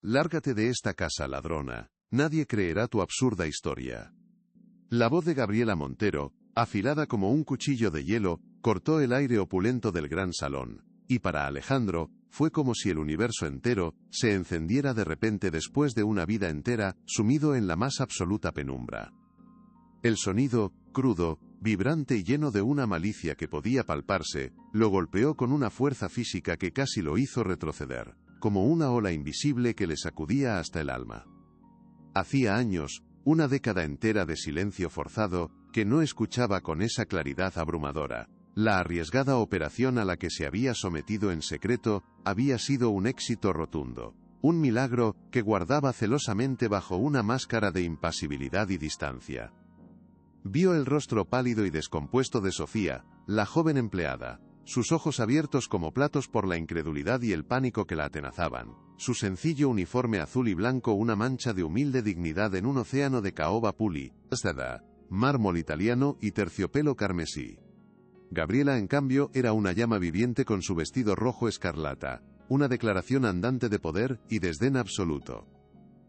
Lárgate de esta casa, ladrona. Nadie creerá tu absurda historia. La voz de Gabriela Montero, afilada como un cuchillo de hielo, cortó el aire opulento del gran salón, y para Alejandro, fue como si el universo entero se encendiera de repente después de una vida entera, sumido en la más absoluta penumbra. El sonido, crudo, vibrante y lleno de una malicia que podía palparse, lo golpeó con una fuerza física que casi lo hizo retroceder, como una ola invisible que le sacudía hasta el alma. Hacía años, una década entera de silencio forzado, que no escuchaba con esa claridad abrumadora. La arriesgada operación a la que se había sometido en secreto había sido un éxito rotundo, un milagro que guardaba celosamente bajo una máscara de impasibilidad y distancia. Vio el rostro pálido y descompuesto de Sofía, la joven empleada, sus ojos abiertos como platos por la incredulidad y el pánico que la atenazaban, su sencillo uniforme azul y blanco una mancha de humilde dignidad en un océano de caoba puli, seda, mármol italiano y terciopelo carmesí. Gabriela, en cambio, era una llama viviente con su vestido rojo escarlata, una declaración andante de poder y desdén absoluto.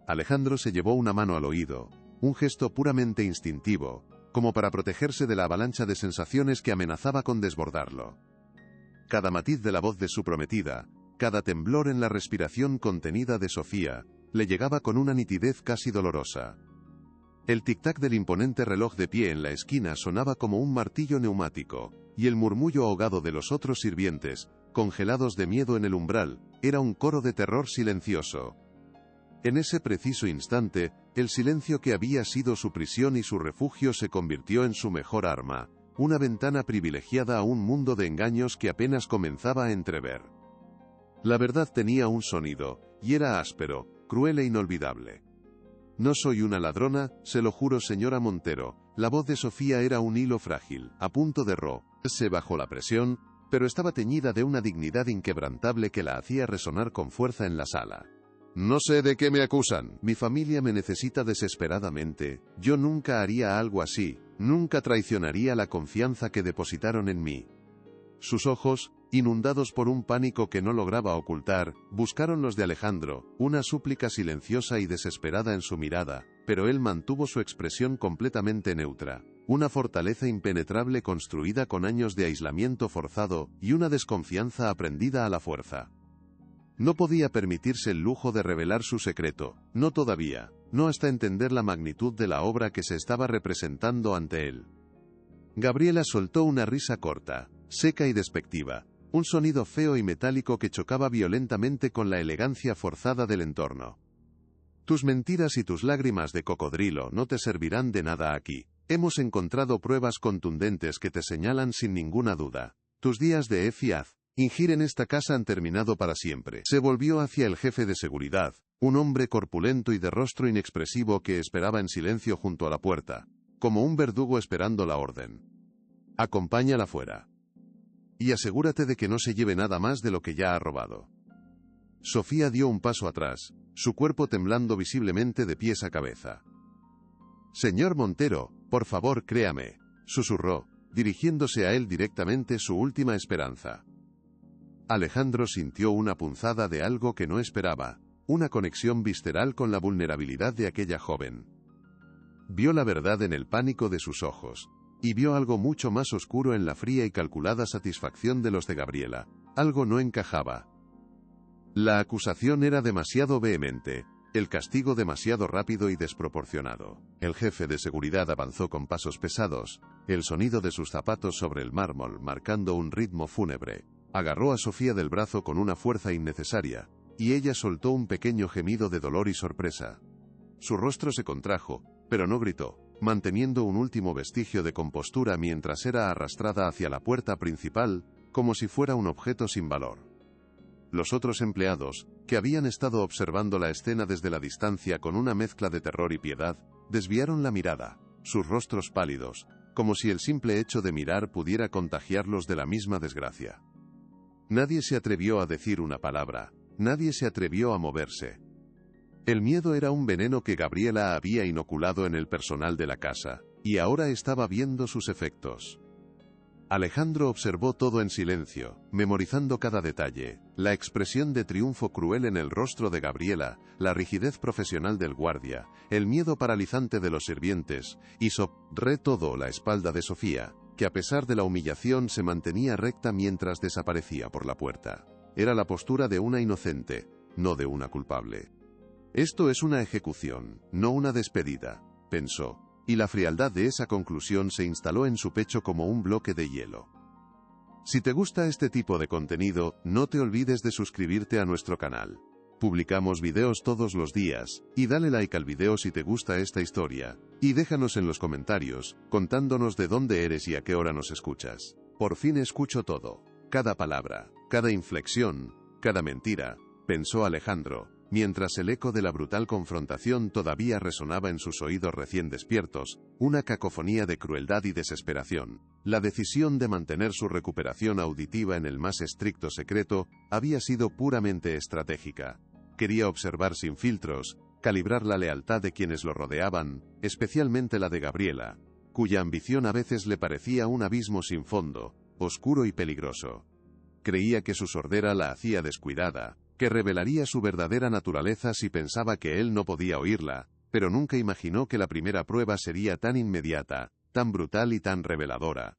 Alejandro se llevó una mano al oído, un gesto puramente instintivo, como para protegerse de la avalancha de sensaciones que amenazaba con desbordarlo. Cada matiz de la voz de su prometida, cada temblor en la respiración contenida de Sofía, le llegaba con una nitidez casi dolorosa. El tic-tac del imponente reloj de pie en la esquina sonaba como un martillo neumático, y el murmullo ahogado de los otros sirvientes, congelados de miedo en el umbral, era un coro de terror silencioso. En ese preciso instante, el silencio que había sido su prisión y su refugio se convirtió en su mejor arma, una ventana privilegiada a un mundo de engaños que apenas comenzaba a entrever. La verdad tenía un sonido, y era áspero, cruel e inolvidable. No soy una ladrona, se lo juro, señora Montero. La voz de Sofía era un hilo frágil, a punto de romperse bajo la presión, pero estaba teñida de una dignidad inquebrantable que la hacía resonar con fuerza en la sala. No sé de qué me acusan. Mi familia me necesita desesperadamente. Yo nunca haría algo así, nunca traicionaría la confianza que depositaron en mí. Sus ojos, inundados por un pánico que no lograba ocultar, buscaron los de Alejandro, una súplica silenciosa y desesperada en su mirada, pero él mantuvo su expresión completamente neutra, una fortaleza impenetrable construida con años de aislamiento forzado y una desconfianza aprendida a la fuerza. No podía permitirse el lujo de revelar su secreto, no todavía, no hasta entender la magnitud de la obra que se estaba representando ante él. Gabriela soltó una risa corta, seca y despectiva, un sonido feo y metálico que chocaba violentamente con la elegancia forzada del entorno. Tus mentiras y tus lágrimas de cocodrilo no te servirán de nada aquí. Hemos encontrado pruebas contundentes que te señalan sin ninguna duda. Tus días de fingir en esta casa han terminado para siempre. Se volvió hacia el jefe de seguridad, un hombre corpulento y de rostro inexpresivo que esperaba en silencio junto a la puerta, como un verdugo esperando la orden. Acompáñala fuera. Y asegúrate de que no se lleve nada más de lo que ya ha robado. Sofía dio un paso atrás, su cuerpo temblando visiblemente de pies a cabeza. Señor Montero, por favor créame, susurró, dirigiéndose a él directamente su última esperanza. Alejandro sintió una punzada de algo que no esperaba, una conexión visceral con la vulnerabilidad de aquella joven. Vio la verdad en el pánico de sus ojos, y vio algo mucho más oscuro en la fría y calculada satisfacción de los de Gabriela. Algo no encajaba. La acusación era demasiado vehemente, el castigo demasiado rápido y desproporcionado. El jefe de seguridad avanzó con pasos pesados, el sonido de sus zapatos sobre el mármol marcando un ritmo fúnebre. Agarró a Sofía del brazo con una fuerza innecesaria, y ella soltó un pequeño gemido de dolor y sorpresa. Su rostro se contrajo, pero no gritó, manteniendo un último vestigio de compostura mientras era arrastrada hacia la puerta principal, como si fuera un objeto sin valor. Los otros empleados, que habían estado observando la escena desde la distancia con una mezcla de terror y piedad, desviaron la mirada, sus rostros pálidos, como si el simple hecho de mirar pudiera contagiarlos de la misma desgracia. Nadie se atrevió a decir una palabra, nadie se atrevió a moverse. El miedo era un veneno que Gabriela había inoculado en el personal de la casa, y ahora estaba viendo sus efectos. Alejandro observó todo en silencio, memorizando cada detalle, la expresión de triunfo cruel en el rostro de Gabriela, la rigidez profesional del guardia, el miedo paralizante de los sirvientes, y sobre todo la espalda de Sofía, que a pesar de la humillación se mantenía recta mientras desaparecía por la puerta. Era la postura de una inocente, no de una culpable. Esto es una ejecución, no una despedida, pensó. Y la frialdad de esa conclusión se instaló en su pecho como un bloque de hielo. Si te gusta este tipo de contenido, no te olvides de suscribirte a nuestro canal. Publicamos videos todos los días, y dale like al video si te gusta esta historia, y déjanos en los comentarios, contándonos de dónde eres y a qué hora nos escuchas. Por fin escucho todo, cada palabra, cada inflexión, cada mentira, pensó Alejandro, mientras el eco de la brutal confrontación todavía resonaba en sus oídos recién despiertos, una cacofonía de crueldad y desesperación. La decisión de mantener su recuperación auditiva en el más estricto secreto había sido puramente estratégica. Quería observar sin filtros, calibrar la lealtad de quienes lo rodeaban, especialmente la de Gabriela, cuya ambición a veces le parecía un abismo sin fondo, oscuro y peligroso. Creía que su sordera la hacía descuidada, que revelaría su verdadera naturaleza si pensaba que él no podía oírla, pero nunca imaginó que la primera prueba sería tan inmediata, tan brutal y tan reveladora.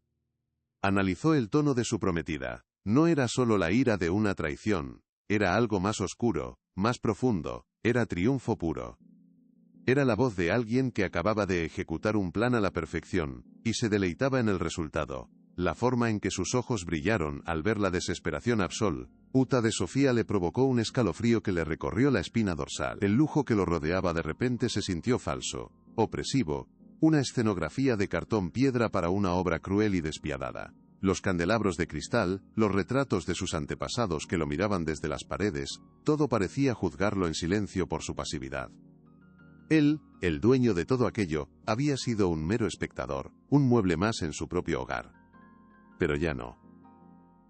Analizó el tono de su prometida. No era solo la ira de una traición, era algo más oscuro, más profundo, era triunfo puro. Era la voz de alguien que acababa de ejecutar un plan a la perfección, y se deleitaba en el resultado. La forma en que sus ojos brillaron al ver la desesperación absoluta de Sofía le provocó un escalofrío que le recorrió la espina dorsal. El lujo que lo rodeaba de repente se sintió falso, opresivo, una escenografía de cartón piedra para una obra cruel y despiadada. Los candelabros de cristal, los retratos de sus antepasados que lo miraban desde las paredes, todo parecía juzgarlo en silencio por su pasividad. Él, el dueño de todo aquello, había sido un mero espectador, un mueble más en su propio hogar. Pero ya no.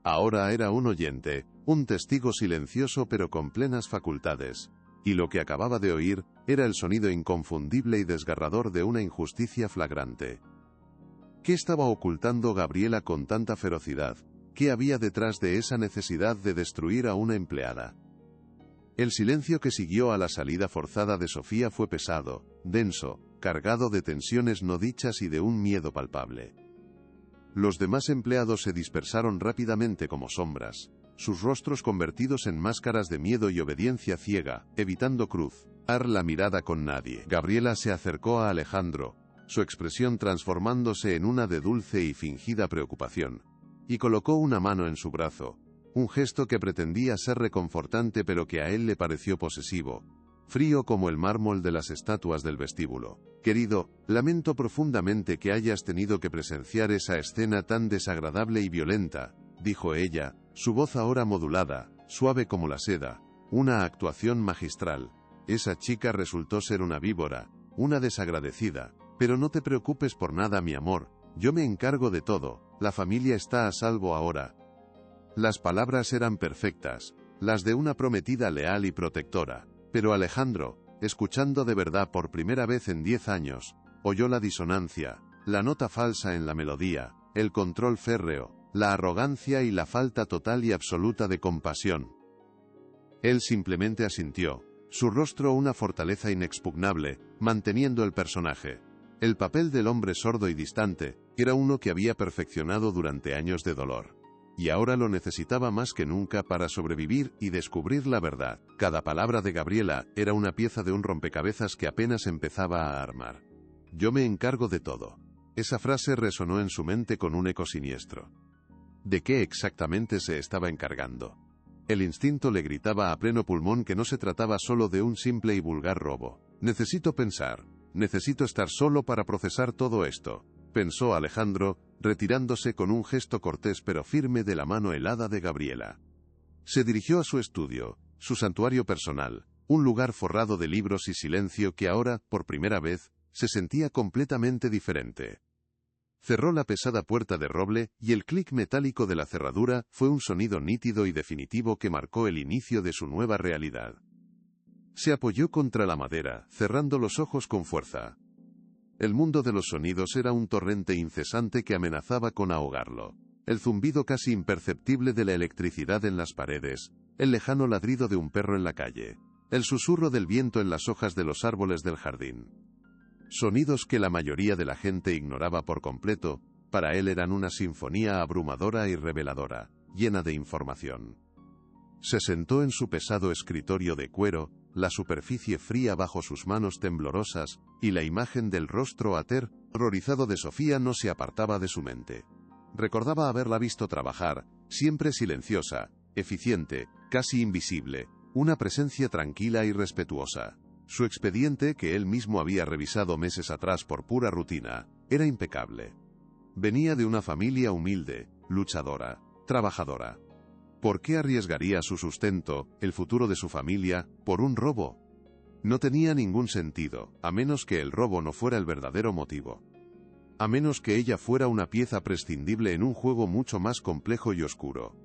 Ahora era un oyente, un testigo silencioso pero con plenas facultades, y lo que acababa de oír era el sonido inconfundible y desgarrador de una injusticia flagrante. ¿Qué estaba ocultando Gabriela con tanta ferocidad? ¿Qué había detrás de esa necesidad de destruir a una empleada? El silencio que siguió a la salida forzada de Sofía fue pesado, denso, cargado de tensiones no dichas y de un miedo palpable. Los demás empleados se dispersaron rápidamente como sombras, sus rostros convertidos en máscaras de miedo y obediencia ciega, evitando cruzar la mirada con nadie. Gabriela se acercó a Alejandro, su expresión transformándose en una de dulce y fingida preocupación, y colocó una mano en su brazo, un gesto que pretendía ser reconfortante pero que a él le pareció posesivo, frío como el mármol de las estatuas del vestíbulo. Querido, lamento profundamente que hayas tenido que presenciar esa escena tan desagradable y violenta, dijo ella, su voz ahora modulada, suave como la seda, una actuación magistral. Esa chica resultó ser una víbora, una desagradecida, pero no te preocupes por nada, mi amor, yo me encargo de todo, la familia está a salvo ahora. Las palabras eran perfectas, las de una prometida leal y protectora. Pero Alejandro, escuchando de verdad por primera vez en 10 años, oyó la disonancia, la nota falsa en la melodía, el control férreo, la arrogancia y la falta total y absoluta de compasión. Él simplemente asintió, su rostro una fortaleza inexpugnable, manteniendo el personaje. El papel del hombre sordo y distante era uno que había perfeccionado durante años de dolor. Y ahora lo necesitaba más que nunca para sobrevivir y descubrir la verdad. Cada palabra de Gabriela era una pieza de un rompecabezas que apenas empezaba a armar. Yo me encargo de todo. Esa frase resonó en su mente con un eco siniestro. ¿De qué exactamente se estaba encargando? El instinto le gritaba a pleno pulmón que no se trataba solo de un simple y vulgar robo. Necesito pensar. Necesito estar solo para procesar todo esto, pensó Alejandro, retirándose con un gesto cortés pero firme de la mano helada de Gabriela. Se dirigió a su estudio, su santuario personal, un lugar forrado de libros y silencio que ahora, por primera vez, se sentía completamente diferente. Cerró la pesada puerta de roble, y el clic metálico de la cerradura fue un sonido nítido y definitivo que marcó el inicio de su nueva realidad. Se apoyó contra la madera, cerrando los ojos con fuerza. El mundo de los sonidos era un torrente incesante que amenazaba con ahogarlo. El zumbido casi imperceptible de la electricidad en las paredes, el lejano ladrido de un perro en la calle, el susurro del viento en las hojas de los árboles del jardín. Sonidos que la mayoría de la gente ignoraba por completo, para él eran una sinfonía abrumadora y reveladora, llena de información. Se sentó en su pesado escritorio de cuero, la superficie fría bajo sus manos temblorosas, y la imagen del rostro aterrorizado de Sofía no se apartaba de su mente. Recordaba haberla visto trabajar, siempre silenciosa, eficiente, casi invisible, una presencia tranquila y respetuosa. Su expediente, que él mismo había revisado meses atrás por pura rutina, era impecable. Venía de una familia humilde, luchadora, trabajadora. ¿Por qué arriesgaría su sustento, el futuro de su familia, por un robo? No tenía ningún sentido, a menos que el robo no fuera el verdadero motivo. A menos que ella fuera una pieza prescindible en un juego mucho más complejo y oscuro.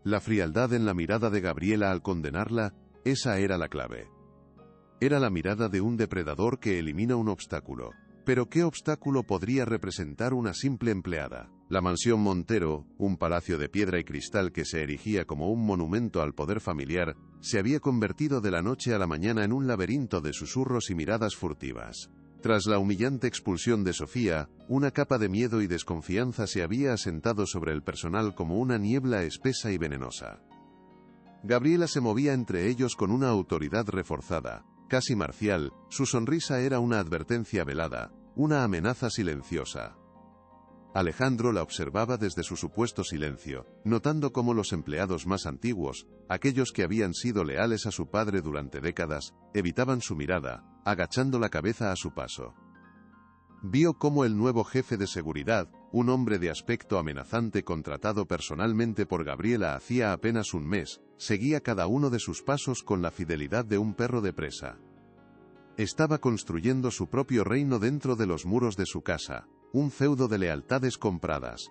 La frialdad en la mirada de Gabriela al condenarla, esa era la clave. Era la mirada de un depredador que elimina un obstáculo. Pero ¿qué obstáculo podría representar una simple empleada? La mansión Montero, un palacio de piedra y cristal que se erigía como un monumento al poder familiar, se había convertido de la noche a la mañana en un laberinto de susurros y miradas furtivas. Tras la humillante expulsión de Sofía, una capa de miedo y desconfianza se había asentado sobre el personal como una niebla espesa y venenosa. Gabriela se movía entre ellos con una autoridad reforzada, casi marcial, su sonrisa era una advertencia velada, una amenaza silenciosa. Alejandro la observaba desde su supuesto silencio, notando cómo los empleados más antiguos, aquellos que habían sido leales a su padre durante décadas, evitaban su mirada, agachando la cabeza a su paso. Vio cómo el nuevo jefe de seguridad, un hombre de aspecto amenazante contratado personalmente por Gabriela hacía apenas un mes, seguía cada uno de sus pasos con la fidelidad de un perro de presa. Estaba construyendo su propio reino dentro de los muros de su casa, un feudo de lealtades compradas.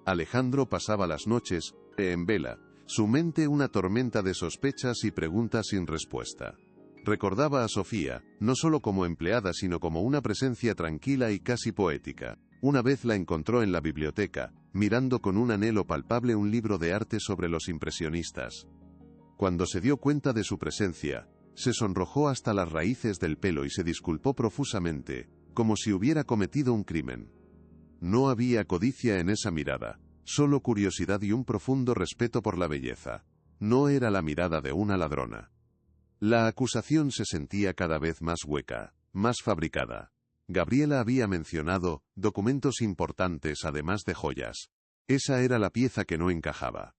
Alejandro pasaba las noches, en vela, su mente una tormenta de sospechas y preguntas sin respuesta. Recordaba a Sofía, no solo como empleada sino como una presencia tranquila y casi poética. Una vez la encontró en la biblioteca, mirando con un anhelo palpable un libro de arte sobre los impresionistas. Cuando se dio cuenta de su presencia, se sonrojó hasta las raíces del pelo y se disculpó profusamente, como si hubiera cometido un crimen. No había codicia en esa mirada, solo curiosidad y un profundo respeto por la belleza. No era la mirada de una ladrona. La acusación se sentía cada vez más hueca, más fabricada. Gabriela había mencionado documentos importantes además de joyas. Esa era la pieza que no encajaba.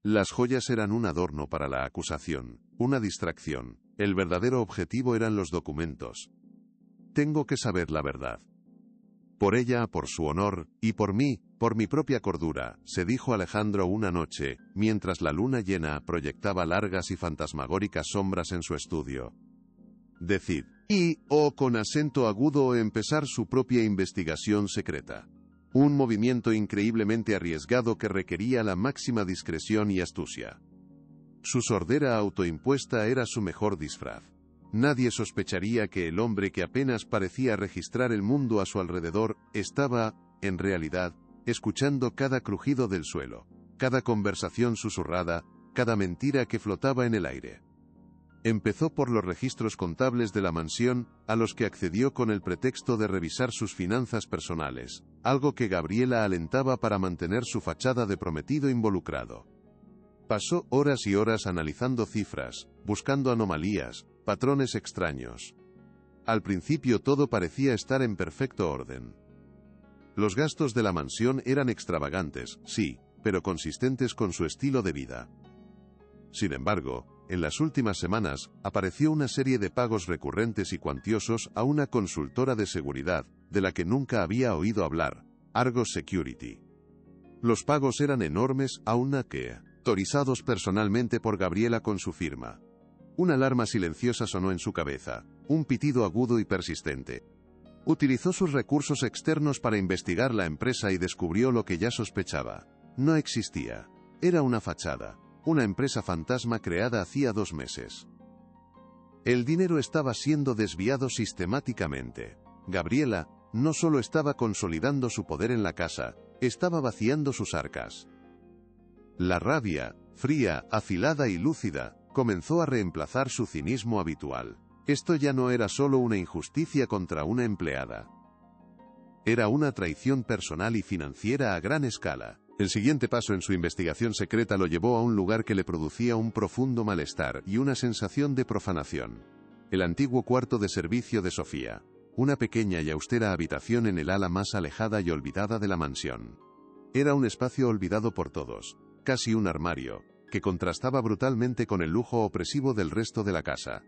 Las joyas eran un adorno para la acusación, una distracción. El verdadero objetivo eran los documentos. Tengo que saber la verdad. Por ella, por su honor, y por mí, por mi propia cordura, se dijo Alejandro una noche, mientras la luna llena proyectaba largas y fantasmagóricas sombras en su estudio. Decid, con acento agudo empezar su propia investigación secreta. Un movimiento increíblemente arriesgado que requería la máxima discreción y astucia. Su sordera autoimpuesta era su mejor disfraz. Nadie sospecharía que el hombre que apenas parecía registrar el mundo a su alrededor, estaba, en realidad, escuchando cada crujido del suelo, cada conversación susurrada, cada mentira que flotaba en el aire. Empezó por los registros contables de la mansión, a los que accedió con el pretexto de revisar sus finanzas personales, algo que Gabriela alentaba para mantener su fachada de prometido involucrado. Pasó horas y horas analizando cifras, buscando anomalías, patrones extraños. Al principio todo parecía estar en perfecto orden. Los gastos de la mansión eran extravagantes, sí, pero consistentes con su estilo de vida. Sin embargo, en las últimas semanas, apareció una serie de pagos recurrentes y cuantiosos a una consultora de seguridad, de la que nunca había oído hablar, Argos Security. Los pagos eran enormes, aún autorizados personalmente por Gabriela con su firma. Una alarma silenciosa sonó en su cabeza, un pitido agudo y persistente. Utilizó sus recursos externos para investigar la empresa y descubrió lo que ya sospechaba. No existía. Era una fachada, una empresa fantasma creada hacía 2 meses. El dinero estaba siendo desviado sistemáticamente. Gabriela no solo estaba consolidando su poder en la casa, estaba vaciando sus arcas. La rabia, fría, afilada y lúcida, comenzó a reemplazar su cinismo habitual. Esto ya no era solo una injusticia contra una empleada. Era una traición personal y financiera a gran escala. El siguiente paso en su investigación secreta lo llevó a un lugar que le producía un profundo malestar y una sensación de profanación. El antiguo cuarto de servicio de Sofía. Una pequeña y austera habitación en el ala más alejada y olvidada de la mansión. Era un espacio olvidado por todos, casi un armario, que contrastaba brutalmente con el lujo opresivo del resto de la casa.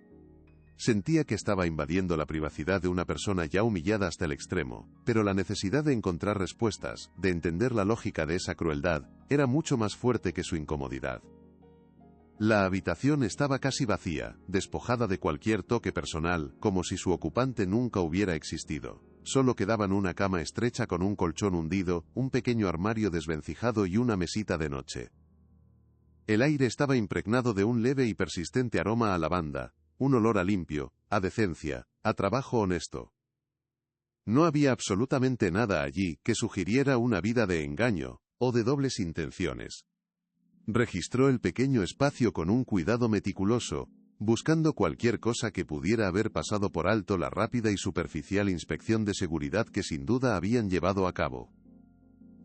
Sentía que estaba invadiendo la privacidad de una persona ya humillada hasta el extremo, pero la necesidad de encontrar respuestas, de entender la lógica de esa crueldad, era mucho más fuerte que su incomodidad. La habitación estaba casi vacía, despojada de cualquier toque personal, como si su ocupante nunca hubiera existido. Solo quedaban una cama estrecha con un colchón hundido, un pequeño armario desvencijado y una mesita de noche. El aire estaba impregnado de un leve y persistente aroma a lavanda, un olor a limpio, a decencia, a trabajo honesto. No había absolutamente nada allí que sugiriera una vida de engaño, o de dobles intenciones. Registró el pequeño espacio con un cuidado meticuloso, buscando cualquier cosa que pudiera haber pasado por alto la rápida y superficial inspección de seguridad que sin duda habían llevado a cabo.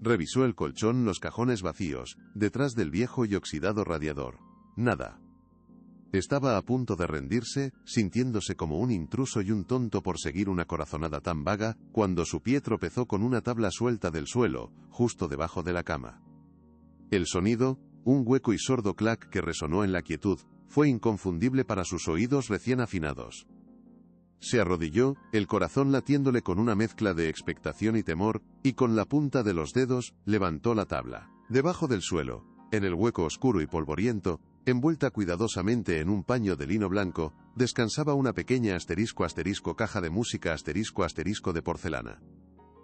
Revisó el colchón, los cajones vacíos, detrás del viejo y oxidado radiador. Nada. Estaba a punto de rendirse, sintiéndose como un intruso y un tonto por seguir una corazonada tan vaga, cuando su pie tropezó con una tabla suelta del suelo, justo debajo de la cama. El sonido, un hueco y sordo clac que resonó en la quietud, fue inconfundible para sus oídos recién afinados. Se arrodilló, el corazón latiéndole con una mezcla de expectación y temor, y con la punta de los dedos, levantó la tabla. Debajo del suelo, en el hueco oscuro y polvoriento, envuelta cuidadosamente en un paño de lino blanco, descansaba una pequeña caja de música de porcelana.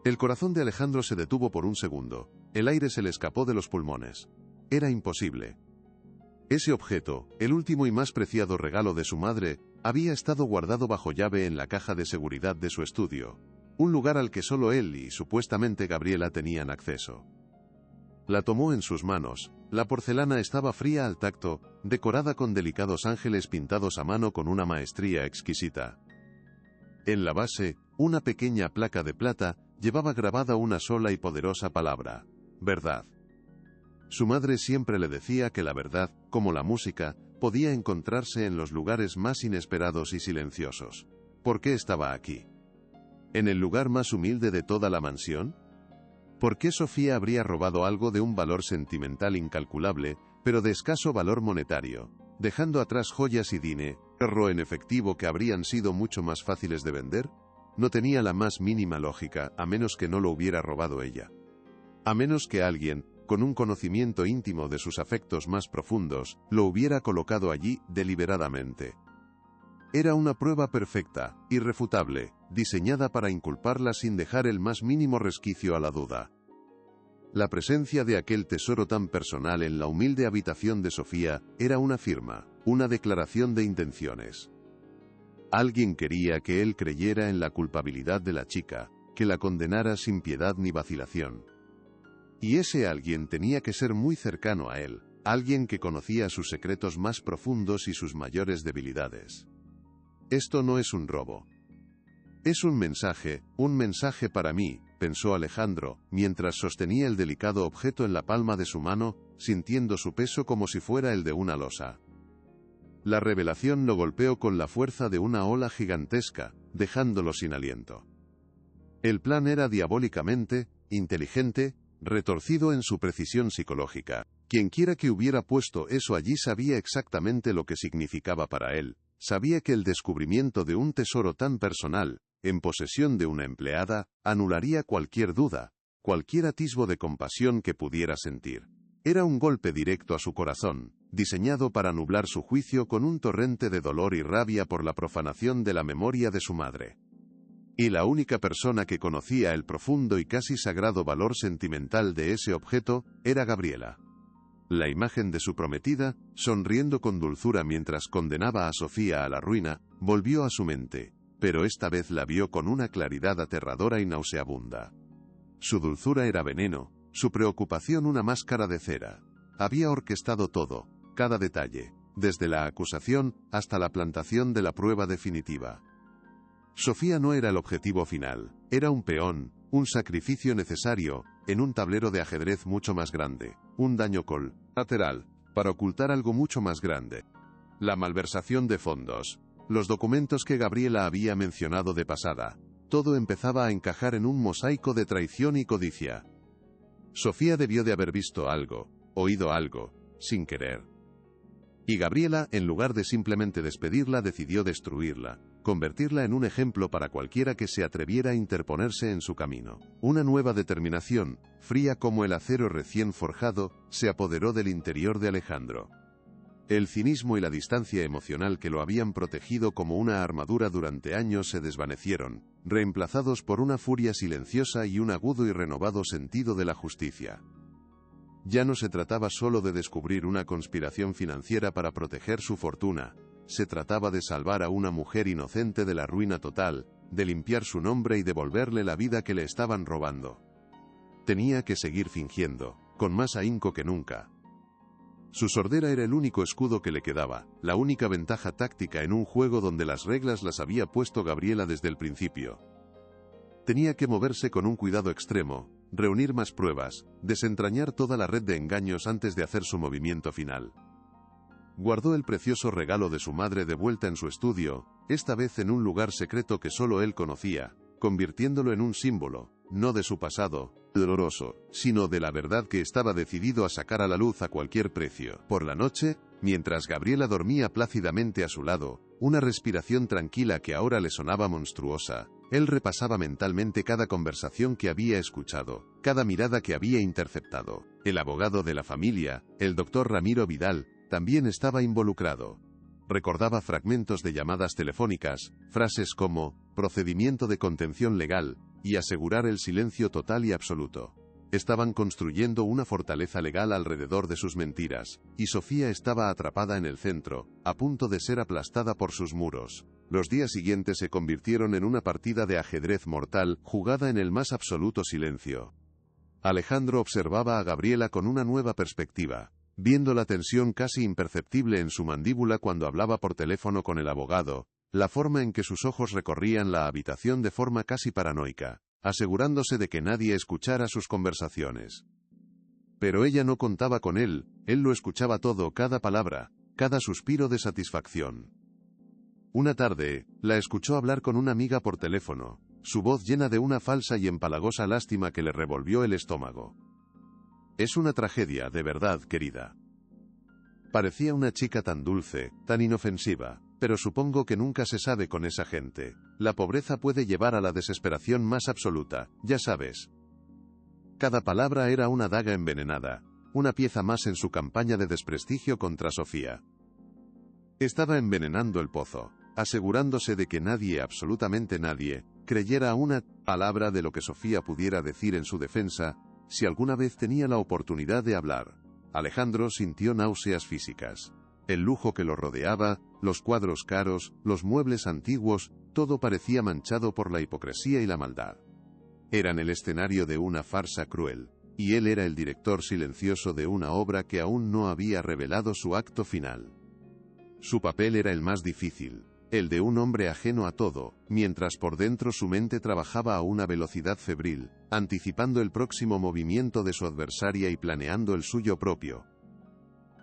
El corazón de Alejandro se detuvo por un segundo, el aire se le escapó de los pulmones. Era imposible. Ese objeto, el último y más preciado regalo de su madre, había estado guardado bajo llave en la caja de seguridad de su estudio, un lugar al que solo él y supuestamente Gabriela tenían acceso. La tomó en sus manos, la porcelana estaba fría al tacto, decorada con delicados ángeles pintados a mano con una maestría exquisita. En la base, una pequeña placa de plata, llevaba grabada una sola y poderosa palabra: verdad. Su madre siempre le decía que la verdad, como la música, podía encontrarse en los lugares más inesperados y silenciosos. ¿Por qué estaba aquí? ¿En el lugar más humilde de toda la mansión? ¿Por qué Sofía habría robado algo de un valor sentimental incalculable, pero de escaso valor monetario, dejando atrás joyas y dinero en efectivo que habrían sido mucho más fáciles de vender? No tenía la más mínima lógica, a menos que no lo hubiera robado ella. A menos que alguien, con un conocimiento íntimo de sus afectos más profundos, lo hubiera colocado allí deliberadamente. Era una prueba perfecta, irrefutable, diseñada para inculparla sin dejar el más mínimo resquicio a la duda. La presencia de aquel tesoro tan personal en la humilde habitación de Sofía era una firma, una declaración de intenciones. Alguien quería que él creyera en la culpabilidad de la chica, que la condenara sin piedad ni vacilación. Y ese alguien tenía que ser muy cercano a él, alguien que conocía sus secretos más profundos y sus mayores debilidades. Esto no es un robo. Es un mensaje para mí, pensó Alejandro, mientras sostenía el delicado objeto en la palma de su mano, sintiendo su peso como si fuera el de una losa. La revelación lo golpeó con la fuerza de una ola gigantesca, dejándolo sin aliento. El plan era diabólicamente inteligente, retorcido en su precisión psicológica. Quienquiera que hubiera puesto eso allí sabía exactamente lo que significaba para él. Sabía que el descubrimiento de un tesoro tan personal, en posesión de una empleada, anularía cualquier duda, cualquier atisbo de compasión que pudiera sentir. Era un golpe directo a su corazón, diseñado para nublar su juicio con un torrente de dolor y rabia por la profanación de la memoria de su madre. Y la única persona que conocía el profundo y casi sagrado valor sentimental de ese objeto, era Gabriela. La imagen de su prometida, sonriendo con dulzura mientras condenaba a Sofía a la ruina, volvió a su mente, pero esta vez la vio con una claridad aterradora y nauseabunda. Su dulzura era veneno, su preocupación una máscara de cera. Había orquestado todo, cada detalle, desde la acusación hasta la plantación de la prueba definitiva. Sofía no era el objetivo final, era un peón, un sacrificio necesario, en un tablero de ajedrez mucho más grande, un daño colateral, para ocultar algo mucho más grande. La malversación de fondos, los documentos que Gabriela había mencionado de pasada, todo empezaba a encajar en un mosaico de traición y codicia. Sofía debió de haber visto algo, oído algo, sin querer. Y Gabriela, en lugar de simplemente despedirla, decidió destruirla, convertirla en un ejemplo para cualquiera que se atreviera a interponerse en su camino. Una nueva determinación, fría como el acero recién forjado, se apoderó del interior de Alejandro. El cinismo y la distancia emocional que lo habían protegido como una armadura durante años se desvanecieron, reemplazados por una furia silenciosa y un agudo y renovado sentido de la justicia. Ya no se trataba solo de descubrir una conspiración financiera para proteger su fortuna, se trataba de salvar a una mujer inocente de la ruina total, de limpiar su nombre y devolverle la vida que le estaban robando. Tenía que seguir fingiendo, con más ahínco que nunca. Su sordera era el único escudo que le quedaba, la única ventaja táctica en un juego donde las reglas las había puesto Gabriela desde el principio. Tenía que moverse con un cuidado extremo, reunir más pruebas, desentrañar toda la red de engaños antes de hacer su movimiento final. Guardó el precioso regalo de su madre de vuelta en su estudio, esta vez en un lugar secreto que solo él conocía, convirtiéndolo en un símbolo, no de su pasado doloroso, sino de la verdad que estaba decidido a sacar a la luz a cualquier precio. Por la noche, mientras Gabriela dormía plácidamente a su lado, una respiración tranquila que ahora le sonaba monstruosa, él repasaba mentalmente cada conversación que había escuchado, cada mirada que había interceptado. El abogado de la familia, el doctor Ramiro Vidal, también estaba involucrado. Recordaba fragmentos de llamadas telefónicas, frases como procedimiento de contención legal y asegurar el silencio total y absoluto. Estaban construyendo una fortaleza legal alrededor de sus mentiras, y Sofía estaba atrapada en el centro, a punto de ser aplastada por sus muros. Los días siguientes se convirtieron en una partida de ajedrez mortal, jugada en el más absoluto silencio. Alejandro observaba a Gabriela con una nueva perspectiva, viendo la tensión casi imperceptible en su mandíbula cuando hablaba por teléfono con el abogado, la forma en que sus ojos recorrían la habitación de forma casi paranoica, asegurándose de que nadie escuchara sus conversaciones. Pero ella no contaba con él lo escuchaba todo, cada palabra, cada suspiro de satisfacción. Una tarde, la escuchó hablar con una amiga por teléfono, su voz llena de una falsa y empalagosa lástima que le revolvió el estómago. Es una tragedia, de verdad, querida. Parecía una chica tan dulce, tan inofensiva, pero supongo que nunca se sabe con esa gente. La pobreza puede llevar a la desesperación más absoluta, ya sabes. Cada palabra era una daga envenenada, una pieza más en su campaña de desprestigio contra Sofía. Estaba envenenando el pozo, asegurándose de que nadie, absolutamente nadie, creyera una palabra de lo que Sofía pudiera decir en su defensa, si alguna vez tenía la oportunidad de hablar. Alejandro sintió náuseas físicas. El lujo que lo rodeaba, los cuadros caros, los muebles antiguos, todo parecía manchado por la hipocresía y la maldad. Eran el escenario de una farsa cruel, y él era el director silencioso de una obra que aún no había revelado su acto final. Su papel era el más difícil, el de un hombre ajeno a todo, mientras por dentro su mente trabajaba a una velocidad febril, anticipando el próximo movimiento de su adversaria y planeando el suyo propio.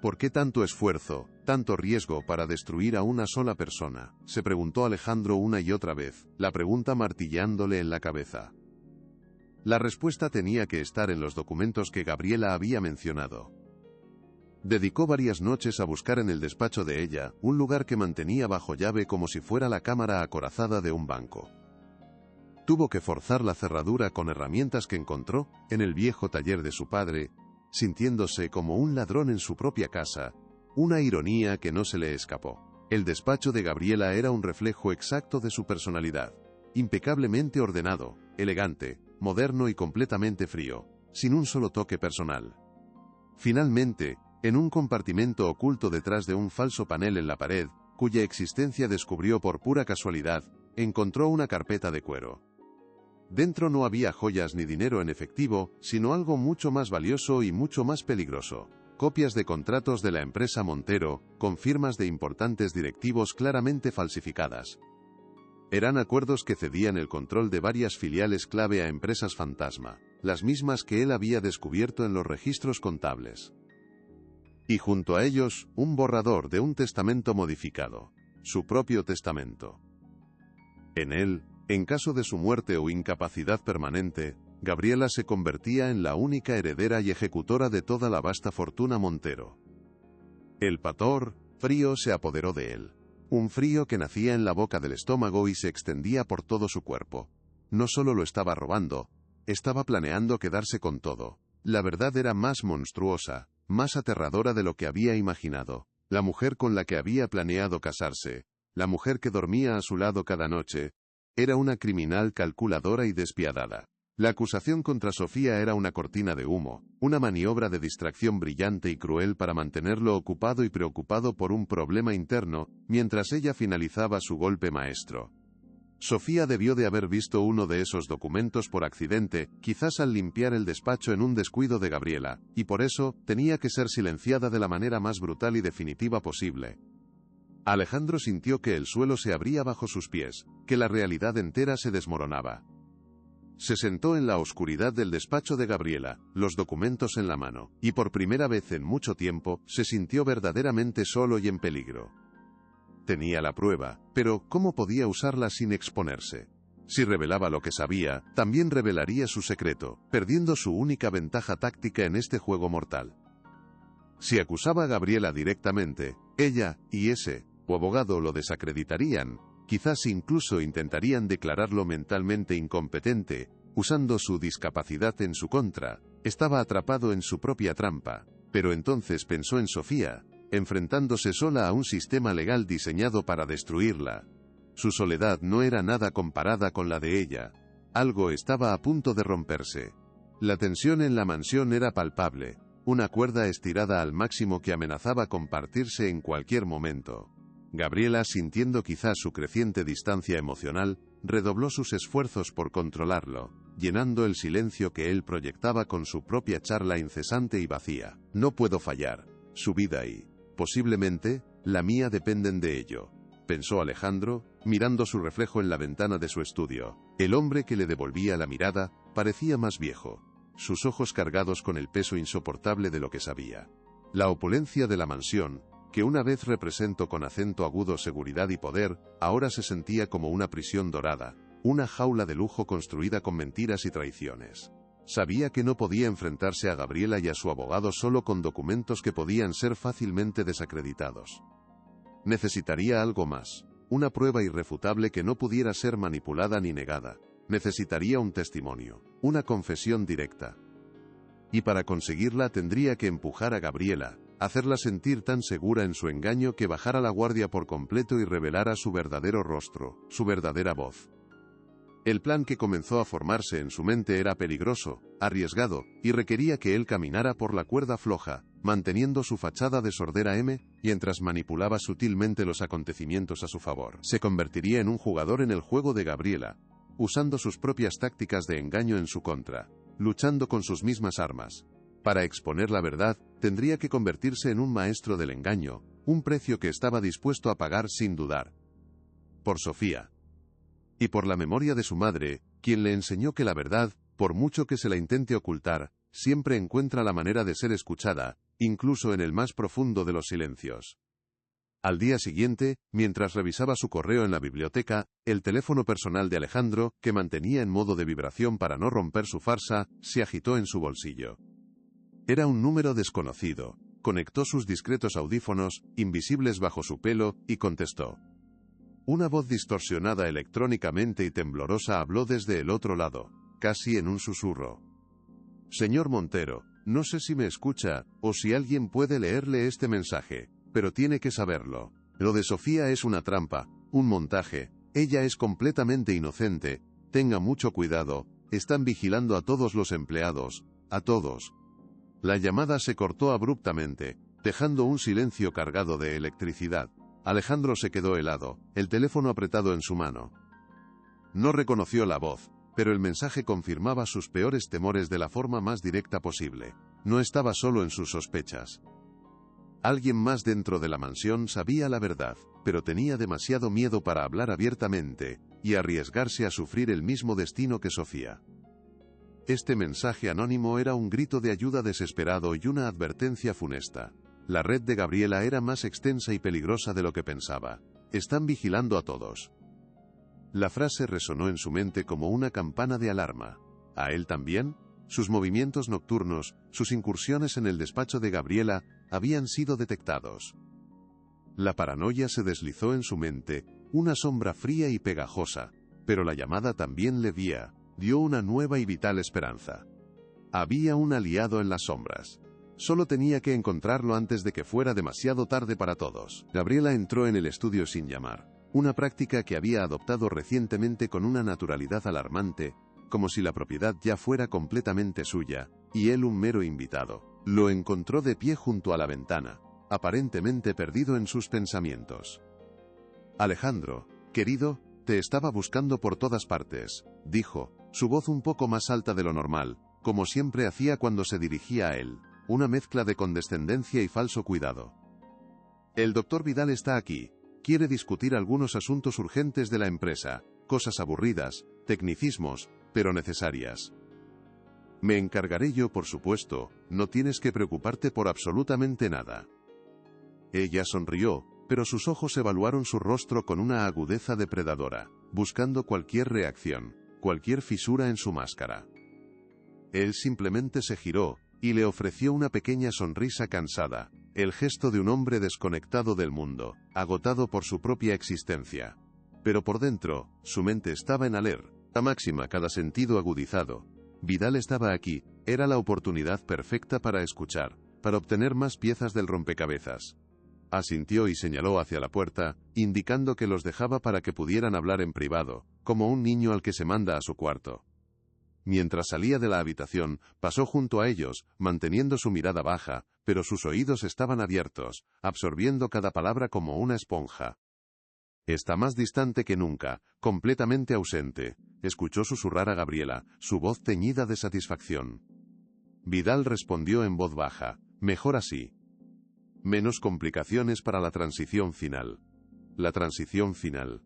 ¿Por qué tanto esfuerzo, tanto riesgo para destruir a una sola persona?, se preguntó Alejandro una y otra vez, la pregunta martillándole en la cabeza. La respuesta tenía que estar en los documentos que Gabriela había mencionado. Dedicó varias noches a buscar en el despacho de ella, un lugar que mantenía bajo llave como si fuera la cámara acorazada de un banco. Tuvo que forzar la cerradura con herramientas que encontró en el viejo taller de su padre, sintiéndose como un ladrón en su propia casa, una ironía que no se le escapó. El despacho de Gabriela era un reflejo exacto de su personalidad, impecablemente ordenado, elegante, moderno y completamente frío, sin un solo toque personal. Finalmente, en un compartimento oculto detrás de un falso panel en la pared, cuya existencia descubrió por pura casualidad, encontró una carpeta de cuero. Dentro no había joyas ni dinero en efectivo, sino algo mucho más valioso y mucho más peligroso. Copias de contratos de la empresa Montero, con firmas de importantes directivos claramente falsificadas. Eran acuerdos que cedían el control de varias filiales clave a empresas fantasma, las mismas que él había descubierto en los registros contables. Y junto a ellos, un borrador de un testamento modificado, su propio testamento. En él, en caso de su muerte o incapacidad permanente, Gabriela se convertía en la única heredera y ejecutora de toda la vasta fortuna Montero. El pator, frío, se apoderó de él. Un frío que nacía en la boca del estómago y se extendía por todo su cuerpo. No solo lo estaba robando, estaba planeando quedarse con todo. La verdad era más monstruosa, más aterradora de lo que había imaginado. La mujer con la que había planeado casarse, la mujer que dormía a su lado cada noche, era una criminal calculadora y despiadada. La acusación contra Sofía era una cortina de humo, una maniobra de distracción brillante y cruel para mantenerlo ocupado y preocupado por un problema interno, mientras ella finalizaba su golpe maestro. Sofía debió de haber visto uno de esos documentos por accidente, quizás al limpiar el despacho en un descuido de Gabriela, y por eso, tenía que ser silenciada de la manera más brutal y definitiva posible. Alejandro sintió que el suelo se abría bajo sus pies, que la realidad entera se desmoronaba. Se sentó en la oscuridad del despacho de Gabriela, los documentos en la mano, y por primera vez en mucho tiempo, se sintió verdaderamente solo y en peligro. Tenía la prueba, pero ¿cómo podía usarla sin exponerse? Si revelaba lo que sabía, también revelaría su secreto, perdiendo su única ventaja táctica en este juego mortal. Si acusaba a Gabriela directamente, ella y ese, o abogado lo desacreditarían. Quizás incluso intentarían declararlo mentalmente incompetente, usando su discapacidad en su contra. Estaba atrapado en su propia trampa. Pero entonces pensó en Sofía, enfrentándose sola a un sistema legal diseñado para destruirla. Su soledad no era nada comparada con la de ella. Algo estaba a punto de romperse. La tensión en la mansión era palpable, una cuerda estirada al máximo que amenazaba con partirse en cualquier momento. Gabriela, sintiendo quizás su creciente distancia emocional, redobló sus esfuerzos por controlarlo, llenando el silencio que él proyectaba con su propia charla incesante y vacía. No puedo fallar. Su vida y, posiblemente, la mía dependen de ello, pensó Alejandro, mirando su reflejo en la ventana de su estudio. El hombre que le devolvía la mirada parecía más viejo, sus ojos cargados con el peso insoportable de lo que sabía. La opulencia de la mansión, que una vez representó con acento agudo seguridad y poder, ahora se sentía como una prisión dorada, una jaula de lujo construida con mentiras y traiciones. Sabía que no podía enfrentarse a Gabriela y a su abogado solo con documentos que podían ser fácilmente desacreditados. Necesitaría algo más, una prueba irrefutable que no pudiera ser manipulada ni negada. Necesitaría un testimonio, una confesión directa. Y para conseguirla tendría que empujar a Gabriela, hacerla sentir tan segura en su engaño que bajara la guardia por completo y revelara su verdadero rostro, su verdadera voz. El plan que comenzó a formarse en su mente era peligroso, arriesgado, y requería que él caminara por la cuerda floja, manteniendo su fachada de sordera mientras manipulaba sutilmente los acontecimientos a su favor. Se convertiría en un jugador en el juego de Gabriela, usando sus propias tácticas de engaño en su contra, luchando con sus mismas armas. Para exponer la verdad, tendría que convertirse en un maestro del engaño, un precio que estaba dispuesto a pagar sin dudar. Por Sofía. Y por la memoria de su madre, quien le enseñó que la verdad, por mucho que se la intente ocultar, siempre encuentra la manera de ser escuchada, incluso en el más profundo de los silencios. Al día siguiente, mientras revisaba su correo en la biblioteca, el teléfono personal de Alejandro, que mantenía en modo de vibración para no romper su farsa, se agitó en su bolsillo. Era un número desconocido. Conectó sus discretos audífonos, invisibles bajo su pelo, y contestó. Una voz distorsionada electrónicamente y temblorosa habló desde el otro lado, casi en un susurro. Señor Montero, no sé si me escucha, o si alguien puede leerle este mensaje, pero tiene que saberlo. Lo de Sofía es una trampa, un montaje, ella es completamente inocente, tenga mucho cuidado, están vigilando a todos los empleados, a todos. La llamada se cortó abruptamente, dejando un silencio cargado de electricidad. Alejandro se quedó helado, el teléfono apretado en su mano. No reconoció la voz, pero el mensaje confirmaba sus peores temores de la forma más directa posible. No estaba solo en sus sospechas. Alguien más dentro de la mansión sabía la verdad, pero tenía demasiado miedo para hablar abiertamente y arriesgarse a sufrir el mismo destino que Sofía. Este mensaje anónimo era un grito de ayuda desesperado y una advertencia funesta. La red de Gabriela era más extensa y peligrosa de lo que pensaba. Están vigilando a todos. La frase resonó en su mente como una campana de alarma. ¿A él también? Sus movimientos nocturnos, sus incursiones en el despacho de Gabriela, habían sido detectados. La paranoia se deslizó en su mente, una sombra fría y pegajosa, pero la llamada también le dio una nueva y vital esperanza. Había un aliado en las sombras. Solo tenía que encontrarlo antes de que fuera demasiado tarde para todos. Gabriela entró en el estudio sin llamar, una práctica que había adoptado recientemente con una naturalidad alarmante, como si la propiedad ya fuera completamente suya, y él un mero invitado. Lo encontró de pie junto a la ventana, aparentemente perdido en sus pensamientos. Alejandro, querido, te estaba buscando por todas partes, dijo, su voz un poco más alta de lo normal, como siempre hacía cuando se dirigía a él, una mezcla de condescendencia y falso cuidado. El doctor Vidal está aquí, quiere discutir algunos asuntos urgentes de la empresa, cosas aburridas, tecnicismos, pero necesarias. Me encargaré yo, por supuesto, no tienes que preocuparte por absolutamente nada. Ella sonrió, pero sus ojos evaluaron su rostro con una agudeza depredadora, buscando cualquier reacción, cualquier fisura en su máscara. Él simplemente se giró, y le ofreció una pequeña sonrisa cansada, el gesto de un hombre desconectado del mundo, agotado por su propia existencia. Pero por dentro, su mente estaba en alerta máxima, cada sentido agudizado. Vidal estaba aquí, era la oportunidad perfecta para escuchar, para obtener más piezas del rompecabezas. Asintió y señaló hacia la puerta, indicando que los dejaba para que pudieran hablar en privado, como un niño al que se manda a su cuarto. Mientras salía de la habitación, pasó junto a ellos, manteniendo su mirada baja, pero sus oídos estaban abiertos, absorbiendo cada palabra como una esponja. Está más distante que nunca, completamente ausente, escuchó susurrar a Gabriela, su voz teñida de satisfacción. Vidal respondió en voz baja, mejor así. Menos complicaciones para la transición final. La transición final.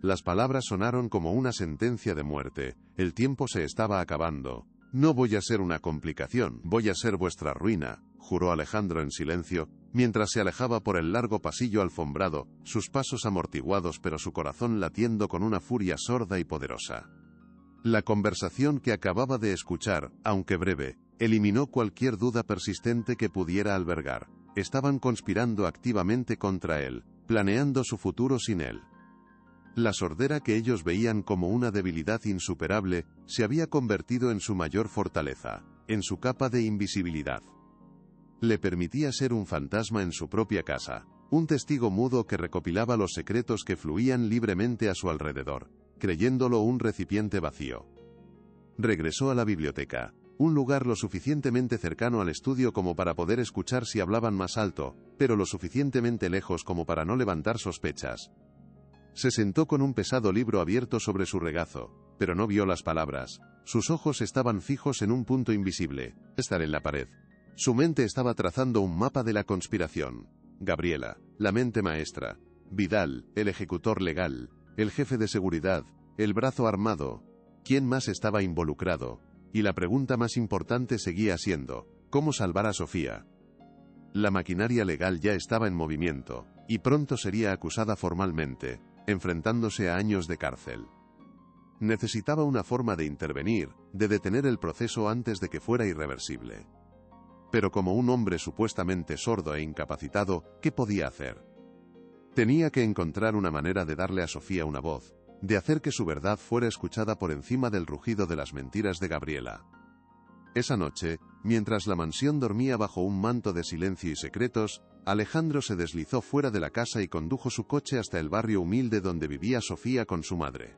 Las palabras sonaron como una sentencia de muerte, el tiempo se estaba acabando. No voy a ser una complicación, voy a ser vuestra ruina, juró Alejandro en silencio, mientras se alejaba por el largo pasillo alfombrado, sus pasos amortiguados pero su corazón latiendo con una furia sorda y poderosa. La conversación que acababa de escuchar, aunque breve, eliminó cualquier duda persistente que pudiera albergar. Estaban conspirando activamente contra él, planeando su futuro sin él. La sordera que ellos veían como una debilidad insuperable, se había convertido en su mayor fortaleza, en su capa de invisibilidad. Le permitía ser un fantasma en su propia casa, un testigo mudo que recopilaba los secretos que fluían libremente a su alrededor, creyéndolo un recipiente vacío. Regresó a la biblioteca, un lugar lo suficientemente cercano al estudio como para poder escuchar si hablaban más alto, pero lo suficientemente lejos como para no levantar sospechas. Se sentó con un pesado libro abierto sobre su regazo, pero no vio las palabras. Sus ojos estaban fijos en un punto invisible, estar en la pared. Su mente estaba trazando un mapa de la conspiración. Gabriela, la mente maestra. Vidal, el ejecutor legal. El jefe de seguridad. El brazo armado. ¿Quién más estaba involucrado? Y la pregunta más importante seguía siendo, ¿cómo salvar a Sofía? La maquinaria legal ya estaba en movimiento, y pronto sería acusada formalmente, enfrentándose a años de cárcel. Necesitaba una forma de intervenir, de detener el proceso antes de que fuera irreversible. Pero como un hombre supuestamente sordo e incapacitado, ¿qué podía hacer? Tenía que encontrar una manera de darle a Sofía una voz, de hacer que su verdad fuera escuchada por encima del rugido de las mentiras de Gabriela. Esa noche, mientras la mansión dormía bajo un manto de silencio y secretos, Alejandro se deslizó fuera de la casa y condujo su coche hasta el barrio humilde donde vivía Sofía con su madre.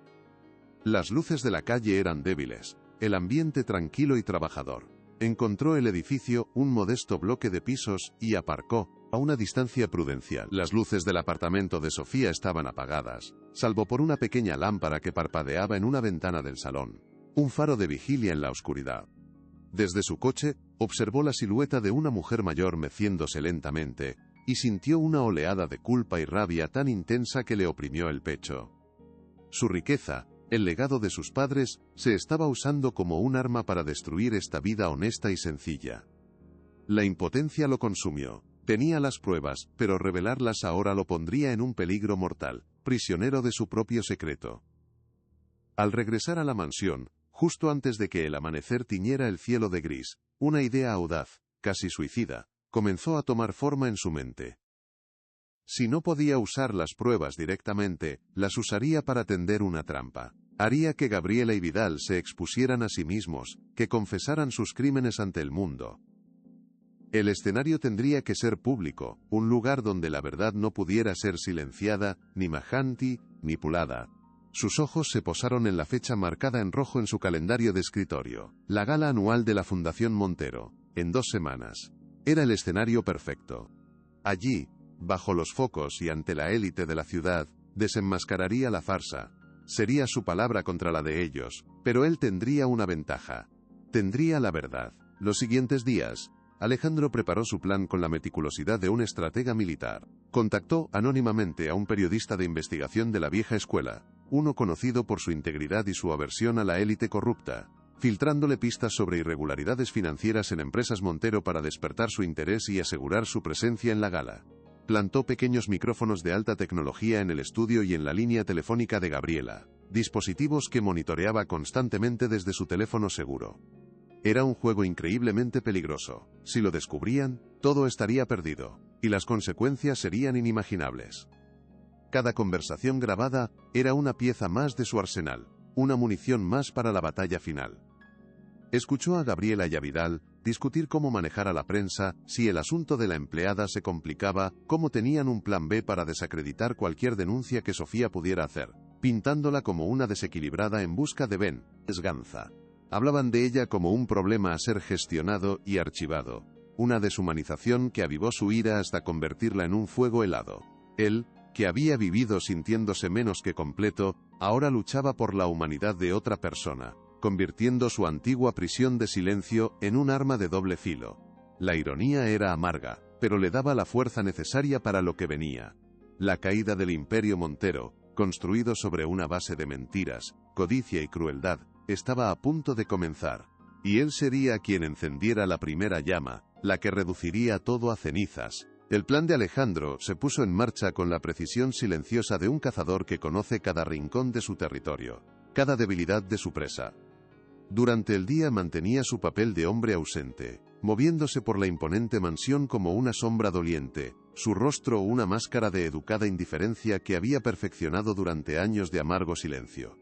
Las luces de la calle eran débiles, el ambiente tranquilo y trabajador. Encontró el edificio, un modesto bloque de pisos, y aparcó, A una distancia prudencial, las luces del apartamento de Sofía estaban apagadas, salvo por una pequeña lámpara que parpadeaba en una ventana del salón. Un faro de vigilia en la oscuridad. Desde su coche, observó la silueta de una mujer mayor meciéndose lentamente, y sintió una oleada de culpa y rabia tan intensa que le oprimió el pecho. Su riqueza, el legado de sus padres, se estaba usando como un arma para destruir esta vida honesta y sencilla. La impotencia lo consumió. Tenía las pruebas, pero revelarlas ahora lo pondría en un peligro mortal, prisionero de su propio secreto. Al regresar a la mansión, justo antes de que el amanecer tiñera el cielo de gris, una idea audaz, casi suicida, comenzó a tomar forma en su mente. Si no podía usar las pruebas directamente, las usaría para tender una trampa. Haría que Gabriela y Vidal se expusieran a sí mismos, que confesaran sus crímenes ante el mundo. El escenario tendría que ser público, un lugar donde la verdad no pudiera ser silenciada, ni manipulada. Sus ojos se posaron en la fecha marcada en rojo en su calendario de escritorio, la gala anual de la Fundación Montero, en 2 semanas. Era el escenario perfecto. Allí, bajo los focos y ante la élite de la ciudad, desenmascararía la farsa. Sería su palabra contra la de ellos, pero él tendría una ventaja. Tendría la verdad. Los siguientes días, Alejandro preparó su plan con la meticulosidad de un estratega militar. Contactó anónimamente a un periodista de investigación de la vieja escuela, uno conocido por su integridad y su aversión a la élite corrupta, filtrándole pistas sobre irregularidades financieras en empresas Montero para despertar su interés y asegurar su presencia en la gala. Plantó pequeños micrófonos de alta tecnología en el estudio y en la línea telefónica de Gabriela, dispositivos que monitoreaba constantemente desde su teléfono seguro. Era un juego increíblemente peligroso. Si lo descubrían, todo estaría perdido, y las consecuencias serían inimaginables. Cada conversación grabada era una pieza más de su arsenal, una munición más para la batalla final. Escuchó a Gabriela y a Vidal discutir cómo manejar a la prensa, si el asunto de la empleada se complicaba, cómo tenían un plan B para desacreditar cualquier denuncia que Sofía pudiera hacer, pintándola como una desequilibrada en busca de venganza. Hablaban de ella como un problema a ser gestionado y archivado, una deshumanización que avivó su ira hasta convertirla en un fuego helado. Él, que había vivido sintiéndose menos que completo, ahora luchaba por la humanidad de otra persona, convirtiendo su antigua prisión de silencio en un arma de doble filo. La ironía era amarga, pero le daba la fuerza necesaria para lo que venía. La caída del Imperio Montero, construido sobre una base de mentiras, codicia y crueldad, estaba a punto de comenzar, y él sería quien encendiera la primera llama, la que reduciría todo a cenizas. El plan de Alejandro se puso en marcha con la precisión silenciosa de un cazador que conoce cada rincón de su territorio, cada debilidad de su presa. Durante el día mantenía su papel de hombre ausente, moviéndose por la imponente mansión como una sombra doliente, su rostro una máscara de educada indiferencia que había perfeccionado durante años de amargo silencio.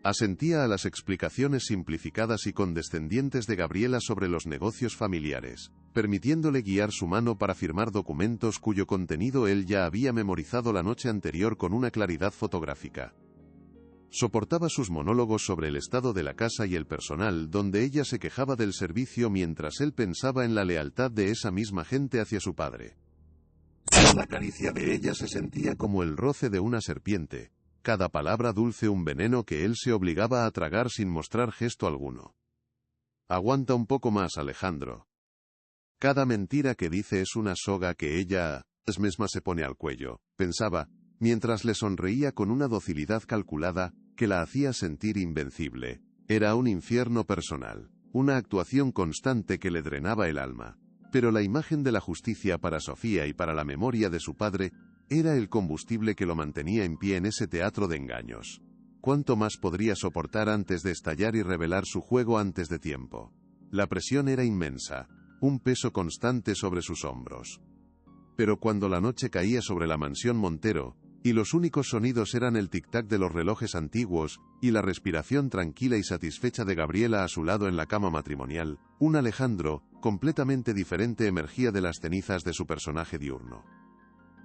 Asentía a las explicaciones simplificadas y condescendientes de Gabriela sobre los negocios familiares, permitiéndole guiar su mano para firmar documentos cuyo contenido él ya había memorizado la noche anterior con una claridad fotográfica. Soportaba sus monólogos sobre el estado de la casa y el personal, donde ella se quejaba del servicio mientras él pensaba en la lealtad de esa misma gente hacia su padre. La caricia de ella se sentía como el roce de una serpiente. Cada palabra dulce un veneno que él se obligaba a tragar sin mostrar gesto alguno. Aguanta un poco más, Alejandro. Cada mentira que dice es una soga que ella misma se pone al cuello, pensaba, mientras le sonreía con una docilidad calculada que la hacía sentir invencible. Era un infierno personal, una actuación constante que le drenaba el alma. Pero la imagen de la justicia para Sofía y para la memoria de su padre era el combustible que lo mantenía en pie en ese teatro de engaños. ¿Cuánto más podría soportar antes de estallar y revelar su juego antes de tiempo? La presión era inmensa, un peso constante sobre sus hombros. Pero cuando la noche caía sobre la mansión Montero, y los únicos sonidos eran el tic-tac de los relojes antiguos, y la respiración tranquila y satisfecha de Gabriela a su lado en la cama matrimonial, un Alejandro, completamente diferente, emergía de las cenizas de su personaje diurno.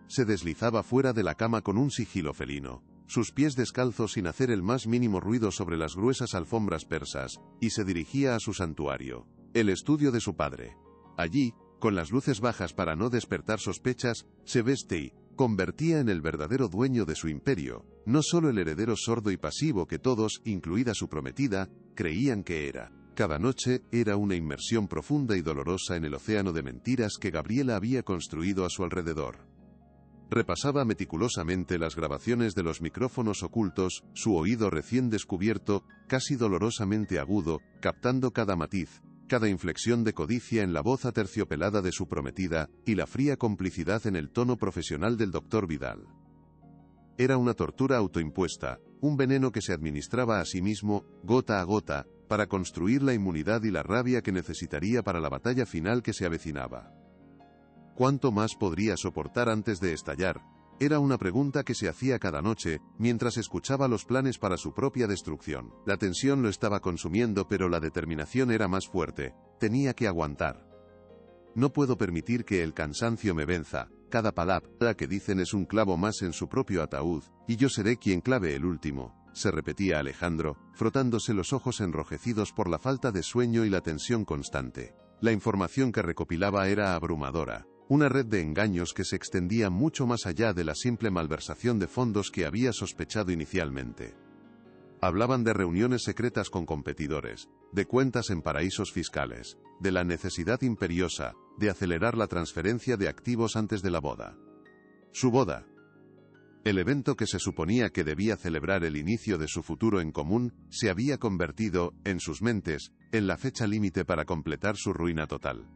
Se deslizaba fuera de la cama con un sigilo felino, sus pies descalzos sin hacer el más mínimo ruido sobre las gruesas alfombras persas, y se dirigía a su santuario, el estudio de su padre. Allí, con las luces bajas para no despertar sospechas, Sebestey convertía en el verdadero dueño de su imperio, no solo el heredero sordo y pasivo que todos, incluida su prometida, creían que era. Cada noche era una inmersión profunda y dolorosa en el océano de mentiras que Gabriela había construido a su alrededor. Repasaba meticulosamente las grabaciones de los micrófonos ocultos, su oído recién descubierto, casi dolorosamente agudo, captando cada matiz, cada inflexión de codicia en la voz aterciopelada de su prometida, y la fría complicidad en el tono profesional del Dr. Vidal. Era una tortura autoimpuesta, un veneno que se administraba a sí mismo, gota a gota, para construir la inmunidad y la rabia que necesitaría para la batalla final que se avecinaba. ¿Cuánto más podría soportar antes de estallar? Era una pregunta que se hacía cada noche, mientras escuchaba los planes para su propia destrucción. La tensión lo estaba consumiendo, pero la determinación era más fuerte. Tenía que aguantar. No puedo permitir que el cansancio me venza. Cada palabra que dicen es un clavo más en su propio ataúd, y yo seré quien clave el último, se repetía Alejandro, frotándose los ojos enrojecidos por la falta de sueño y la tensión constante. La información que recopilaba era abrumadora. Una red de engaños que se extendía mucho más allá de la simple malversación de fondos que había sospechado inicialmente. Hablaban de reuniones secretas con competidores, de cuentas en paraísos fiscales, de la necesidad imperiosa de acelerar la transferencia de activos antes de la boda. Su boda. El evento que se suponía que debía celebrar el inicio de su futuro en común, se había convertido, en sus mentes, en la fecha límite para completar su ruina total.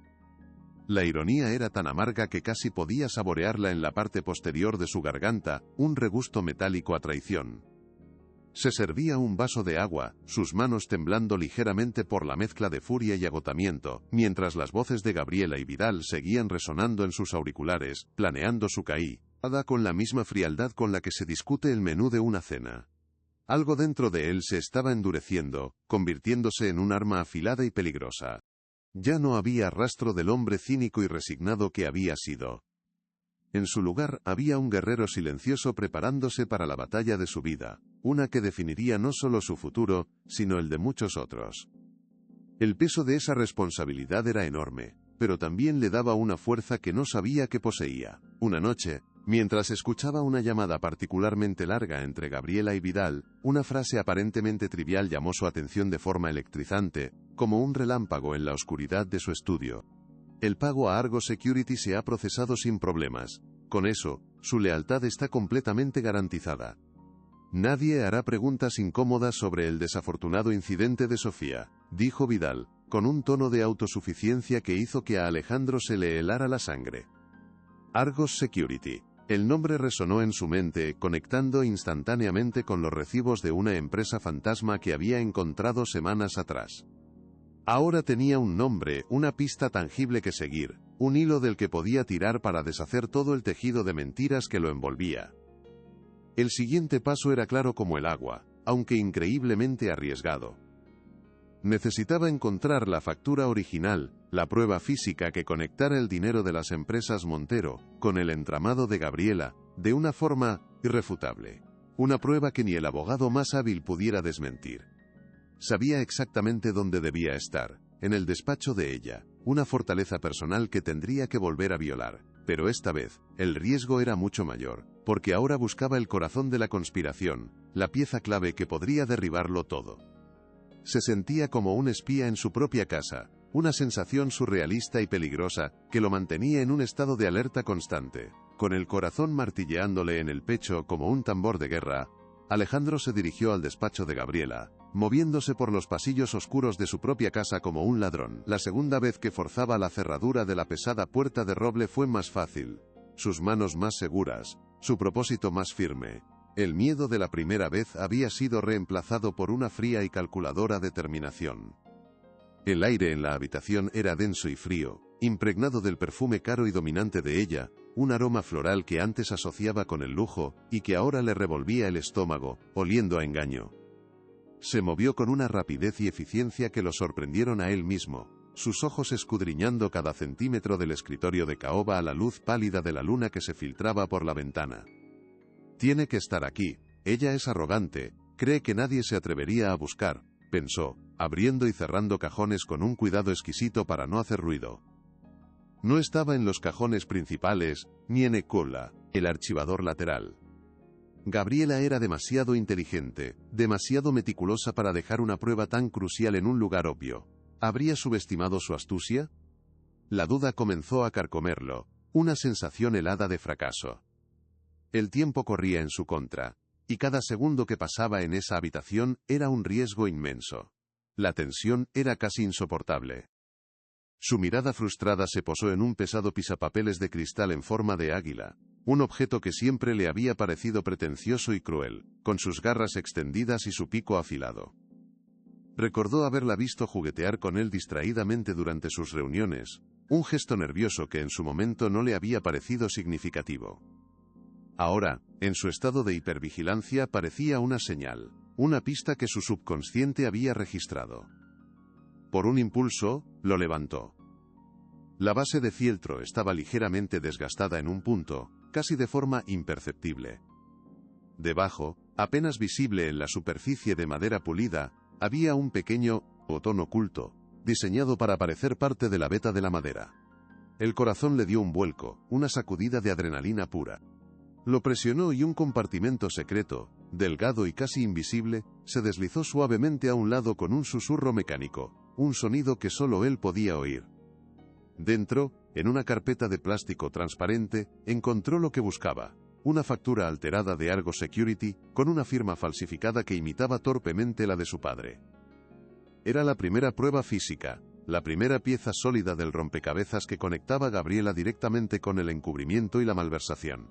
La ironía era tan amarga que casi podía saborearla en la parte posterior de su garganta, un regusto metálico a traición. Se servía un vaso de agua, sus manos temblando ligeramente por la mezcla de furia y agotamiento, mientras las voces de Gabriela y Vidal seguían resonando en sus auriculares, planeando su caída con la misma frialdad con la que se discute el menú de una cena. Algo dentro de él se estaba endureciendo, convirtiéndose en un arma afilada y peligrosa. Ya no había rastro del hombre cínico y resignado que había sido. En su lugar había un guerrero silencioso preparándose para la batalla de su vida, una que definiría no solo su futuro, sino el de muchos otros. El peso de esa responsabilidad era enorme, pero también le daba una fuerza que no sabía que poseía. Una noche, mientras escuchaba una llamada particularmente larga entre Gabriela y Vidal, una frase aparentemente trivial llamó su atención de forma electrizante, como un relámpago en la oscuridad de su estudio. El pago a Argo Security se ha procesado sin problemas. Con eso, su lealtad está completamente garantizada. Nadie hará preguntas incómodas sobre el desafortunado incidente de Sofía, dijo Vidal, con un tono de autosuficiencia que hizo que a Alejandro se le helara la sangre. Argos Security. El nombre resonó en su mente, conectando instantáneamente con los recibos de una empresa fantasma que había encontrado semanas atrás. Ahora tenía un nombre, una pista tangible que seguir, un hilo del que podía tirar para deshacer todo el tejido de mentiras que lo envolvía. El siguiente paso era claro como el agua, aunque increíblemente arriesgado. Necesitaba encontrar la factura original, la prueba física que conectara el dinero de las empresas Montero con el entramado de Gabriela, de una forma irrefutable. Una prueba que ni el abogado más hábil pudiera desmentir. Sabía exactamente dónde debía estar, en el despacho de ella, una fortaleza personal que tendría que volver a violar, pero esta vez, el riesgo era mucho mayor, porque ahora buscaba el corazón de la conspiración, la pieza clave que podría derribarlo todo. Se sentía como un espía en su propia casa, una sensación surrealista y peligrosa, que lo mantenía en un estado de alerta constante. Con el corazón martilleándole en el pecho como un tambor de guerra, Alejandro se dirigió al despacho de Gabriela, moviéndose por los pasillos oscuros de su propia casa como un ladrón. La segunda vez que forzaba la cerradura de la pesada puerta de roble fue más fácil, sus manos más seguras, su propósito más firme. El miedo de la primera vez había sido reemplazado por una fría y calculadora determinación. El aire en la habitación era denso y frío, impregnado del perfume caro y dominante de ella, un aroma floral que antes asociaba con el lujo, y que ahora le revolvía el estómago, oliendo a engaño. Se movió con una rapidez y eficiencia que lo sorprendieron a él mismo, sus ojos escudriñando cada centímetro del escritorio de caoba a la luz pálida de la luna que se filtraba por la ventana. Tiene que estar aquí, ella es arrogante, cree que nadie se atrevería a buscar, pensó, abriendo y cerrando cajones con un cuidado exquisito para no hacer ruido. No estaba en los cajones principales, ni en Ecola, el archivador lateral. Gabriela era demasiado inteligente, demasiado meticulosa para dejar una prueba tan crucial en un lugar obvio. ¿Habría subestimado su astucia? La duda comenzó a carcomerlo, una sensación helada de fracaso. El tiempo corría en su contra, y cada segundo que pasaba en esa habitación era un riesgo inmenso. La tensión era casi insoportable. Su mirada frustrada se posó en un pesado pisapapeles de cristal en forma de águila, un objeto que siempre le había parecido pretencioso y cruel, con sus garras extendidas y su pico afilado. Recordó haberla visto juguetear con él distraídamente durante sus reuniones, un gesto nervioso que en su momento no le había parecido significativo. Ahora, en su estado de hipervigilancia, parecía una señal, una pista que su subconsciente había registrado. Por un impulso, lo levantó. La base de fieltro estaba ligeramente desgastada en un punto, casi de forma imperceptible. Debajo, apenas visible en la superficie de madera pulida, había un pequeño botón oculto, diseñado para parecer parte de la veta de la madera. El corazón le dio un vuelco, una sacudida de adrenalina pura. Lo presionó y un compartimento secreto, delgado y casi invisible, se deslizó suavemente a un lado con un susurro mecánico, un sonido que solo él podía oír. Dentro, en una carpeta de plástico transparente, encontró lo que buscaba, una factura alterada de Argo Security, con una firma falsificada que imitaba torpemente la de su padre. Era la primera prueba física, la primera pieza sólida del rompecabezas que conectaba a Gabriela directamente con el encubrimiento y la malversación.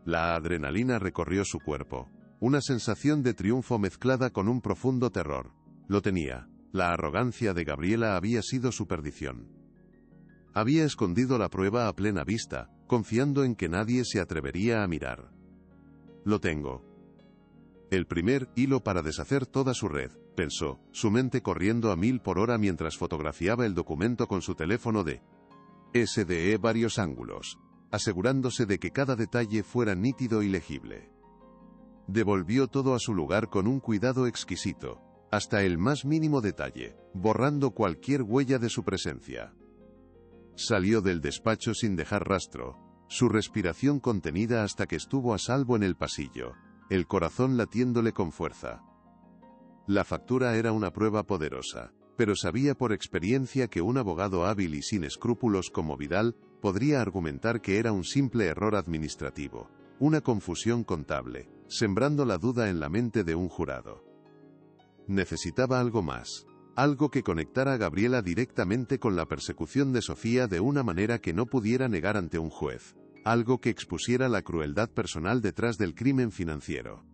La adrenalina recorrió su cuerpo, una sensación de triunfo mezclada con un profundo terror. Lo tenía, la arrogancia de Gabriela había sido su perdición. Había escondido la prueba a plena vista, confiando en que nadie se atrevería a mirar. Lo tengo. El primer hilo para deshacer toda su red, pensó, su mente corriendo a 1000 por hora mientras fotografiaba el documento con su teléfono de SDE varios ángulos, asegurándose de que cada detalle fuera nítido y legible. Devolvió todo a su lugar con un cuidado exquisito, hasta el más mínimo detalle, borrando cualquier huella de su presencia. Salió del despacho sin dejar rastro, su respiración contenida hasta que estuvo a salvo en el pasillo, el corazón latiéndole con fuerza. La factura era una prueba poderosa, pero sabía por experiencia que un abogado hábil y sin escrúpulos como Vidal podría argumentar que era un simple error administrativo, una confusión contable, sembrando la duda en la mente de un jurado. Necesitaba algo más. Algo que conectara a Gabriela directamente con la persecución de Sofía de una manera que no pudiera negar ante un juez. Algo que expusiera la crueldad personal detrás del crimen financiero.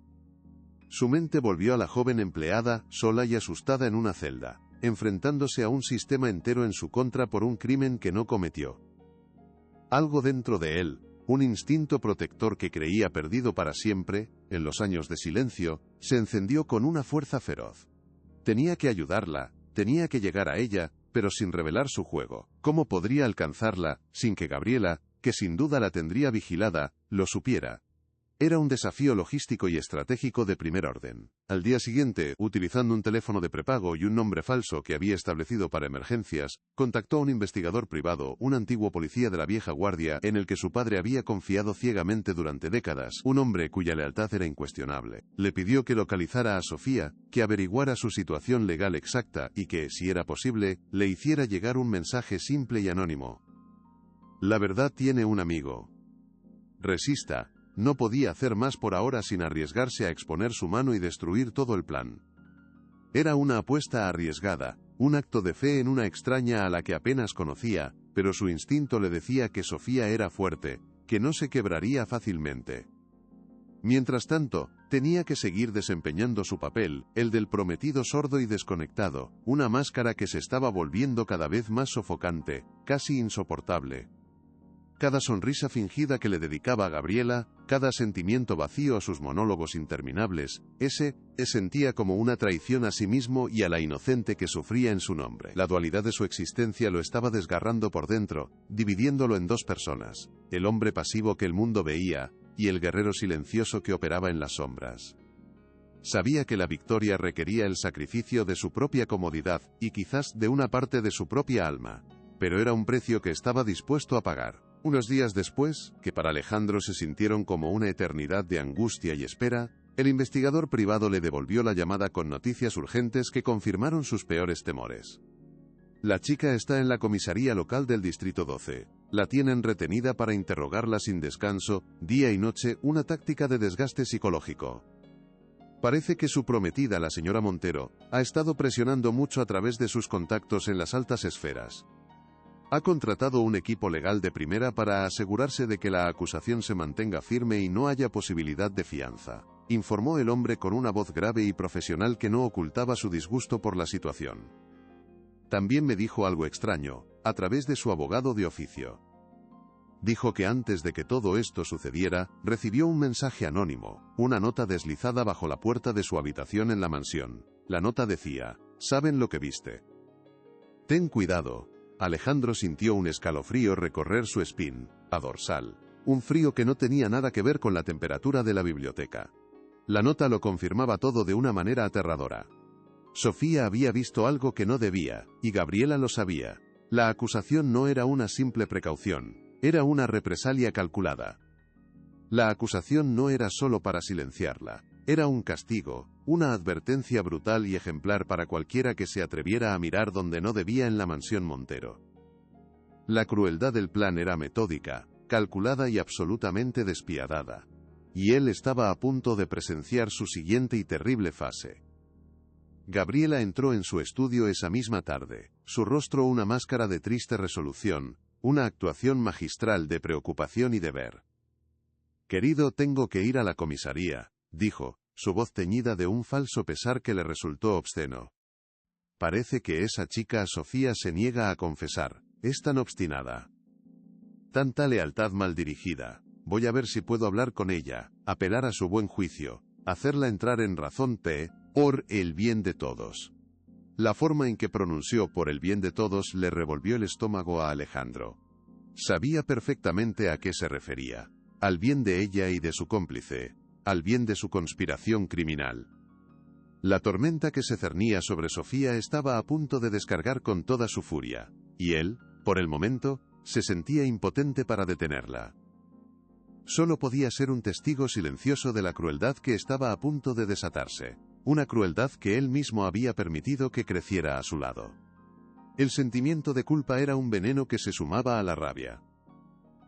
Su mente volvió a la joven empleada, sola y asustada en una celda, enfrentándose a un sistema entero en su contra por un crimen que no cometió. Algo dentro de él, un instinto protector que creía perdido para siempre, en los años de silencio, se encendió con una fuerza feroz. Tenía que ayudarla, tenía que llegar a ella, pero sin revelar su juego. ¿Cómo podría alcanzarla, sin que Gabriela, que sin duda la tendría vigilada, lo supiera? Era un desafío logístico y estratégico de primer orden. Al día siguiente, utilizando un teléfono de prepago y un nombre falso que había establecido para emergencias, contactó a un investigador privado, un antiguo policía de la vieja guardia, en el que su padre había confiado ciegamente durante décadas, un hombre cuya lealtad era incuestionable. Le pidió que localizara a Sofía, que averiguara su situación legal exacta y que, si era posible, le hiciera llegar un mensaje simple y anónimo. La verdad tiene un amigo. Resista. No podía hacer más por ahora sin arriesgarse a exponer su mano y destruir todo el plan. Era una apuesta arriesgada, un acto de fe en una extraña a la que apenas conocía, pero su instinto le decía que Sofía era fuerte, que no se quebraría fácilmente. Mientras tanto, tenía que seguir desempeñando su papel, el del prometido sordo y desconectado, una máscara que se estaba volviendo cada vez más sofocante, casi insoportable. Cada sonrisa fingida que le dedicaba a Gabriela, cada sentimiento vacío a sus monólogos interminables, sentía como una traición a sí mismo y a la inocente que sufría en su nombre. La dualidad de su existencia lo estaba desgarrando por dentro, dividiéndolo en dos personas, el hombre pasivo que el mundo veía, y el guerrero silencioso que operaba en las sombras. Sabía que la victoria requería el sacrificio de su propia comodidad, y quizás de una parte de su propia alma. pero era un precio que estaba dispuesto a pagar. Unos días después, que para Alejandro se sintieron como una eternidad de angustia y espera, el investigador privado le devolvió la llamada con noticias urgentes que confirmaron sus peores temores. La chica está en la comisaría local del Distrito 12. La tienen retenida para interrogarla sin descanso, día y noche, una táctica de desgaste psicológico. Parece que su prometida, la señora Montero, ha estado presionando mucho a través de sus contactos en las altas esferas. Ha contratado un equipo legal de primera para asegurarse de que la acusación se mantenga firme y no haya posibilidad de fianza, informó el hombre con una voz grave y profesional que no ocultaba su disgusto por la situación. También me dijo algo extraño, a través de su abogado de oficio. Dijo que antes de que todo esto sucediera, recibió un mensaje anónimo, una nota deslizada bajo la puerta de su habitación en la mansión. La nota decía: ¿saben lo que viste? Ten cuidado. Alejandro sintió un escalofrío recorrer su espina dorsal, un frío que no tenía nada que ver con la temperatura de la biblioteca. La nota lo confirmaba todo de una manera aterradora. Sofía había visto algo que no debía, y Gabriela lo sabía. La acusación no era una simple precaución, era una represalia calculada. La acusación no era solo para silenciarla, era un castigo, una advertencia brutal y ejemplar para cualquiera que se atreviera a mirar donde no debía en la mansión Montero. La crueldad del plan era metódica, calculada y absolutamente despiadada. Y él estaba a punto de presenciar su siguiente y terrible fase. Gabriela entró en su estudio esa misma tarde, su rostro una máscara de triste resolución, una actuación magistral de preocupación y deber. «Querido, tengo que ir a la comisaría», dijo, su voz teñida de un falso pesar que le resultó obsceno. Parece que esa chica Sofía se niega a confesar, es tan obstinada. Tanta lealtad mal dirigida. Voy a ver si puedo hablar con ella, apelar a su buen juicio, hacerla entrar en razón por el bien de todos. La forma en que pronunció por el bien de todos le revolvió el estómago a Alejandro. Sabía perfectamente a qué se refería. Al bien de ella y de su cómplice, al bien de su conspiración criminal. La tormenta que se cernía sobre Sofía estaba a punto de descargar con toda su furia, y él, por el momento, se sentía impotente para detenerla. Solo podía ser un testigo silencioso de la crueldad que estaba a punto de desatarse, una crueldad que él mismo había permitido que creciera a su lado. El sentimiento de culpa era un veneno que se sumaba a la rabia.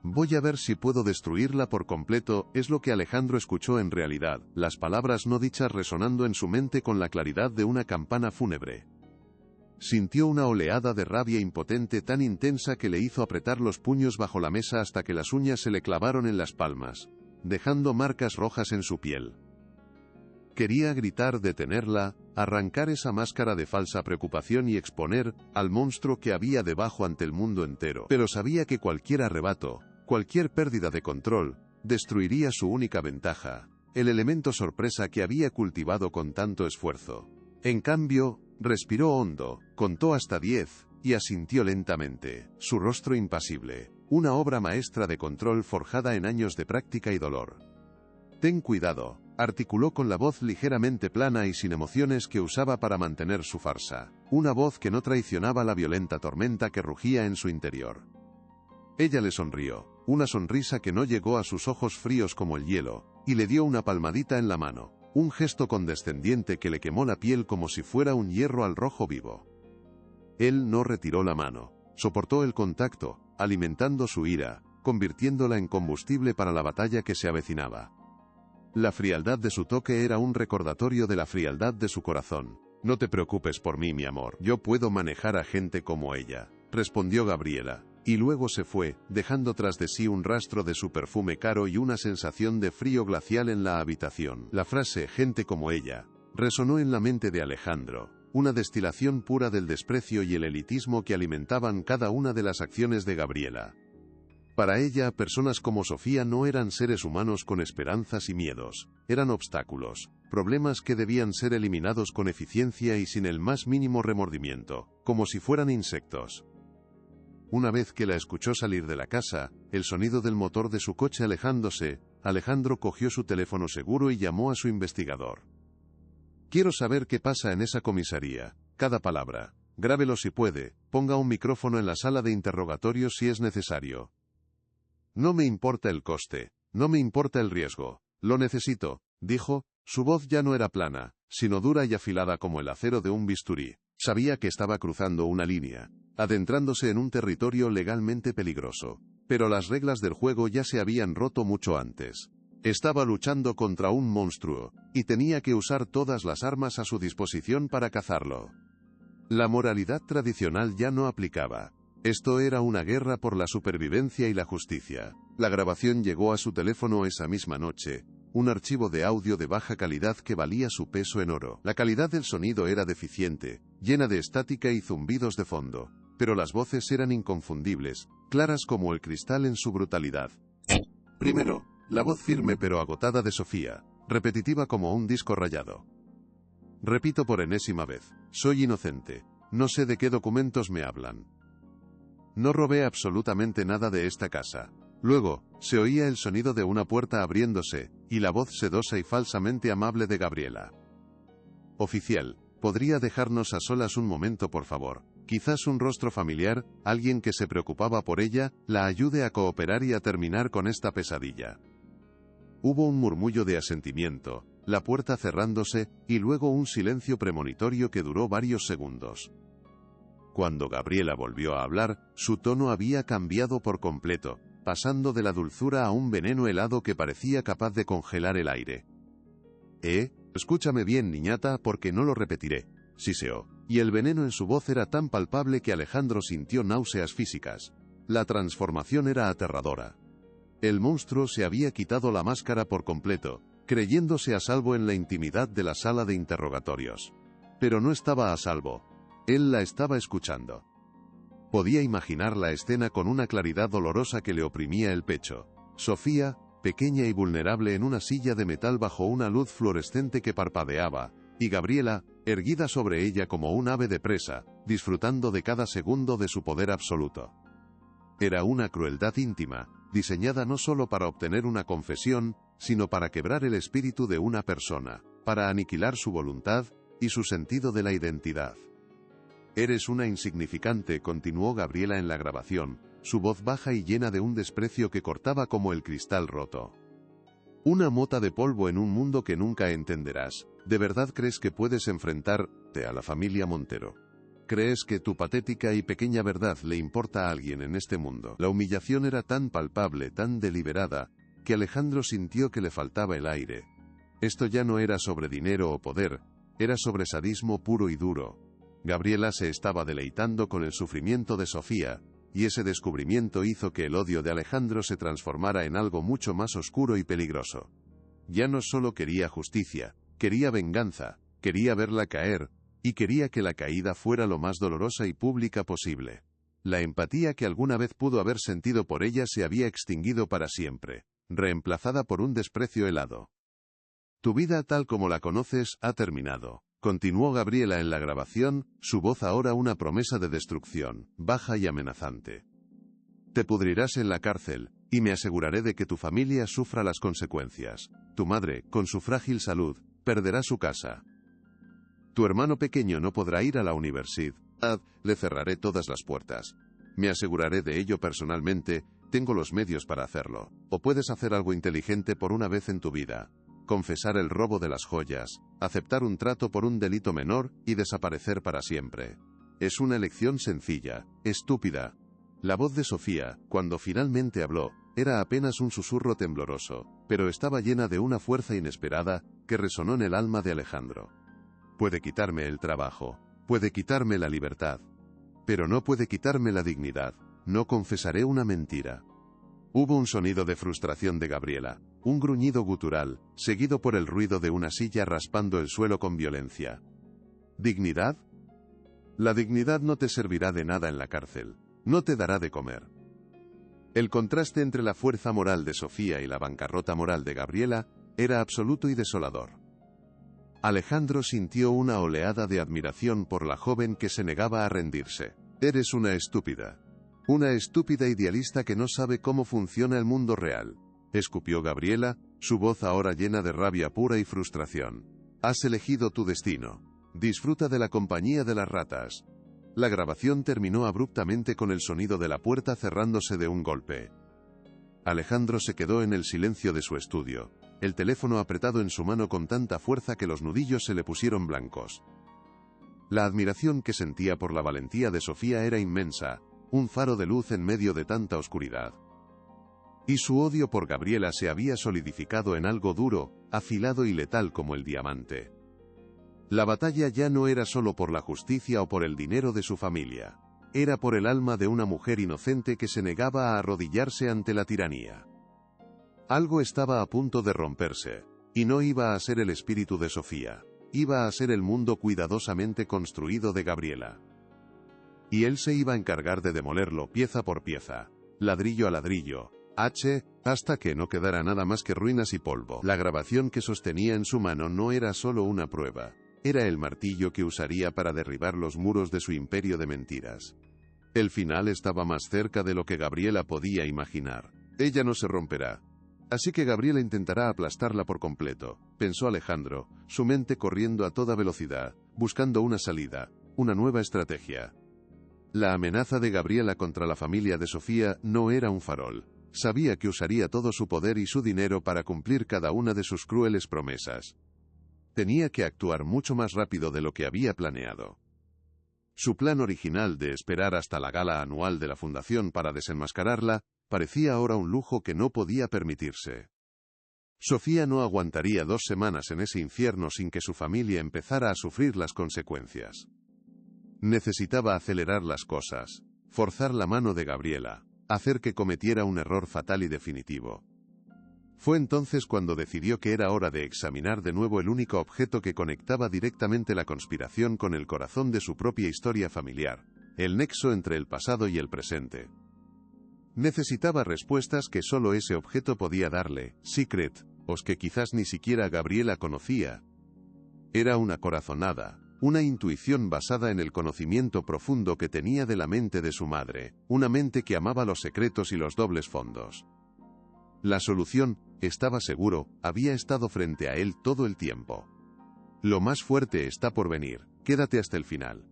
Voy a ver si puedo destruirla por completo, es lo que Alejandro escuchó en realidad, las palabras no dichas resonando en su mente con la claridad de una campana fúnebre. Sintió una oleada de rabia impotente tan intensa que le hizo apretar los puños bajo la mesa hasta que las uñas se le clavaron en las palmas, dejando marcas rojas en su piel. Quería gritar, detenerla, arrancar esa máscara de falsa preocupación y exponer al monstruo que había debajo ante el mundo entero, pero sabía que cualquier arrebato, cualquier pérdida de control, destruiría su única ventaja, el elemento sorpresa que había cultivado con tanto esfuerzo. En cambio, respiró hondo, contó hasta 10, y asintió lentamente, su rostro impasible, una obra maestra de control forjada en años de práctica y dolor. Ten cuidado, articuló con la voz ligeramente plana y sin emociones que usaba para mantener su farsa, una voz que no traicionaba la violenta tormenta que rugía en su interior. Ella le sonrió, una sonrisa que no llegó a sus ojos fríos como el hielo, y le dio una palmadita en la mano, un gesto condescendiente que le quemó la piel como si fuera un hierro al rojo vivo. Él no retiró la mano, soportó el contacto, alimentando su ira, convirtiéndola en combustible para la batalla que se avecinaba. La frialdad de su toque era un recordatorio de la frialdad de su corazón. No te preocupes por mí, mi amor, yo puedo manejar a gente como ella, respondió Gabriela, y luego se fue, dejando tras de sí un rastro de su perfume caro y una sensación de frío glacial en la habitación. La frase «gente como ella» resonó en la mente de Alejandro, una destilación pura del desprecio y el elitismo que alimentaban cada una de las acciones de Gabriela. Para ella, personas como Sofía no eran seres humanos con esperanzas y miedos, eran obstáculos, problemas que debían ser eliminados con eficiencia y sin el más mínimo remordimiento, como si fueran insectos. Una vez que la escuchó salir de la casa, el sonido del motor de su coche alejándose, Alejandro cogió su teléfono seguro y llamó a su investigador. Quiero saber qué pasa en esa comisaría, cada palabra, grábelo si puede, ponga un micrófono en la sala de interrogatorios si es necesario. No me importa el coste, no me importa el riesgo. Lo necesito, dijo. Su voz ya no era plana, sino dura y afilada como el acero de un bisturí. Sabía que estaba cruzando una línea, adentrándose en un territorio legalmente peligroso. Pero las reglas del juego ya se habían roto mucho antes. Estaba luchando contra un monstruo, y tenía que usar todas las armas a su disposición para cazarlo. La moralidad tradicional ya no aplicaba. Esto era una guerra por la supervivencia y la justicia. La grabación llegó a su teléfono esa misma noche, un archivo de audio de baja calidad que valía su peso en oro. La calidad del sonido era deficiente, llena de estática y zumbidos de fondo, pero las voces eran inconfundibles, claras como el cristal en su brutalidad. Primero, la voz firme pero agotada de Sofía, repetitiva como un disco rayado. Repito por enésima vez, soy inocente, no sé de qué documentos me hablan. No robé absolutamente nada de esta casa. Luego, se oía el sonido de una puerta abriéndose, y la voz sedosa y falsamente amable de Gabriela. Oficial, ¿podría dejarnos a solas un momento por favor? Quizás un rostro familiar, alguien que se preocupaba por ella, la ayude a cooperar y a terminar con esta pesadilla. Hubo un murmullo de asentimiento, la puerta cerrándose, y luego un silencio premonitorio que duró varios segundos. Cuando Gabriela volvió a hablar, su tono había cambiado por completo, pasando de la dulzura a un veneno helado que parecía capaz de congelar el aire. Escúchame bien, niñata, porque no lo repetiré, siseó, y el veneno en su voz era tan palpable que Alejandro sintió náuseas físicas. La transformación era aterradora. El monstruo se había quitado la máscara por completo, creyéndose a salvo en la intimidad de la sala de interrogatorios. Pero no estaba a salvo. Él la estaba escuchando. Podía imaginar la escena con una claridad dolorosa que le oprimía el pecho. Sofía, pequeña y vulnerable en una silla de metal bajo una luz fluorescente que parpadeaba, y Gabriela, erguida sobre ella como un ave de presa, disfrutando de cada segundo de su poder absoluto. Era una crueldad íntima, diseñada no solo para obtener una confesión, sino para quebrar el espíritu de una persona, para aniquilar su voluntad y su sentido de la identidad. Eres una insignificante, continuó Gabriela en la grabación, su voz baja y llena de un desprecio que cortaba como el cristal roto. Una mota de polvo en un mundo que nunca entenderás. ¿De verdad crees que puedes enfrentarte a la familia Montero? ¿Crees que tu patética y pequeña verdad le importa a alguien en este mundo? La humillación era tan palpable, tan deliberada, que Alejandro sintió que le faltaba el aire. Esto ya no era sobre dinero o poder, era sobre sadismo puro y duro. Gabriela se estaba deleitando con el sufrimiento de Sofía, y ese descubrimiento hizo que el odio de Alejandro se transformara en algo mucho más oscuro y peligroso. Ya no solo quería justicia, quería venganza, quería verla caer, y quería que la caída fuera lo más dolorosa y pública posible. La empatía que alguna vez pudo haber sentido por ella se había extinguido para siempre, reemplazada por un desprecio helado. Tu vida tal como la conoces ha terminado. Continuó Gabriela en la grabación, su voz ahora una promesa de destrucción, baja y amenazante. Te pudrirás en la cárcel, y me aseguraré de que tu familia sufra las consecuencias. Tu madre, con su frágil salud, perderá su casa. Tu hermano pequeño no podrá ir a la universidad, le cerraré todas las puertas. Me aseguraré de ello personalmente, tengo los medios para hacerlo. O puedes hacer algo inteligente por una vez en tu vida. Confesar el robo de las joyas, aceptar un trato por un delito menor y desaparecer para siempre. Es una elección sencilla, estúpida. La voz de Sofía, cuando finalmente habló, era apenas un susurro tembloroso, pero estaba llena de una fuerza inesperada que resonó en el alma de Alejandro. Puede quitarme el trabajo, puede quitarme la libertad, pero no puede quitarme la dignidad. No confesaré una mentira. Hubo un sonido de frustración de Gabriela, un gruñido gutural, seguido por el ruido de una silla raspando el suelo con violencia. ¿Dignidad? La dignidad no te servirá de nada en la cárcel, no te dará de comer. El contraste entre la fuerza moral de Sofía y la bancarrota moral de Gabriela era absoluto y desolador. Alejandro sintió una oleada de admiración por la joven que se negaba a rendirse. Eres una estúpida. Una estúpida idealista que no sabe cómo funciona el mundo real, escupió Gabriela, su voz ahora llena de rabia pura y frustración. Has elegido tu destino. Disfruta de la compañía de las ratas. La grabación terminó abruptamente con el sonido de la puerta cerrándose de un golpe. Alejandro se quedó en el silencio de su estudio, el teléfono apretado en su mano con tanta fuerza que los nudillos se le pusieron blancos. La admiración que sentía por la valentía de Sofía era inmensa, un faro de luz en medio de tanta oscuridad. Y su odio por Gabriela se había solidificado en algo duro, afilado y letal como el diamante. La batalla ya no era solo por la justicia o por el dinero de su familia. Era por el alma de una mujer inocente que se negaba a arrodillarse ante la tiranía. Algo estaba a punto de romperse, y no iba a ser el espíritu de Sofía, iba a ser el mundo cuidadosamente construido de Gabriela. Y él se iba a encargar de demolerlo pieza por pieza, ladrillo a ladrillo, hasta que no quedara nada más que ruinas y polvo. La grabación que sostenía en su mano no era solo una prueba, era el martillo que usaría para derribar los muros de su imperio de mentiras. El final estaba más cerca de lo que Gabriela podía imaginar. Ella no se romperá. Así que Gabriela intentará aplastarla por completo, pensó Alejandro, su mente corriendo a toda velocidad, buscando una salida, una nueva estrategia. La amenaza de Gabriela contra la familia de Sofía no era un farol. Sabía que usaría todo su poder y su dinero para cumplir cada una de sus crueles promesas. Tenía que actuar mucho más rápido de lo que había planeado. Su plan original de esperar hasta la gala anual de la fundación para desenmascararla, parecía ahora un lujo que no podía permitirse. Sofía no aguantaría 2 semanas en ese infierno sin que su familia empezara a sufrir las consecuencias. Necesitaba acelerar las cosas, forzar la mano de Gabriela, hacer que cometiera un error fatal y definitivo. Fue entonces cuando decidió que era hora de examinar de nuevo el único objeto que conectaba directamente la conspiración con el corazón de su propia historia familiar, el nexo entre el pasado y el presente. Necesitaba respuestas que solo ese objeto podía darle, Secret, o que quizás ni siquiera Gabriela conocía. Era una corazonada, una intuición basada en el conocimiento profundo que tenía de la mente de su madre, una mente que amaba los secretos y los dobles fondos. La solución, estaba seguro, había estado frente a él todo el tiempo. Lo más fuerte está por venir, quédate hasta el final.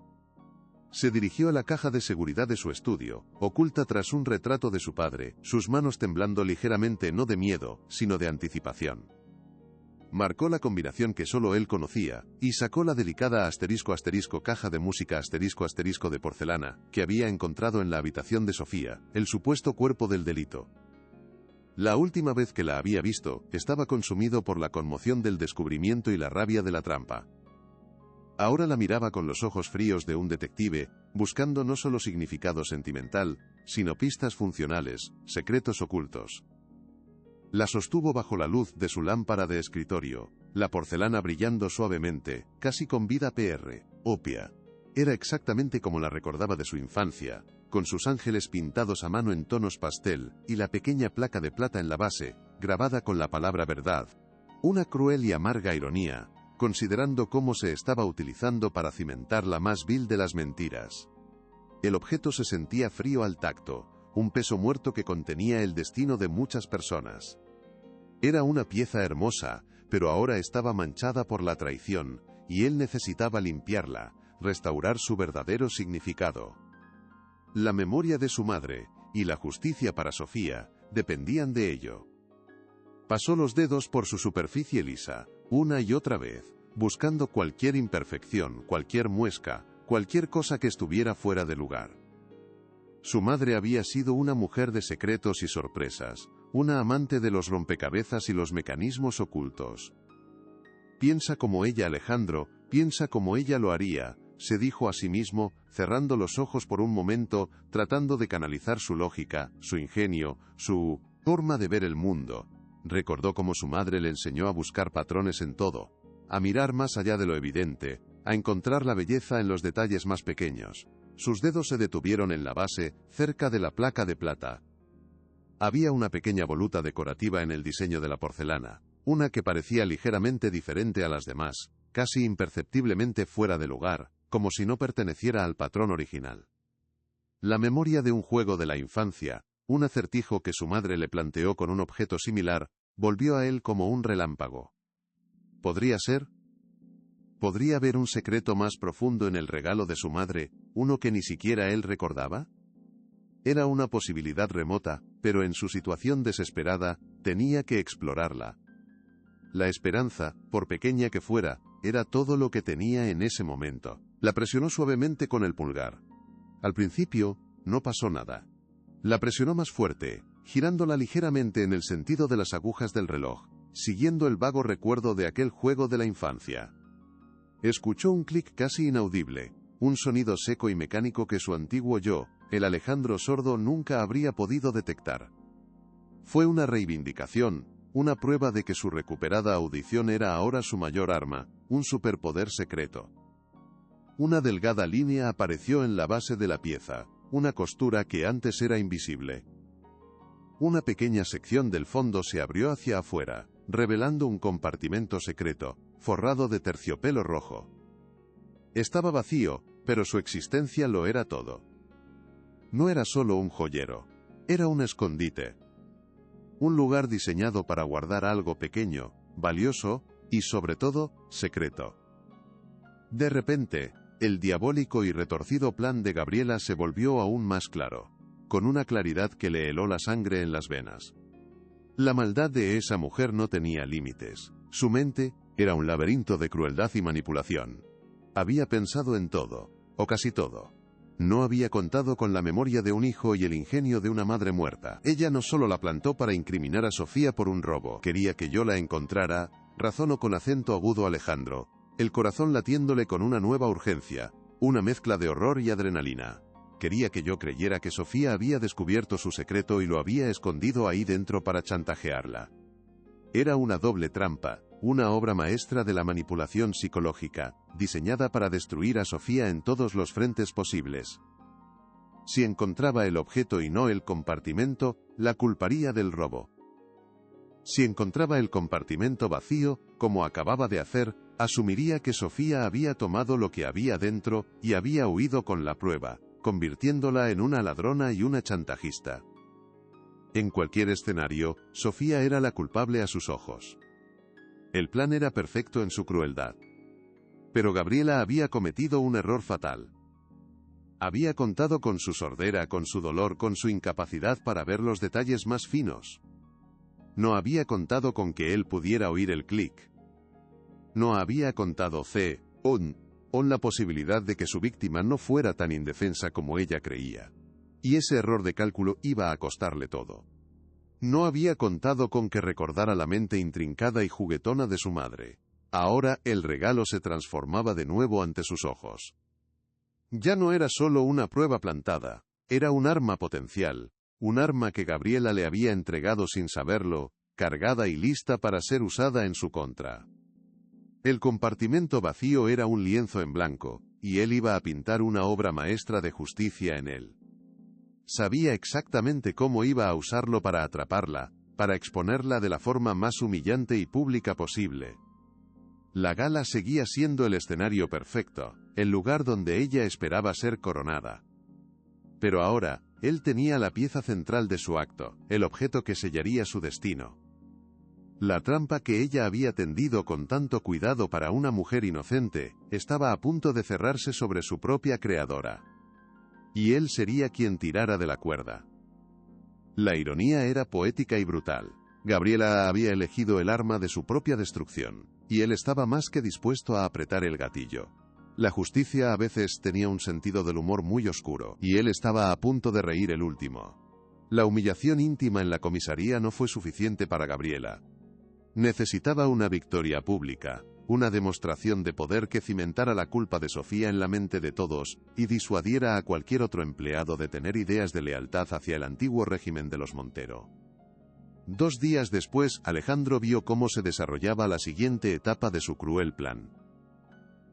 Se dirigió a la caja de seguridad de su estudio, oculta tras un retrato de su padre, sus manos temblando ligeramente no de miedo, sino de anticipación. Marcó la combinación que solo él conocía, y sacó la delicada ** caja de música ** de porcelana, que había encontrado en la habitación de Sofía, el supuesto cuerpo del delito. La última vez que la había visto, estaba consumido por la conmoción del descubrimiento y la rabia de la trampa. Ahora la miraba con los ojos fríos de un detective, buscando no solo significado sentimental, sino pistas funcionales, secretos ocultos. La sostuvo bajo la luz de su lámpara de escritorio, la porcelana brillando suavemente, casi con vida opia. Era exactamente como la recordaba de su infancia, con sus ángeles pintados a mano en tonos pastel, y la pequeña placa de plata en la base, grabada con la palabra verdad. Una cruel y amarga ironía, considerando cómo se estaba utilizando para cimentar la más vil de las mentiras. El objeto se sentía frío al tacto, un peso muerto que contenía el destino de muchas personas. Era una pieza hermosa, pero ahora estaba manchada por la traición, y él necesitaba limpiarla, restaurar su verdadero significado. La memoria de su madre, y la justicia para Sofía, dependían de ello. Pasó los dedos por su superficie lisa, una y otra vez, buscando cualquier imperfección, cualquier muesca, cualquier cosa que estuviera fuera de lugar. Su madre había sido una mujer de secretos y sorpresas, una amante de los rompecabezas y los mecanismos ocultos. Piensa como ella, Alejandro, piensa como ella lo haría, se dijo a sí mismo, cerrando los ojos por un momento, tratando de canalizar su lógica, su ingenio, su forma de ver el mundo. Recordó cómo su madre le enseñó a buscar patrones en todo, a mirar más allá de lo evidente, a encontrar la belleza en los detalles más pequeños. Sus dedos se detuvieron en la base, cerca de la placa de plata. Había una pequeña voluta decorativa en el diseño de la porcelana, una que parecía ligeramente diferente a las demás, casi imperceptiblemente fuera de lugar, como si no perteneciera al patrón original. La memoria de un juego de la infancia, un acertijo que su madre le planteó con un objeto similar, volvió a él como un relámpago. ¿Podría ser? ¿Podría haber un secreto más profundo en el regalo de su madre, uno que ni siquiera él recordaba? Era una posibilidad remota, pero en su situación desesperada, tenía que explorarla. La esperanza, por pequeña que fuera, era todo lo que tenía en ese momento. La presionó suavemente con el pulgar. Al principio, no pasó nada. La presionó más fuerte, girándola ligeramente en el sentido de las agujas del reloj, siguiendo el vago recuerdo de aquel juego de la infancia. Escuchó un clic casi inaudible, un sonido seco y mecánico que su antiguo yo, el Alejandro sordo, nunca habría podido detectar. Fue una reivindicación, una prueba de que su recuperada audición era ahora su mayor arma, un superpoder secreto. Una delgada línea apareció en la base de la pieza, una costura que antes era invisible. Una pequeña sección del fondo se abrió hacia afuera, revelando un compartimento secreto, forrado de terciopelo rojo. Estaba vacío, pero su existencia lo era todo. No era solo un joyero, era un escondite. Un lugar diseñado para guardar algo pequeño, valioso, y sobre todo, secreto. De repente, el diabólico y retorcido plan de Gabriela se volvió aún más claro, con una claridad que le heló la sangre en las venas. La maldad de esa mujer no tenía límites. Su mente era un laberinto de crueldad y manipulación. Había pensado en todo, o casi todo. No había contado con la memoria de un hijo y el ingenio de una madre muerta. Ella no solo la plantó para incriminar a Sofía por un robo. Quería que yo la encontrara, razonó con acento agudo Alejandro, el corazón latiéndole con una nueva urgencia, una mezcla de horror y adrenalina. Quería que yo creyera que Sofía había descubierto su secreto y lo había escondido ahí dentro para chantajearla. Era una doble trampa, una obra maestra de la manipulación psicológica, diseñada para destruir a Sofía en todos los frentes posibles. Si encontraba el objeto y no el compartimento, la culparía del robo. Si encontraba el compartimento vacío, como acababa de hacer, asumiría que Sofía había tomado lo que había dentro y había huido con la prueba, convirtiéndola en una ladrona y una chantajista. En cualquier escenario, Sofía era la culpable a sus ojos. El plan era perfecto en su crueldad. Pero Gabriela había cometido un error fatal. Había contado con su sordera, con su dolor, con su incapacidad para ver los detalles más finos. No había contado con que él pudiera oír el clic. No había contado con la posibilidad de que su víctima no fuera tan indefensa como ella creía. Y ese error de cálculo iba a costarle todo. No había contado con que recordara la mente intrincada y juguetona de su madre. Ahora el regalo se transformaba de nuevo ante sus ojos. Ya no era solo una prueba plantada, era un arma potencial, un arma que Gabriela le había entregado sin saberlo, cargada y lista para ser usada en su contra. El compartimento vacío era un lienzo en blanco, y él iba a pintar una obra maestra de justicia en él. Sabía exactamente cómo iba a usarlo para atraparla, para exponerla de la forma más humillante y pública posible. La gala seguía siendo el escenario perfecto, el lugar donde ella esperaba ser coronada. Pero ahora, él tenía la pieza central de su acto, el objeto que sellaría su destino. La trampa que ella había tendido con tanto cuidado para una mujer inocente, estaba a punto de cerrarse sobre su propia creadora. Y él sería quien tirara de la cuerda. La ironía era poética y brutal. Gabriela había elegido el arma de su propia destrucción, y él estaba más que dispuesto a apretar el gatillo. La justicia a veces tenía un sentido del humor muy oscuro, y él estaba a punto de reír el último. La humillación íntima en la comisaría no fue suficiente para Gabriela. Necesitaba una victoria pública, una demostración de poder que cimentara la culpa de Sofía en la mente de todos, y disuadiera a cualquier otro empleado de tener ideas de lealtad hacia el antiguo régimen de los Montero. 2 días después, Alejandro vio cómo se desarrollaba la siguiente etapa de su cruel plan.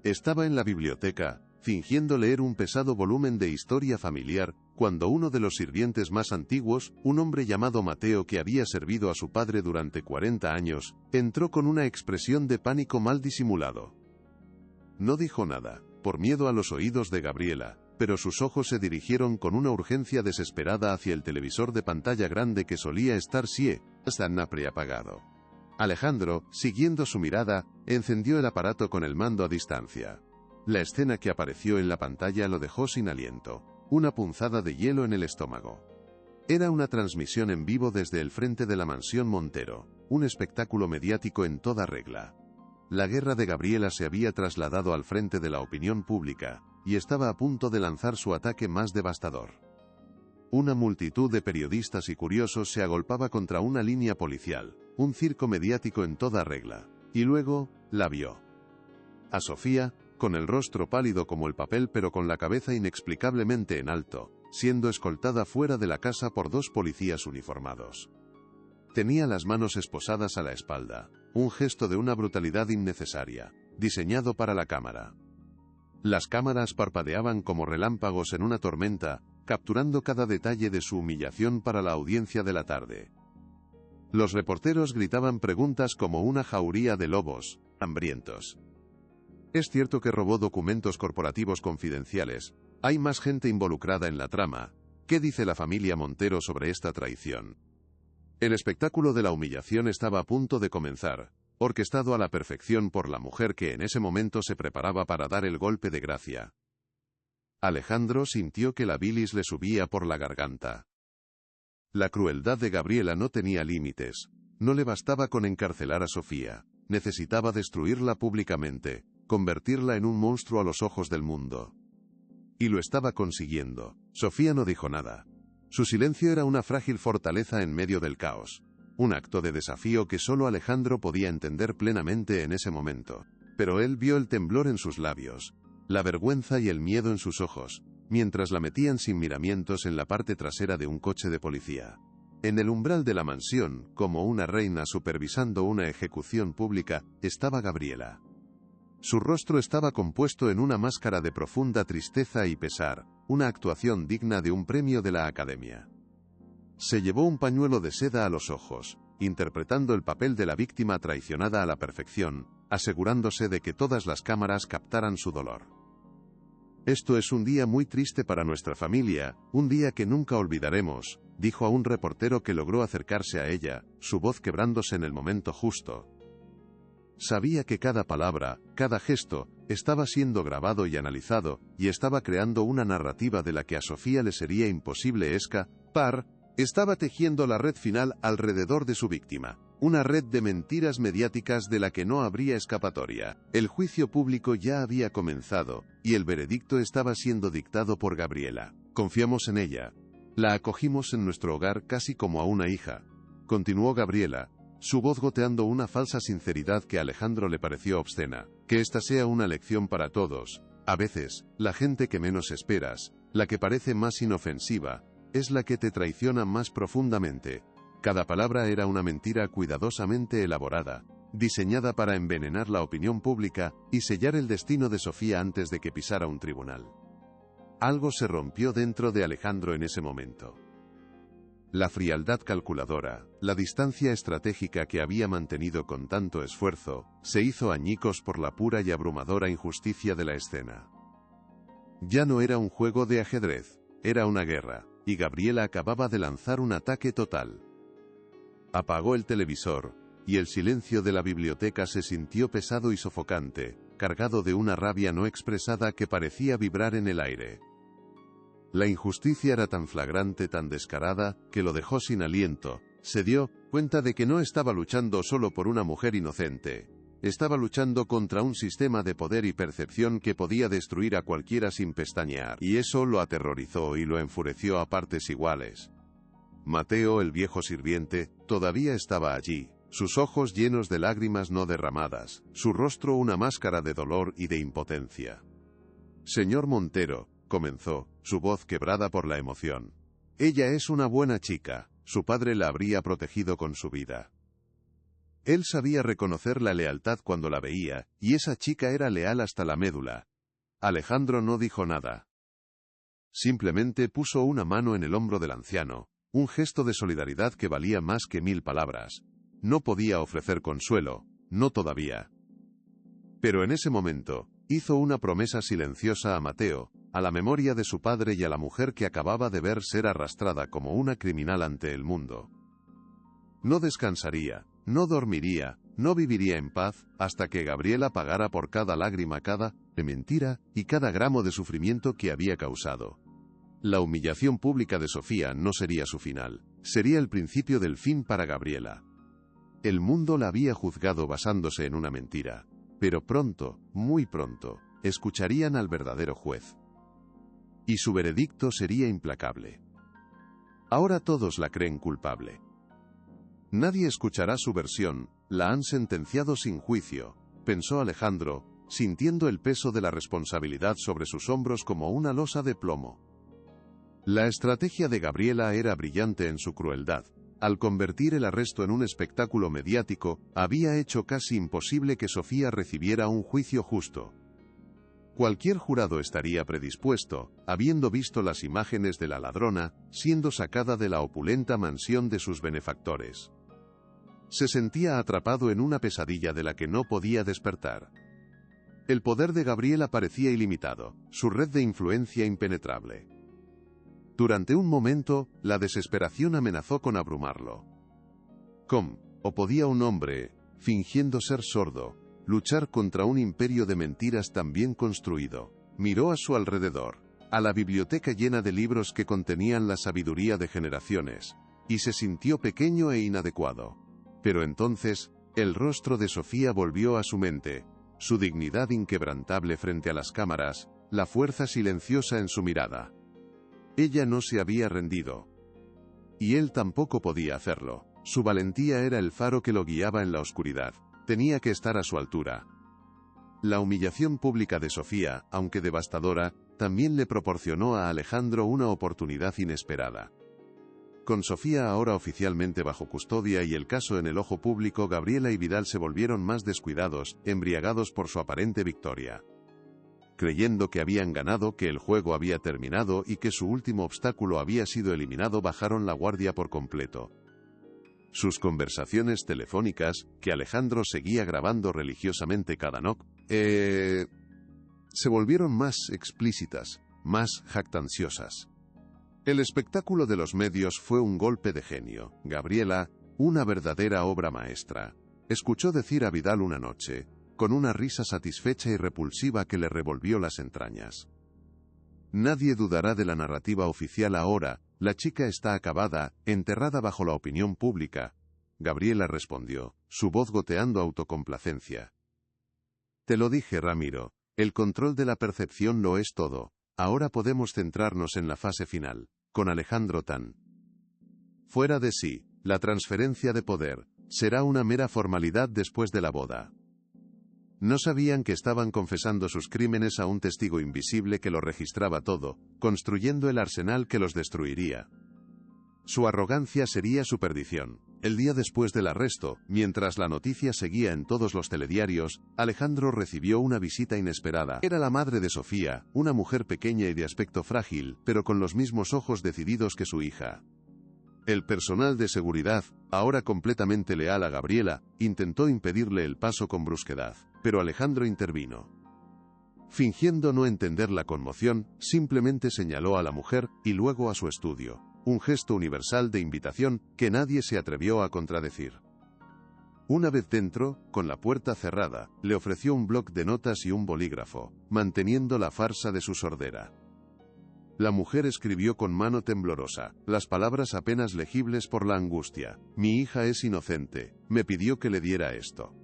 Estaba en la biblioteca, fingiendo leer un pesado volumen de historia familiar, cuando uno de los sirvientes más antiguos, un hombre llamado Mateo que había servido a su padre durante 40 años, entró con una expresión de pánico mal disimulado. No dijo nada, por miedo a los oídos de Gabriela, pero sus ojos se dirigieron con una urgencia desesperada hacia el televisor de pantalla grande que solía estar siempre apagado. Alejandro, siguiendo su mirada, encendió el aparato con el mando a distancia. La escena que apareció en la pantalla lo dejó sin aliento, una punzada de hielo en el estómago. Era una transmisión en vivo desde el frente de la mansión Montero, un espectáculo mediático en toda regla. La guerra de Gabriela se había trasladado al frente de la opinión pública, y estaba a punto de lanzar su ataque más devastador. Una multitud de periodistas y curiosos se agolpaba contra una línea policial, un circo mediático en toda regla, y luego, la vio. A Sofía, con el rostro pálido como el papel pero con la cabeza inexplicablemente en alto, siendo escoltada fuera de la casa por 2 policías uniformados. Tenía las manos esposadas a la espalda, un gesto de una brutalidad innecesaria, diseñado para la cámara. Las cámaras parpadeaban como relámpagos en una tormenta, capturando cada detalle de su humillación para la audiencia de la tarde. Los reporteros gritaban preguntas como una jauría de lobos, hambrientos. Es cierto que robó documentos corporativos confidenciales. Hay más gente involucrada en la trama. ¿Qué dice la familia Montero sobre esta traición? El espectáculo de la humillación estaba a punto de comenzar, orquestado a la perfección por la mujer que en ese momento se preparaba para dar el golpe de gracia. Alejandro sintió que la bilis le subía por la garganta. La crueldad de Gabriela no tenía límites. No le bastaba con encarcelar a Sofía. Necesitaba destruirla públicamente, convertirla en un monstruo a los ojos del mundo. Y lo estaba consiguiendo. Sofía no dijo nada. Su silencio era una frágil fortaleza en medio del caos. Un acto de desafío que solo Alejandro podía entender plenamente en ese momento. Pero él vio el temblor en sus labios, la vergüenza y el miedo en sus ojos, mientras la metían sin miramientos en la parte trasera de un coche de policía. En el umbral de la mansión, como una reina supervisando una ejecución pública, estaba Gabriela. Su rostro estaba compuesto en una máscara de profunda tristeza y pesar, una actuación digna de un premio de la Academia. Se llevó un pañuelo de seda a los ojos, interpretando el papel de la víctima traicionada a la perfección, asegurándose de que todas las cámaras captaran su dolor. Esto es un día muy triste para nuestra familia, un día que nunca olvidaremos, dijo a un reportero que logró acercarse a ella, su voz quebrándose en el momento justo. Sabía que cada palabra, cada gesto, estaba siendo grabado y analizado, y estaba creando una narrativa de la que a Sofía le sería imposible escapar. Estaba tejiendo la red final alrededor de su víctima, una red de mentiras mediáticas de la que no habría escapatoria. El juicio público ya había comenzado, y el veredicto estaba siendo dictado por Gabriela. Confiamos en ella. La acogimos en nuestro hogar casi como a una hija. Continuó Gabriela, su voz goteando una falsa sinceridad que a Alejandro le pareció obscena. Que esta sea una lección para todos. A veces, la gente que menos esperas, la que parece más inofensiva, es la que te traiciona más profundamente. Cada palabra era una mentira cuidadosamente elaborada, diseñada para envenenar la opinión pública y sellar el destino de Sofía antes de que pisara un tribunal. Algo se rompió dentro de Alejandro en ese momento. La frialdad calculadora, la distancia estratégica que había mantenido con tanto esfuerzo, se hizo añicos por la pura y abrumadora injusticia de la escena. Ya no era un juego de ajedrez, era una guerra, y Gabriela acababa de lanzar un ataque total. Apagó el televisor, y el silencio de la biblioteca se sintió pesado y sofocante, cargado de una rabia no expresada que parecía vibrar en el aire. La injusticia era tan flagrante, tan descarada, que lo dejó sin aliento. Se dio cuenta de que no estaba luchando solo por una mujer inocente. Estaba luchando contra un sistema de poder y percepción que podía destruir a cualquiera sin pestañear, y eso lo aterrorizó y lo enfureció a partes iguales. Mateo, el viejo sirviente, todavía estaba allí, sus ojos llenos de lágrimas no derramadas, su rostro una máscara de dolor y de impotencia. Señor Montero, comenzó, su voz quebrada por la emoción. Ella es una buena chica, su padre la habría protegido con su vida. Él sabía reconocer la lealtad cuando la veía, y esa chica era leal hasta la médula. Alejandro no dijo nada. Simplemente puso una mano en el hombro del anciano, un gesto de solidaridad que valía más que 1000 palabras. No podía ofrecer consuelo, no todavía. Pero en ese momento, hizo una promesa silenciosa a Mateo, a la memoria de su padre y a la mujer que acababa de ver ser arrastrada como una criminal ante el mundo. No descansaría, No dormiría, no viviría en paz, hasta que Gabriela pagara por cada lágrima, cada de mentira y cada gramo de sufrimiento que había causado. La humillación pública de Sofía no sería su final, sería el principio del fin para Gabriela. El mundo la había juzgado basándose en una mentira, pero pronto, muy pronto, escucharían al verdadero juez. Y su veredicto sería implacable. Ahora todos la creen culpable. Nadie escuchará su versión, la han sentenciado sin juicio, pensó Alejandro, sintiendo el peso de la responsabilidad sobre sus hombros como una losa de plomo. La estrategia de Gabriela era brillante en su crueldad. Al convertir el arresto en un espectáculo mediático, había hecho casi imposible que Sofía recibiera un juicio justo. Cualquier jurado estaría predispuesto, habiendo visto las imágenes de la ladrona, siendo sacada de la opulenta mansión de sus benefactores. Se sentía atrapado en una pesadilla de la que no podía despertar. El poder de Gabriela parecía ilimitado, su red de influencia impenetrable. Durante un momento, la desesperación amenazó con abrumarlo. ¿Cómo podía un hombre, fingiendo ser sordo, luchar contra un imperio de mentiras tan bien construido? Miró a su alrededor, a la biblioteca llena de libros que contenían la sabiduría de generaciones, y se sintió pequeño e inadecuado. Pero entonces, el rostro de Sofía volvió a su mente, su dignidad inquebrantable frente a las cámaras, la fuerza silenciosa en su mirada. Ella no se había rendido. Y él tampoco podía hacerlo. Su valentía era el faro que lo guiaba en la oscuridad. Tenía que estar a su altura. La humillación pública de Sofía, aunque devastadora, también le proporcionó a Alejandro una oportunidad inesperada. Con Sofía ahora oficialmente bajo custodia y el caso en el ojo público, Gabriela y Vidal se volvieron más descuidados, embriagados por su aparente victoria. Creyendo que habían ganado, que el juego había terminado y que su último obstáculo había sido eliminado, bajaron la guardia por completo. Sus conversaciones telefónicas, que Alejandro seguía grabando religiosamente cada noche, se volvieron más explícitas, más jactanciosas. El espectáculo de los medios fue un golpe de genio. Gabriela, una verdadera obra maestra, escuchó decir a Vidal una noche, con una risa satisfecha y repulsiva que le revolvió las entrañas. Nadie dudará de la narrativa oficial ahora, la chica está acabada, enterrada bajo la opinión pública. Gabriela respondió, su voz goteando autocomplacencia. Te lo dije, Ramiro, el control de la percepción lo es todo. Ahora podemos centrarnos en la fase final, con Alejandro tan fuera de sí. La transferencia de poder será una mera formalidad después de la boda. No sabían que estaban confesando sus crímenes a un testigo invisible que lo registraba todo, construyendo el arsenal que los destruiría. Su arrogancia sería su perdición. El día después del arresto, mientras la noticia seguía en todos los telediarios, Alejandro recibió una visita inesperada. Era la madre de Sofía, una mujer pequeña y de aspecto frágil, pero con los mismos ojos decididos que su hija. El personal de seguridad, ahora completamente leal a Gabriela, intentó impedirle el paso con brusquedad, pero Alejandro intervino. Fingiendo no entender la conmoción, simplemente señaló a la mujer y luego a su estudio, un gesto universal de invitación que nadie se atrevió a contradecir. Una vez dentro, con la puerta cerrada, le ofreció un bloc de notas y un bolígrafo, manteniendo la farsa de su sordera. La mujer escribió con mano temblorosa, las palabras apenas legibles por la angustia. Mi hija es inocente, me pidió que le diera esto.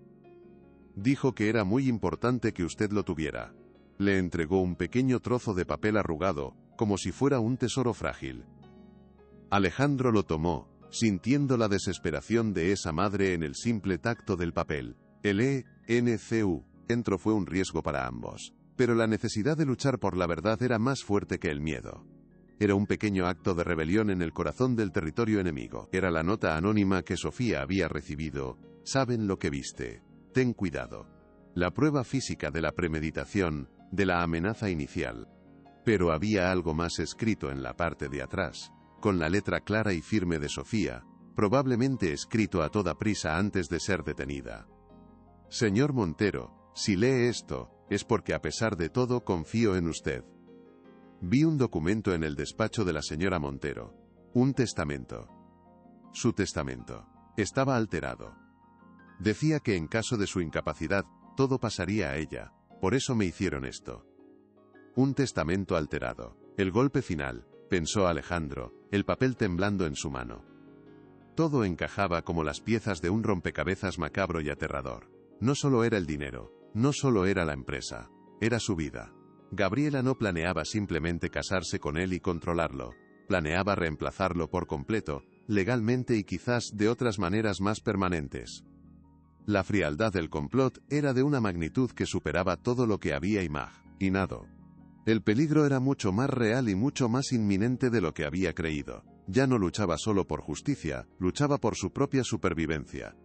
Dijo que era muy importante que usted lo tuviera. Le entregó un pequeño trozo de papel arrugado, como si fuera un tesoro frágil. Alejandro lo tomó, sintiendo la desesperación de esa madre en el simple tacto del papel. El ENCU dentro fue un riesgo para ambos. Pero la necesidad de luchar por la verdad era más fuerte que el miedo. Era un pequeño acto de rebelión en el corazón del territorio enemigo. Era la nota anónima que Sofía había recibido. Saben lo que viste. Ten cuidado. La prueba física de la premeditación, de la amenaza inicial. Pero había algo más escrito en la parte de atrás, con la letra clara y firme de Sofía, probablemente escrito a toda prisa antes de ser detenida. Señor Montero, si lee esto, es porque a pesar de todo confío en usted. Vi un documento en el despacho de la señora Montero. Un testamento. Su testamento estaba alterado. Decía que en caso de su incapacidad, todo pasaría a ella. Por eso me hicieron esto. Un testamento alterado. El golpe final, pensó Alejandro, el papel temblando en su mano. Todo encajaba como las piezas de un rompecabezas macabro y aterrador. No solo era el dinero, no solo era la empresa, era su vida. Gabriela no planeaba simplemente casarse con él y controlarlo, planeaba reemplazarlo por completo, legalmente y quizás de otras maneras más permanentes. La frialdad del complot era de una magnitud que superaba todo lo que había imaginado. El peligro era mucho más real y mucho más inminente de lo que había creído. Ya no luchaba solo por justicia, luchaba por su propia supervivencia.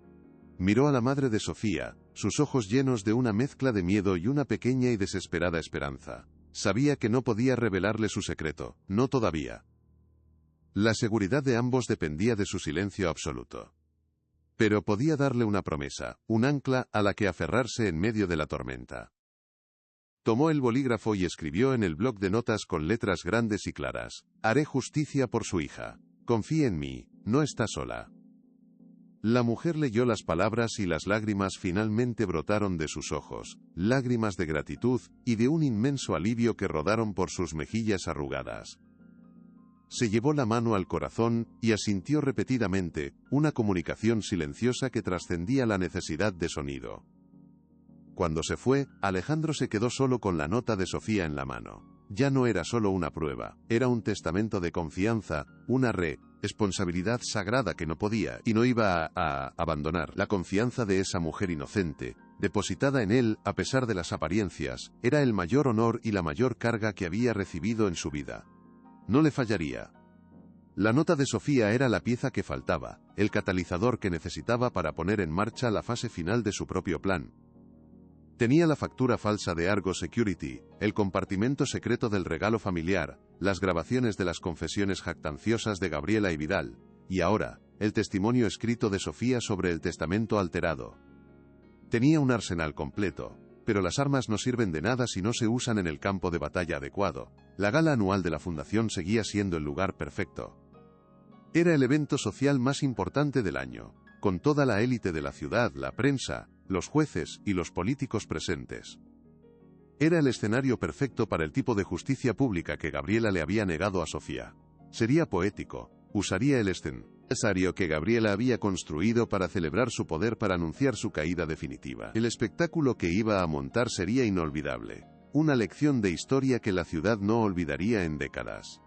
Miró a la madre de Sofía, sus ojos llenos de una mezcla de miedo y una pequeña y desesperada esperanza. Sabía que no podía revelarle su secreto, no todavía. La seguridad de ambos dependía de su silencio absoluto. Pero podía darle una promesa, un ancla a la que aferrarse en medio de la tormenta. Tomó el bolígrafo y escribió en el bloc de notas con letras grandes y claras: haré justicia por su hija. Confíe en mí, no está sola. La mujer leyó las palabras y las lágrimas finalmente brotaron de sus ojos, lágrimas de gratitud y de un inmenso alivio que rodaron por sus mejillas arrugadas. Se llevó la mano al corazón y asintió repetidamente, una comunicación silenciosa que trascendía la necesidad de sonido. Cuando se fue, Alejandro se quedó solo con la nota de Sofía en la mano. Ya no era solo una prueba, era un testamento de confianza, una responsabilidad sagrada que no podía y no iba a abandonar. La confianza de esa mujer inocente, depositada en él a pesar de las apariencias, era el mayor honor y la mayor carga que había recibido en su vida. No le fallaría. La nota de Sofía era la pieza que faltaba, el catalizador que necesitaba para poner en marcha la fase final de su propio plan. Tenía la factura falsa de Argo Security, el compartimento secreto del regalo familiar, las grabaciones de las confesiones jactanciosas de Gabriela y Vidal, y ahora, el testimonio escrito de Sofía sobre el testamento alterado. Tenía un arsenal completo, pero las armas no sirven de nada si no se usan en el campo de batalla adecuado. La gala anual de la fundación seguía siendo el lugar perfecto. Era el evento social más importante del año, con toda la élite de la ciudad, la prensa, los jueces y los políticos presentes. Era el escenario perfecto para el tipo de justicia pública que Gabriela le había negado a Sofía. Sería poético, usaría el escenario que Gabriela había construido para celebrar su poder, para anunciar su caída definitiva. El espectáculo que iba a montar sería inolvidable, una lección de historia que la ciudad no olvidaría en décadas.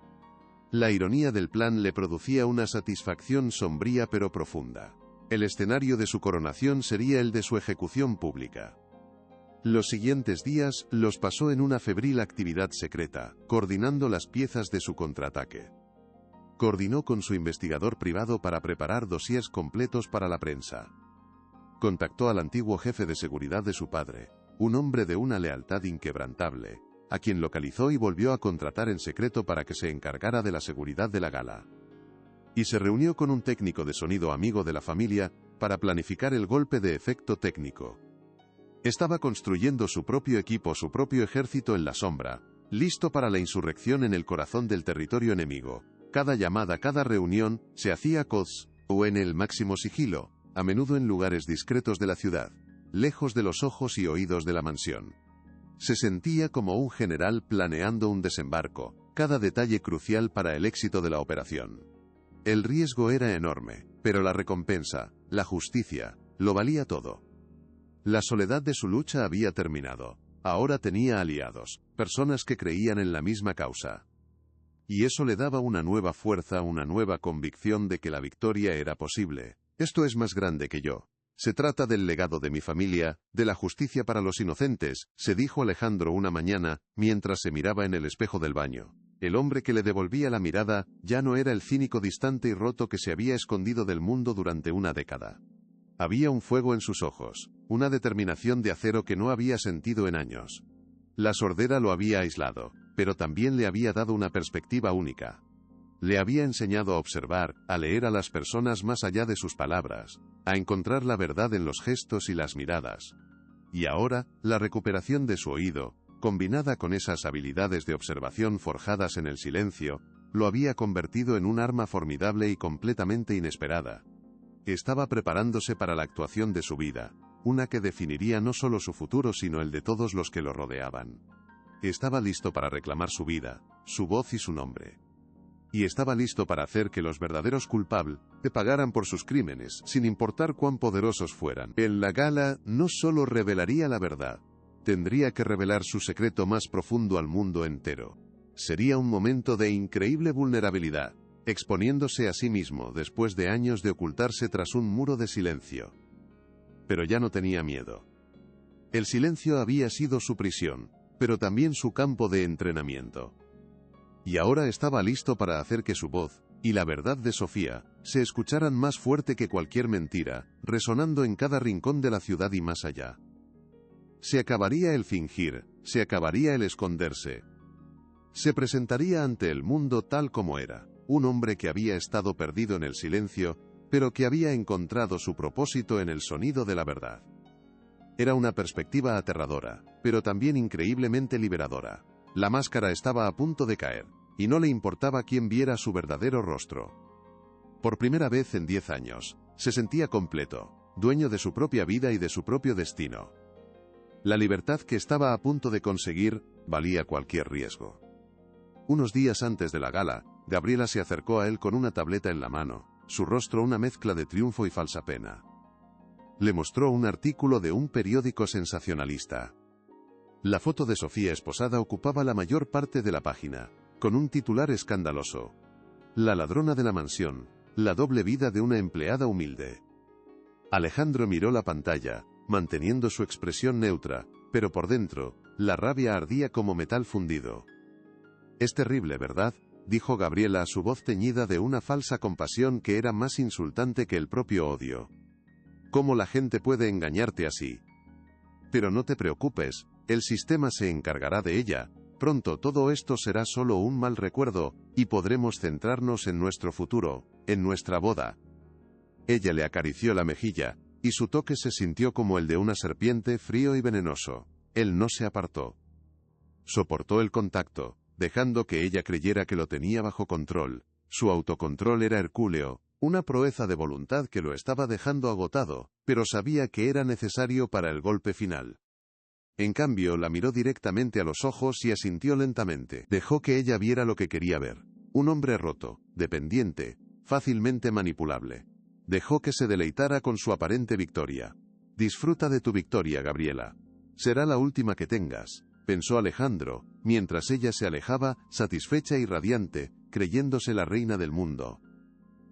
La ironía del plan le producía una satisfacción sombría pero profunda. El escenario de su coronación sería el de su ejecución pública. Los siguientes días los pasó en una febril actividad secreta, coordinando las piezas de su contraataque. Coordinó con su investigador privado para preparar dosieres completos para la prensa. Contactó al antiguo jefe de seguridad de su padre, un hombre de una lealtad inquebrantable, a quien localizó y volvió a contratar en secreto para que se encargara de la seguridad de la gala. Y se reunió con un técnico de sonido amigo de la familia, para planificar el golpe de efecto técnico. Estaba construyendo su propio equipo, su propio ejército en la sombra, listo para la insurrección en el corazón del territorio enemigo. Cada llamada, cada reunión, se hacía o en el máximo sigilo, a menudo en lugares discretos de la ciudad, lejos de los ojos y oídos de la mansión. Se sentía como un general planeando un desembarco, cada detalle crucial para el éxito de la operación. El riesgo era enorme, pero la recompensa, la justicia, lo valía todo. La soledad de su lucha había terminado. Ahora tenía aliados, personas que creían en la misma causa. Y eso le daba una nueva fuerza, una nueva convicción de que la victoria era posible. Esto es más grande que yo. Se trata del legado de mi familia, de la justicia para los inocentes, se dijo Alejandro una mañana, mientras se miraba en el espejo del baño. El hombre que le devolvía la mirada, ya no era el cínico distante y roto que se había escondido del mundo durante una década. Había un fuego en sus ojos, una determinación de acero que no había sentido en años. La sordera lo había aislado, pero también le había dado una perspectiva única. Le había enseñado a observar, a leer a las personas más allá de sus palabras, a encontrar la verdad en los gestos y las miradas. Y ahora, la recuperación de su oído, combinada con esas habilidades de observación forjadas en el silencio, lo había convertido en un arma formidable y completamente inesperada. Estaba preparándose para la actuación de su vida, una que definiría no solo su futuro sino el de todos los que lo rodeaban. Estaba listo para reclamar su vida, su voz y su nombre. Y estaba listo para hacer que los verdaderos culpables le pagaran por sus crímenes, sin importar cuán poderosos fueran. En la gala no solo revelaría la verdad, tendría que revelar su secreto más profundo al mundo entero. Sería un momento de increíble vulnerabilidad, exponiéndose a sí mismo después de años de ocultarse tras un muro de silencio. Pero ya no tenía miedo. El silencio había sido su prisión, pero también su campo de entrenamiento. Y ahora estaba listo para hacer que su voz, y la verdad de Sofía, se escucharan más fuerte que cualquier mentira, resonando en cada rincón de la ciudad y más allá. Se acabaría el fingir, se acabaría el esconderse. Se presentaría ante el mundo tal como era, un hombre que había estado perdido en el silencio, pero que había encontrado su propósito en el sonido de la verdad. Era una perspectiva aterradora, pero también increíblemente liberadora. La máscara estaba a punto de caer, y no le importaba quién viera su verdadero rostro. Por primera vez en 10 años, se sentía completo, dueño de su propia vida y de su propio destino. La libertad que estaba a punto de conseguir valía cualquier riesgo. Unos días antes de la gala, Gabriela se acercó a él con una tableta en la mano, su rostro una mezcla de triunfo y falsa pena. Le mostró un artículo de un periódico sensacionalista. La foto de Sofía esposada ocupaba la mayor parte de la página, con un titular escandaloso: La ladrona de la mansión, la doble vida de una empleada humilde. Alejandro miró la pantalla, manteniendo su expresión neutra, pero por dentro, la rabia ardía como metal fundido. «Es terrible, ¿verdad?», dijo Gabriela, su voz teñida de una falsa compasión que era más insultante que el propio odio. «¿Cómo la gente puede engañarte así? Pero no te preocupes, el sistema se encargará de ella, pronto todo esto será solo un mal recuerdo, y podremos centrarnos en nuestro futuro, en nuestra boda». Ella le acarició la mejilla, y su toque se sintió como el de una serpiente, frío y venenoso. Él no se apartó. Soportó el contacto, dejando que ella creyera que lo tenía bajo control. Su autocontrol era hercúleo, una proeza de voluntad que lo estaba dejando agotado, pero sabía que era necesario para el golpe final. En cambio, la miró directamente a los ojos y asintió lentamente. Dejó que ella viera lo que quería ver. Un hombre roto, dependiente, fácilmente manipulable. Dejó que se deleitara con su aparente victoria. «Disfruta de tu victoria, Gabriela. Será la última que tengas», pensó Alejandro, mientras ella se alejaba, satisfecha y radiante, creyéndose la reina del mundo.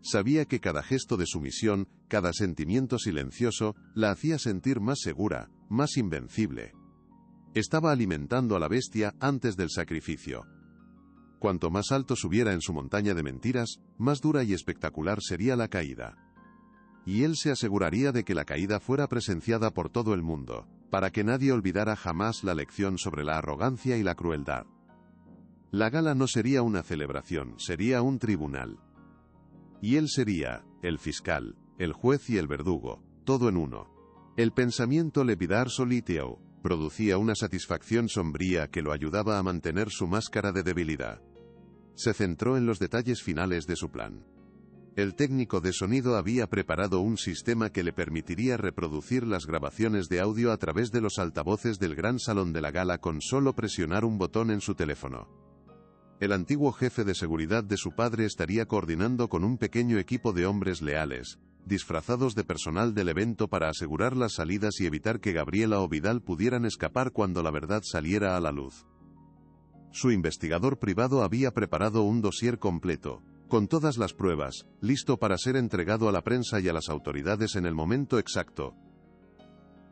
Sabía que cada gesto de sumisión, cada sentimiento silencioso, la hacía sentir más segura, más invencible. Estaba alimentando a la bestia antes del sacrificio. Cuanto más alto subiera en su montaña de mentiras, más dura y espectacular sería la caída. Y él se aseguraría de que la caída fuera presenciada por todo el mundo, para que nadie olvidara jamás la lección sobre la arrogancia y la crueldad. La gala no sería una celebración, sería un tribunal. Y él sería el fiscal, el juez y el verdugo, todo en uno. El pensamiento le vidar soliteo producía una satisfacción sombría que lo ayudaba a mantener su máscara de debilidad. Se centró en los detalles finales de su plan. El técnico de sonido había preparado un sistema que le permitiría reproducir las grabaciones de audio a través de los altavoces del gran salón de la gala con solo presionar un botón en su teléfono. El antiguo jefe de seguridad de su padre estaría coordinando con un pequeño equipo de hombres leales, disfrazados de personal del evento para asegurar las salidas y evitar que Gabriela o Vidal pudieran escapar cuando la verdad saliera a la luz. Su investigador privado había preparado un dossier completo, con todas las pruebas, listo para ser entregado a la prensa y a las autoridades en el momento exacto.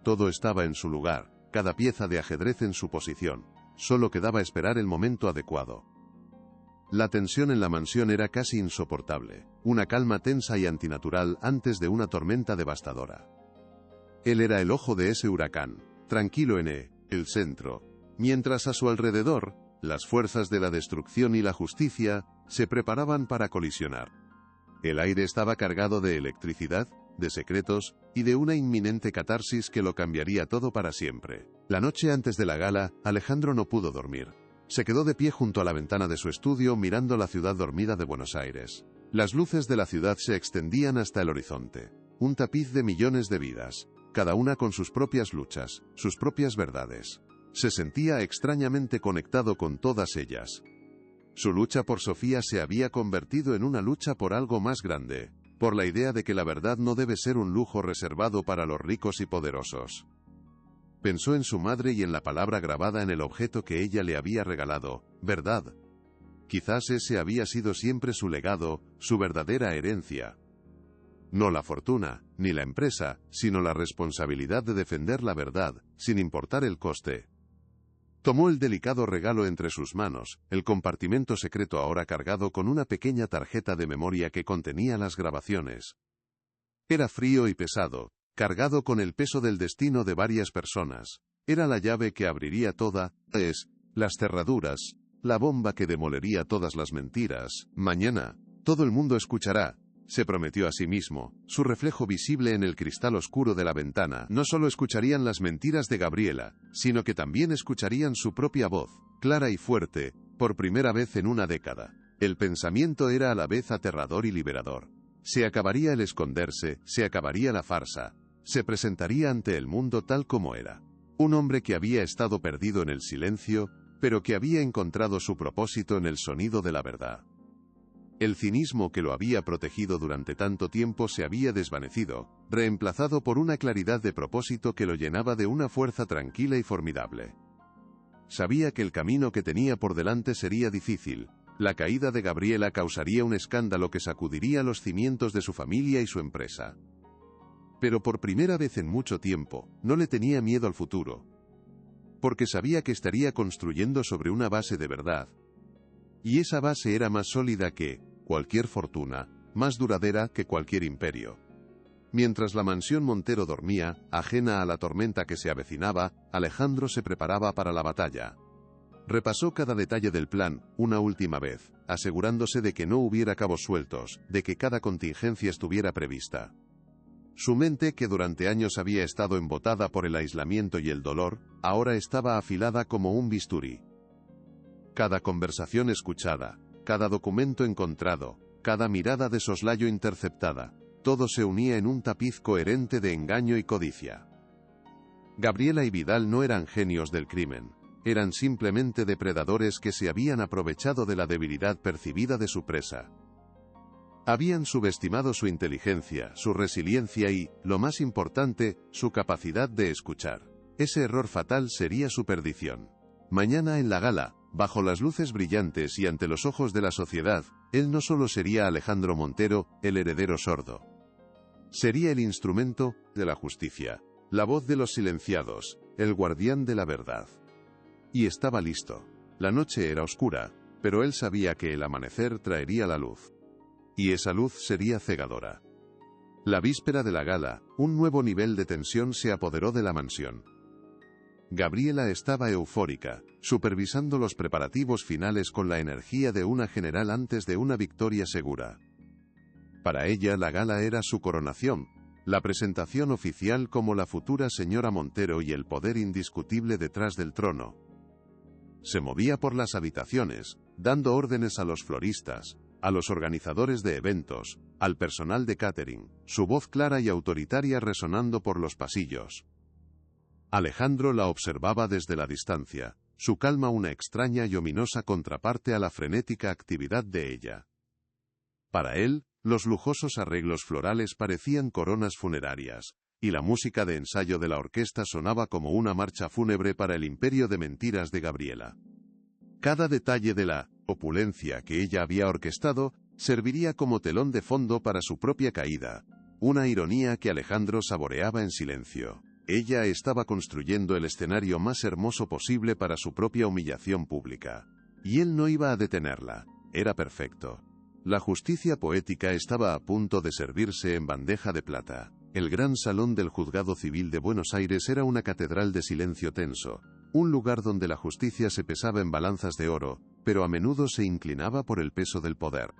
Todo estaba en su lugar, cada pieza de ajedrez en su posición. Solo quedaba esperar el momento adecuado. La tensión en la mansión era casi insoportable, una calma tensa y antinatural antes de una tormenta devastadora. Él era el ojo de ese huracán, tranquilo en el centro, mientras a su alrededor, las fuerzas de la destrucción y la justicia se preparaban para colisionar. El aire estaba cargado de electricidad, de secretos, y de una inminente catarsis que lo cambiaría todo para siempre. La noche antes de la gala, Alejandro no pudo dormir. Se quedó de pie junto a la ventana de su estudio mirando la ciudad dormida de Buenos Aires. Las luces de la ciudad se extendían hasta el horizonte. un tapiz de millones de vidas, cada una con sus propias luchas, sus propias verdades. Se sentía extrañamente conectado con todas ellas. Su lucha por Sofía se había convertido en una lucha por algo más grande, por la idea de que la verdad no debe ser un lujo reservado para los ricos y poderosos. Pensó en su madre y en la palabra grabada en el objeto que ella le había regalado, verdad. Quizás ese había sido siempre su legado, su verdadera herencia. No la fortuna, ni la empresa, sino la responsabilidad de defender la verdad, sin importar el coste. Tomó el delicado regalo entre sus manos, el compartimento secreto ahora cargado con una pequeña tarjeta de memoria que contenía las grabaciones. Era frío y pesado, cargado con el peso del destino de varias personas. Era la llave que abriría las cerraduras, la bomba que demolería todas las mentiras. Mañana, todo el mundo escuchará, se prometió a sí mismo, su reflejo visible en el cristal oscuro de la ventana. No solo escucharían las mentiras de Gabriela, sino que también escucharían su propia voz, clara y fuerte, por primera vez en una década. El pensamiento era a la vez aterrador y liberador. Se acabaría el esconderse, se acabaría la farsa, se presentaría ante el mundo tal como era. Un hombre que había estado perdido en el silencio, pero que había encontrado su propósito en el sonido de la verdad. El cinismo que lo había protegido durante tanto tiempo se había desvanecido, reemplazado por una claridad de propósito que lo llenaba de una fuerza tranquila y formidable. Sabía que el camino que tenía por delante sería difícil. La caída de Gabriela causaría un escándalo que sacudiría los cimientos de su familia y su empresa. Pero por primera vez en mucho tiempo, no le tenía miedo al futuro. Porque sabía que estaría construyendo sobre una base de verdad. Y esa base era más sólida que cualquier fortuna, más duradera que cualquier imperio. Mientras la mansión Montero dormía, ajena a la tormenta que se avecinaba, Alejandro se preparaba para la batalla. Repasó cada detalle del plan, una última vez, asegurándose de que no hubiera cabos sueltos, de que cada contingencia estuviera prevista. Su mente, que durante años había estado embotada por el aislamiento y el dolor, ahora estaba afilada como un bisturí. Cada conversación escuchada, cada documento encontrado, cada mirada de soslayo interceptada, todo se unía en un tapiz coherente de engaño y codicia. Gabriela y Vidal no eran genios del crimen, eran simplemente depredadores que se habían aprovechado de la debilidad percibida de su presa. Habían subestimado su inteligencia, su resiliencia y, lo más importante, su capacidad de escuchar. Ese error fatal sería su perdición. Mañana en la gala, bajo las luces brillantes y ante los ojos de la sociedad, él no solo sería Alejandro Montero, el heredero sordo. Sería el instrumento de la justicia, la voz de los silenciados, el guardián de la verdad. Y estaba listo. La noche era oscura, pero él sabía que el amanecer traería la luz. Y esa luz sería cegadora. La víspera de la gala, un nuevo nivel de tensión se apoderó de la mansión. Gabriela estaba eufórica, supervisando los preparativos finales con la energía de una general antes de una victoria segura. Para ella la gala era su coronación, la presentación oficial como la futura señora Montero y el poder indiscutible detrás del trono. Se movía por las habitaciones, dando órdenes a los floristas, a los organizadores de eventos, al personal de catering, su voz clara y autoritaria resonando por los pasillos. Alejandro la observaba desde la distancia, su calma una extraña y ominosa contraparte a la frenética actividad de ella. Para él, los lujosos arreglos florales parecían coronas funerarias, y la música de ensayo de la orquesta sonaba como una marcha fúnebre para el imperio de mentiras de Gabriela. Cada detalle de la opulencia que ella había orquestado serviría como telón de fondo para su propia caída, una ironía que Alejandro saboreaba en silencio. Ella estaba construyendo el escenario más hermoso posible para su propia humillación pública. Y él no iba a detenerla. Era perfecto. La justicia poética estaba a punto de servirse en bandeja de plata. El gran salón del Juzgado Civil de Buenos Aires era una catedral de silencio tenso, un lugar donde la justicia se pesaba en balanzas de oro, pero a menudo se inclinaba por el peso del poder.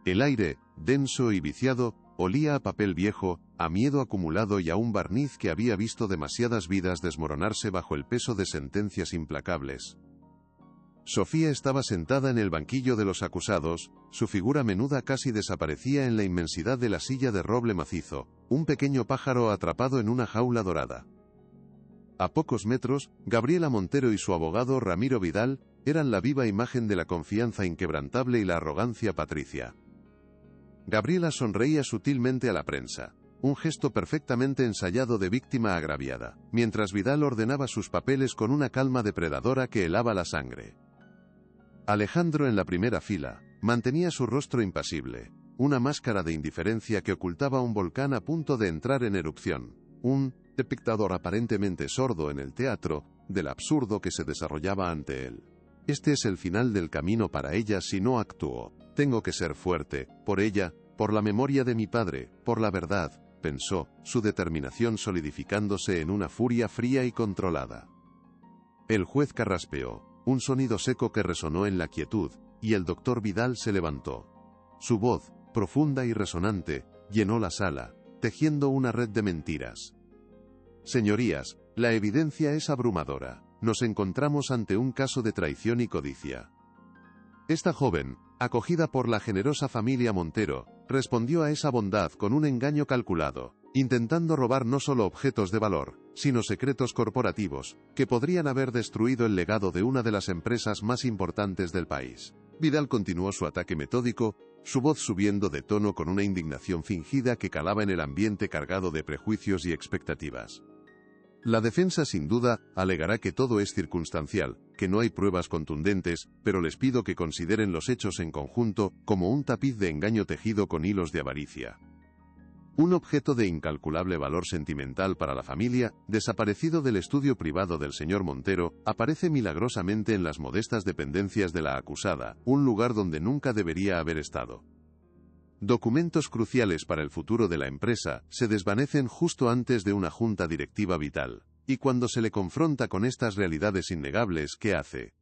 El aire, denso y viciado, olía a papel viejo, a miedo acumulado y a un barniz que había visto demasiadas vidas desmoronarse bajo el peso de sentencias implacables. Sofía estaba sentada en el banquillo de los acusados, su figura menuda casi desaparecía en la inmensidad de la silla de roble macizo, un pequeño pájaro atrapado en una jaula dorada. A pocos metros, Gabriela Montero y su abogado Ramiro Vidal eran la viva imagen de la confianza inquebrantable y la arrogancia patricia. Gabriela sonreía sutilmente a la prensa, un gesto perfectamente ensayado de víctima agraviada, mientras Vidal ordenaba sus papeles con una calma depredadora que helaba la sangre. Alejandro, en la primera fila, mantenía su rostro impasible, una máscara de indiferencia que ocultaba un volcán a punto de entrar en erupción, un espectador aparentemente sordo en el teatro del absurdo que se desarrollaba ante él. Este es el final del camino para ella si no actúo. Tengo que ser fuerte, por ella, por la memoria de mi padre, por la verdad, pensó, su determinación solidificándose en una furia fría y controlada. El juez carraspeó, un sonido seco que resonó en la quietud, y el doctor Vidal se levantó. Su voz, profunda y resonante, llenó la sala, tejiendo una red de mentiras. Señorías, la evidencia es abrumadora. Nos encontramos ante un caso de traición y codicia. Esta joven, acogida por la generosa familia Montero, respondió a esa bondad con un engaño calculado, intentando robar no solo objetos de valor, sino secretos corporativos, que podrían haber destruido el legado de una de las empresas más importantes del país. Vidal continuó su ataque metódico, su voz subiendo de tono con una indignación fingida que calaba en el ambiente cargado de prejuicios y expectativas. La defensa sin duda alegará que todo es circunstancial, que no hay pruebas contundentes, pero les pido que consideren los hechos en conjunto como un tapiz de engaño tejido con hilos de avaricia. Un objeto de incalculable valor sentimental para la familia, desaparecido del estudio privado del señor Montero, aparece milagrosamente en las modestas dependencias de la acusada, un lugar donde nunca debería haber estado. Documentos cruciales para el futuro de la empresa se desvanecen justo antes de una junta directiva vital, y cuando se le confronta con estas realidades innegables, ¿qué hace?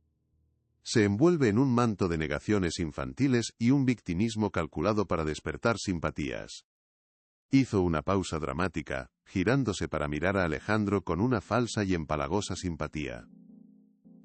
Se envuelve en un manto de negaciones infantiles y un victimismo calculado para despertar simpatías. Hizo una pausa dramática, girándose para mirar a Alejandro con una falsa y empalagosa simpatía.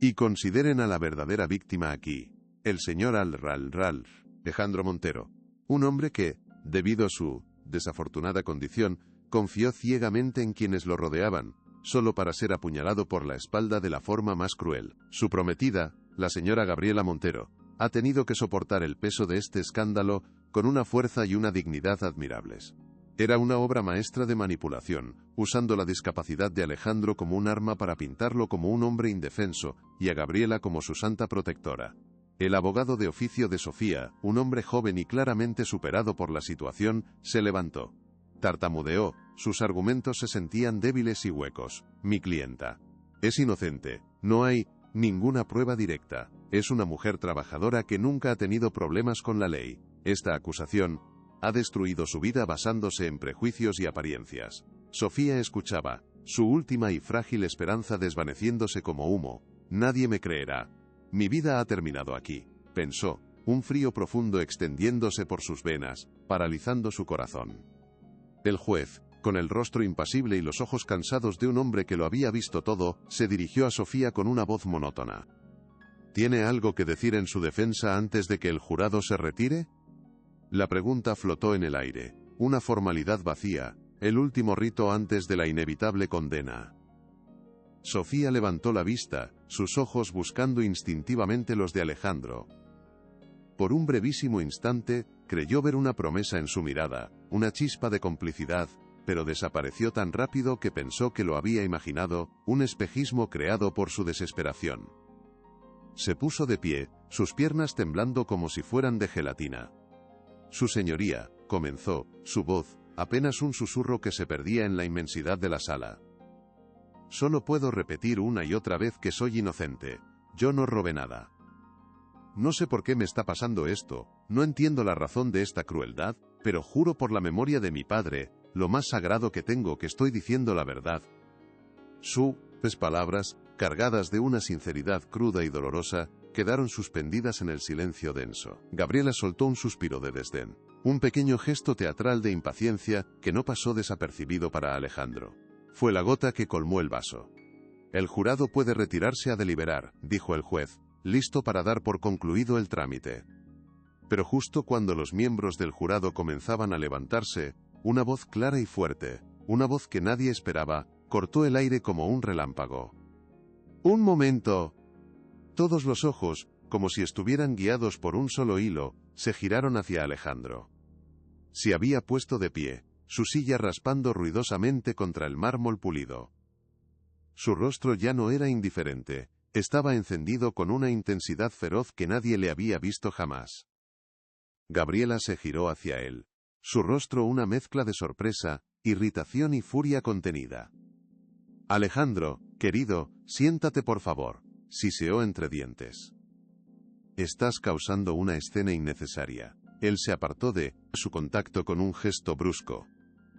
Y consideren a la verdadera víctima aquí, el señor Alejandro Montero. Un hombre que, debido a su desafortunada condición, confió ciegamente en quienes lo rodeaban, solo para ser apuñalado por la espalda de la forma más cruel. Su prometida, la señora Gabriela Montero, ha tenido que soportar el peso de este escándalo con una fuerza y una dignidad admirables. Era una obra maestra de manipulación, usando la discapacidad de Alejandro como un arma para pintarlo como un hombre indefenso, y a Gabriela como su santa protectora. El abogado de oficio de Sofía, un hombre joven y claramente superado por la situación, se levantó. Tartamudeó, sus argumentos se sentían débiles y huecos. Mi clienta es inocente, no hay ninguna prueba directa. Es una mujer trabajadora que nunca ha tenido problemas con la ley. Esta acusación ha destruido su vida basándose en prejuicios y apariencias. Sofía escuchaba, su última y frágil esperanza desvaneciéndose como humo. Nadie me creerá. Mi vida ha terminado aquí, pensó, un frío profundo extendiéndose por sus venas, paralizando su corazón. El juez, con el rostro impasible y los ojos cansados de un hombre que lo había visto todo, se dirigió a Sofía con una voz monótona. ¿Tiene algo que decir en su defensa antes de que el jurado se retire? La pregunta flotó en el aire, una formalidad vacía, el último rito antes de la inevitable condena. Sofía levantó la vista, sus ojos buscando instintivamente los de Alejandro. Por un brevísimo instante, creyó ver una promesa en su mirada, una chispa de complicidad, pero desapareció tan rápido que pensó que lo había imaginado, un espejismo creado por su desesperación. Se puso de pie, sus piernas temblando como si fueran de gelatina. Su señoría, comenzó, su voz, apenas un susurro que se perdía en la inmensidad de la sala. Solo puedo repetir una y otra vez que soy inocente. Yo no robé nada. No sé por qué me está pasando esto, no entiendo la razón de esta crueldad, pero juro por la memoria de mi padre, lo más sagrado que tengo, que estoy diciendo la verdad. Sus palabras, cargadas de una sinceridad cruda y dolorosa, quedaron suspendidas en el silencio denso. Gabriela soltó un suspiro de desdén, un pequeño gesto teatral de impaciencia que no pasó desapercibido para Alejandro. Fue la gota que colmó el vaso. El jurado puede retirarse a deliberar, dijo el juez, listo para dar por concluido el trámite. Pero justo cuando los miembros del jurado comenzaban a levantarse, una voz clara y fuerte, una voz que nadie esperaba, cortó el aire como un relámpago. ¡Un momento! Todos los ojos, como si estuvieran guiados por un solo hilo, se giraron hacia Alejandro. Se había puesto de pie, su silla raspando ruidosamente contra el mármol pulido. Su rostro ya no era indiferente, estaba encendido con una intensidad feroz que nadie le había visto jamás. Gabriela se giró hacia él. Su rostro una mezcla de sorpresa, irritación y furia contenida. «Alejandro, querido, siéntate por favor», siseó entre dientes. «Estás causando una escena innecesaria». Él se apartó de su contacto con un gesto brusco.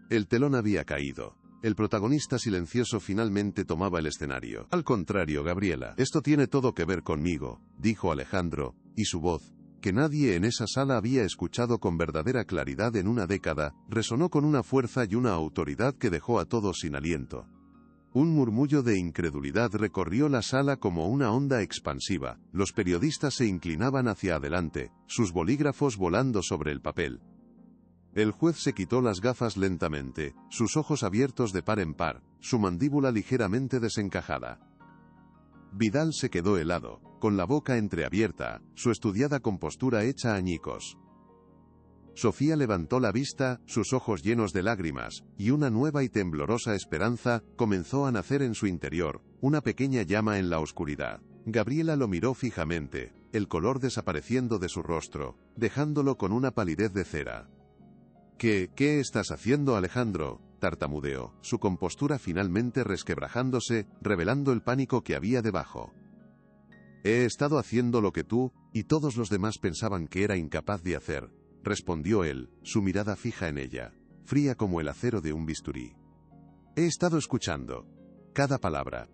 El telón había caído. El protagonista silencioso finalmente tomaba el escenario. «Al contrario, Gabriela, esto tiene todo que ver conmigo», dijo Alejandro, y su voz, que nadie en esa sala había escuchado con verdadera claridad en una década, resonó con una fuerza y una autoridad que dejó a todos sin aliento. Un murmullo de incredulidad recorrió la sala como una onda expansiva, los periodistas se inclinaban hacia adelante, sus bolígrafos volando sobre el papel. El juez se quitó las gafas lentamente, sus ojos abiertos de par en par, su mandíbula ligeramente desencajada. Vidal se quedó helado, con la boca entreabierta, su estudiada compostura hecha añicos. Sofía levantó la vista, sus ojos llenos de lágrimas, y una nueva y temblorosa esperanza comenzó a nacer en su interior, una pequeña llama en la oscuridad. Gabriela lo miró fijamente, el color desapareciendo de su rostro, dejándolo con una palidez de cera. ¿Qué estás haciendo, Alejandro?, tartamudeó, su compostura finalmente resquebrajándose, revelando el pánico que había debajo. He estado haciendo lo que tú, y todos los demás pensaban que era incapaz de hacer, respondió él, su mirada fija en ella, fría como el acero de un bisturí. He estado escuchando. Cada palabra.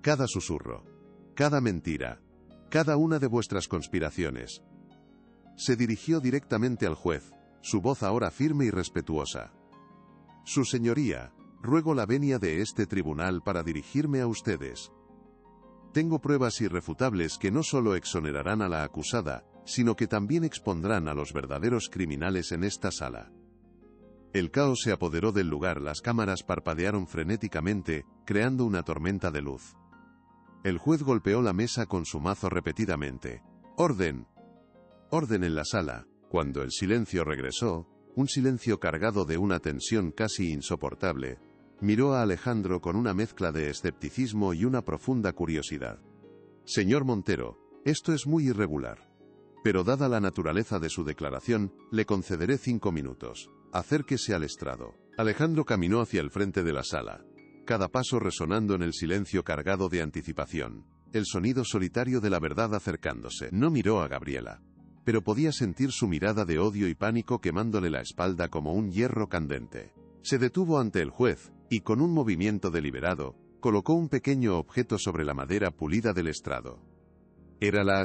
Cada susurro. Cada mentira. Cada una de vuestras conspiraciones. Se dirigió directamente al juez, su voz ahora firme y respetuosa. Su señoría, ruego la venia de este tribunal para dirigirme a ustedes. Tengo pruebas irrefutables que no solo exonerarán a la acusada, sino que también expondrán a los verdaderos criminales en esta sala. El caos se apoderó del lugar, las cámaras parpadearon frenéticamente, creando una tormenta de luz. El juez golpeó la mesa con su mazo repetidamente. ¡Orden! Orden en la sala. Cuando el silencio regresó, un silencio cargado de una tensión casi insoportable, miró a Alejandro con una mezcla de escepticismo y una profunda curiosidad. Señor Montero, esto es muy irregular. Pero dada la naturaleza de su declaración, le concederé 5 minutos. Acérquese al estrado. Alejandro caminó hacia el frente de la sala, cada paso resonando en el silencio cargado de anticipación, el sonido solitario de la verdad acercándose. No miró a Gabriela, pero podía sentir su mirada de odio y pánico quemándole la espalda como un hierro candente. Se detuvo ante el juez, y con un movimiento deliberado, colocó un pequeño objeto sobre la madera pulida del estrado. Era la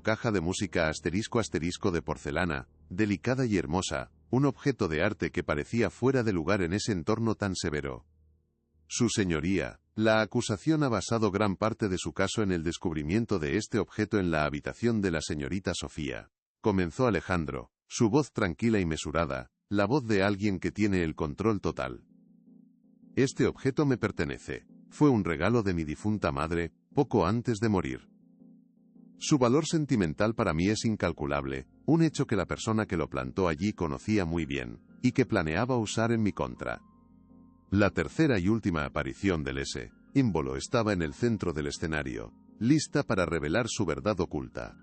caja de música de porcelana, delicada y hermosa, un objeto de arte que parecía fuera de lugar en ese entorno tan severo. Su señoría, la acusación ha basado gran parte de su caso en el descubrimiento de este objeto en la habitación de la señorita Sofía. Comenzó Alejandro, su voz tranquila y mesurada, la voz de alguien que tiene el control total. Este objeto me pertenece. Fue un regalo de mi difunta madre, poco antes de morir. Su valor sentimental para mí es incalculable, un hecho que la persona que lo plantó allí conocía muy bien, y que planeaba usar en mi contra. La tercera y última aparición del símbolo estaba en el centro del escenario, lista para revelar su verdad oculta.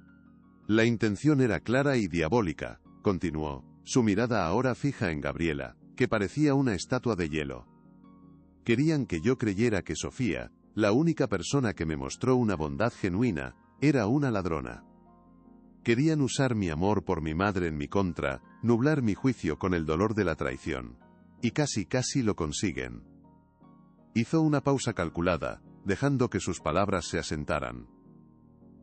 La intención era clara y diabólica, continuó, su mirada ahora fija en Gabriela, que parecía una estatua de hielo. Querían que yo creyera que Sofía, la única persona que me mostró una bondad genuina, era una ladrona. Querían usar mi amor por mi madre en mi contra, nublar mi juicio con el dolor de la traición. Y casi lo consiguen. Hizo una pausa calculada, dejando que sus palabras se asentaran.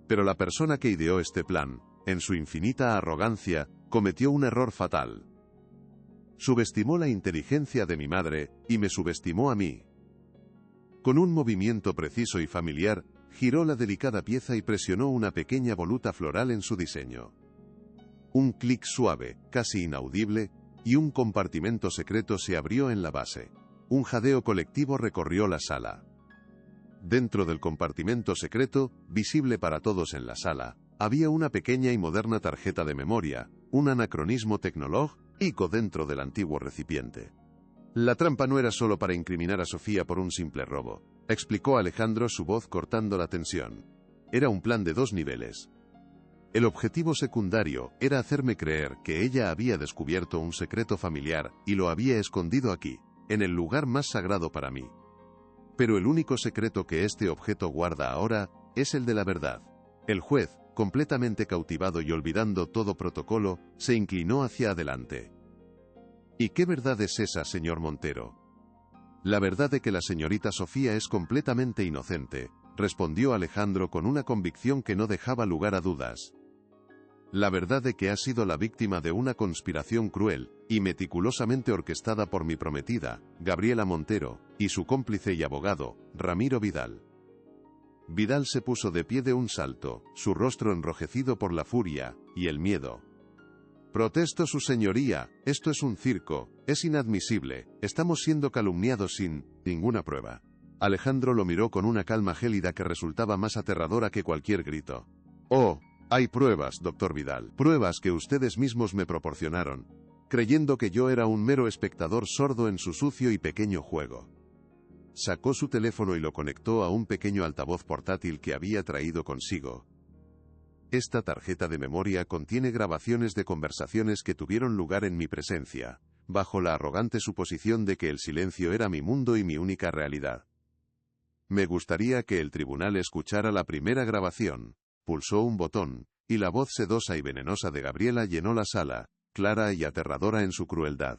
Pero la persona que ideó este plan, en su infinita arrogancia, cometió un error fatal. Subestimó la inteligencia de mi madre, y me subestimó a mí. Con un movimiento preciso y familiar, Giró la delicada pieza y presionó una pequeña voluta floral en su diseño. Un clic suave, casi inaudible, y un compartimento secreto se abrió en la base. Un jadeo colectivo recorrió la sala. Dentro del compartimento secreto, visible para todos en la sala, había una pequeña y moderna tarjeta de memoria, un anacronismo tecnológico dentro del antiguo recipiente. La trampa no era solo para incriminar a Sofía por un simple robo, explicó Alejandro, su voz cortando la tensión. Era un plan de 2 niveles. El objetivo secundario era hacerme creer que ella había descubierto un secreto familiar y lo había escondido aquí, en el lugar más sagrado para mí. Pero el único secreto que este objeto guarda ahora es el de la verdad. El juez, completamente cautivado y olvidando todo protocolo, se inclinó hacia adelante. ¿Y qué verdad es esa, señor Montero? La verdad de que la señorita Sofía es completamente inocente, respondió Alejandro con una convicción que no dejaba lugar a dudas. La verdad de que ha sido la víctima de una conspiración cruel y meticulosamente orquestada por mi prometida, Gabriela Montero, y su cómplice y abogado, Ramiro Vidal. Vidal se puso de pie de un salto, su rostro enrojecido por la furia y el miedo. Protesto, su señoría, esto es un circo, es inadmisible, estamos siendo calumniados sin ninguna prueba. Alejandro lo miró con una calma gélida que resultaba más aterradora que cualquier grito. Oh, hay pruebas, doctor Vidal, pruebas que ustedes mismos me proporcionaron, creyendo que yo era un mero espectador sordo en su sucio y pequeño juego. Sacó su teléfono y lo conectó a un pequeño altavoz portátil que había traído consigo. Esta tarjeta de memoria contiene grabaciones de conversaciones que tuvieron lugar en mi presencia, bajo la arrogante suposición de que el silencio era mi mundo y mi única realidad. Me gustaría que el tribunal escuchara la primera grabación. Pulsó un botón, y la voz sedosa y venenosa de Gabriela llenó la sala, clara y aterradora en su crueldad.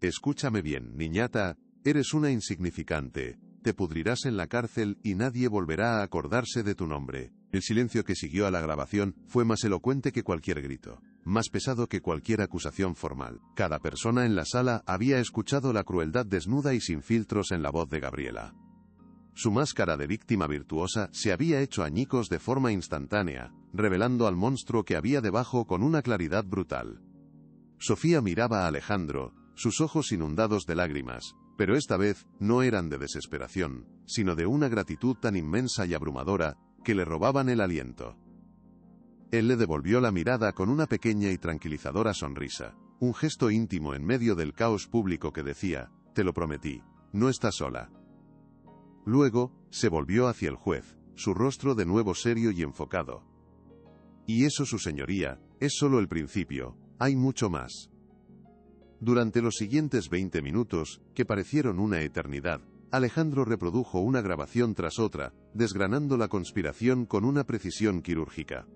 Escúchame bien, niñata, eres una insignificante, te pudrirás en la cárcel y nadie volverá a acordarse de tu nombre. El silencio que siguió a la grabación fue más elocuente que cualquier grito, más pesado que cualquier acusación formal. Cada persona en la sala había escuchado la crueldad desnuda y sin filtros en la voz de Gabriela. Su máscara de víctima virtuosa se había hecho añicos de forma instantánea, revelando al monstruo que había debajo con una claridad brutal. Sofía miraba a Alejandro, sus ojos inundados de lágrimas, pero esta vez no eran de desesperación, sino de una gratitud tan inmensa y abrumadora, que le robaban el aliento. Él le devolvió la mirada con una pequeña y tranquilizadora sonrisa, un gesto íntimo en medio del caos público que decía, te lo prometí, no estás sola. Luego, se volvió hacia el juez, su rostro de nuevo serio y enfocado. Y eso, su señoría, es solo el principio, hay mucho más. Durante los siguientes 20 minutos, que parecieron una eternidad, Alejandro reprodujo una grabación tras otra, desgranando la conspiración con una precisión quirúrgica.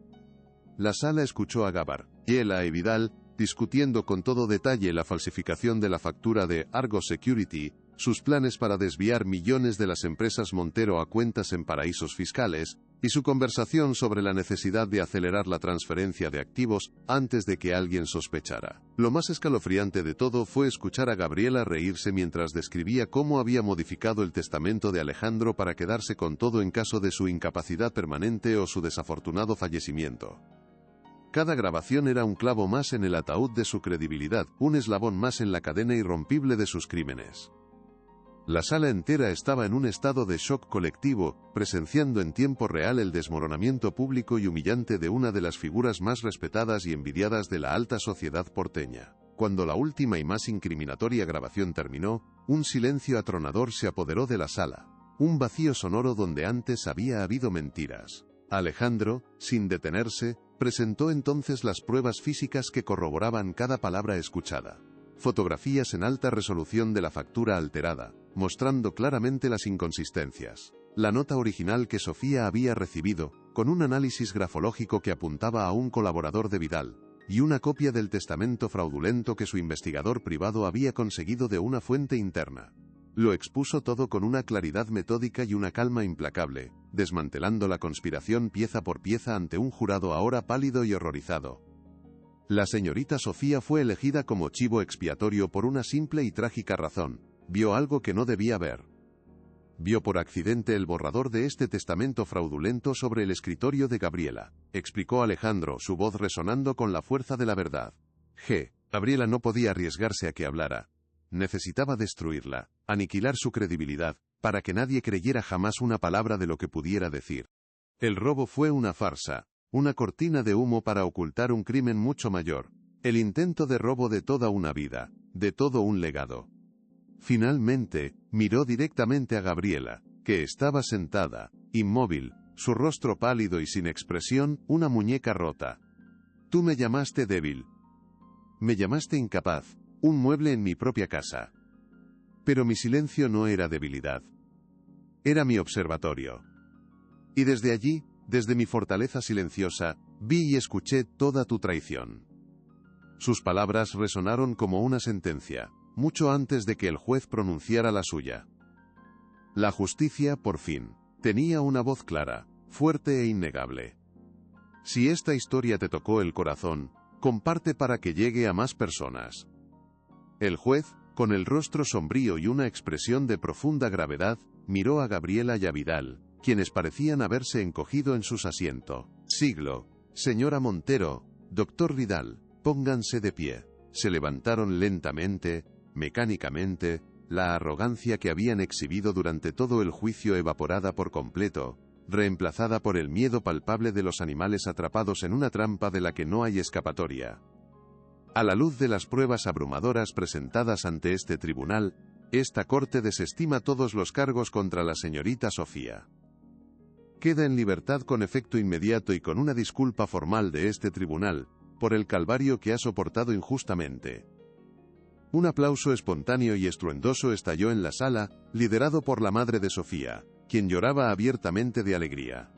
La sala escuchó a Gabriela y Vidal, discutiendo con todo detalle la falsificación de la factura de Argo Security, sus planes para desviar millones de las empresas Montero a cuentas en paraísos fiscales, y su conversación sobre la necesidad de acelerar la transferencia de activos antes de que alguien sospechara. Lo más escalofriante de todo fue escuchar a Gabriela reírse mientras describía cómo había modificado el testamento de Alejandro para quedarse con todo en caso de su incapacidad permanente o su desafortunado fallecimiento. Cada grabación era un clavo más en el ataúd de su credibilidad, un eslabón más en la cadena irrompible de sus crímenes. La sala entera estaba en un estado de shock colectivo, presenciando en tiempo real el desmoronamiento público y humillante de una de las figuras más respetadas y envidiadas de la alta sociedad porteña. Cuando la última y más incriminatoria grabación terminó, un silencio atronador se apoderó de la sala. Un vacío sonoro donde antes había habido mentiras. Alejandro, sin detenerse, presentó entonces las pruebas físicas que corroboraban cada palabra escuchada. Fotografías en alta resolución de la factura alterada, mostrando claramente las inconsistencias. La nota original que Sofía había recibido, con un análisis grafológico que apuntaba a un colaborador de Vidal, y una copia del testamento fraudulento que su investigador privado había conseguido de una fuente interna. Lo expuso todo con una claridad metódica y una calma implacable, desmantelando la conspiración pieza por pieza ante un jurado ahora pálido y horrorizado. La señorita Sofía fue elegida como chivo expiatorio por una simple y trágica razón: vio algo que no debía ver. Vio por accidente el borrador de este testamento fraudulento sobre el escritorio de Gabriela, explicó Alejandro, su voz resonando con la fuerza de la verdad. Gabriela no podía arriesgarse a que hablara. Necesitaba destruirla, aniquilar su credibilidad, para que nadie creyera jamás una palabra de lo que pudiera decir. El robo fue una farsa, una cortina de humo para ocultar un crimen mucho mayor, el intento de robo de toda una vida, de todo un legado. Finalmente, miró directamente a Gabriela, que estaba sentada, inmóvil, su rostro pálido y sin expresión, una muñeca rota. Tú me llamaste débil. Me llamaste incapaz, un mueble en mi propia casa. Pero mi silencio no era debilidad. Era mi observatorio. Y desde allí, desde mi fortaleza silenciosa, vi y escuché toda tu traición. Sus palabras resonaron como una sentencia, mucho antes de que el juez pronunciara la suya. La justicia, por fin, tenía una voz clara, fuerte e innegable. Si esta historia te tocó el corazón, comparte para que llegue a más personas. El juez, con el rostro sombrío y una expresión de profunda gravedad, miró a Gabriela y a Vidal, quienes parecían haberse encogido en sus asientos. Siglo. Señora Montero, doctor Vidal, pónganse de pie. Se levantaron lentamente, mecánicamente, la arrogancia que habían exhibido durante todo el juicio evaporada por completo, reemplazada por el miedo palpable de los animales atrapados en una trampa de la que no hay escapatoria. A la luz de las pruebas abrumadoras presentadas ante este tribunal, esta corte desestima todos los cargos contra la señorita Sofía. Queda en libertad con efecto inmediato y con una disculpa formal de este tribunal, por el calvario que ha soportado injustamente. Un aplauso espontáneo y estruendoso estalló en la sala, liderado por la madre de Sofía, quien lloraba abiertamente de alegría.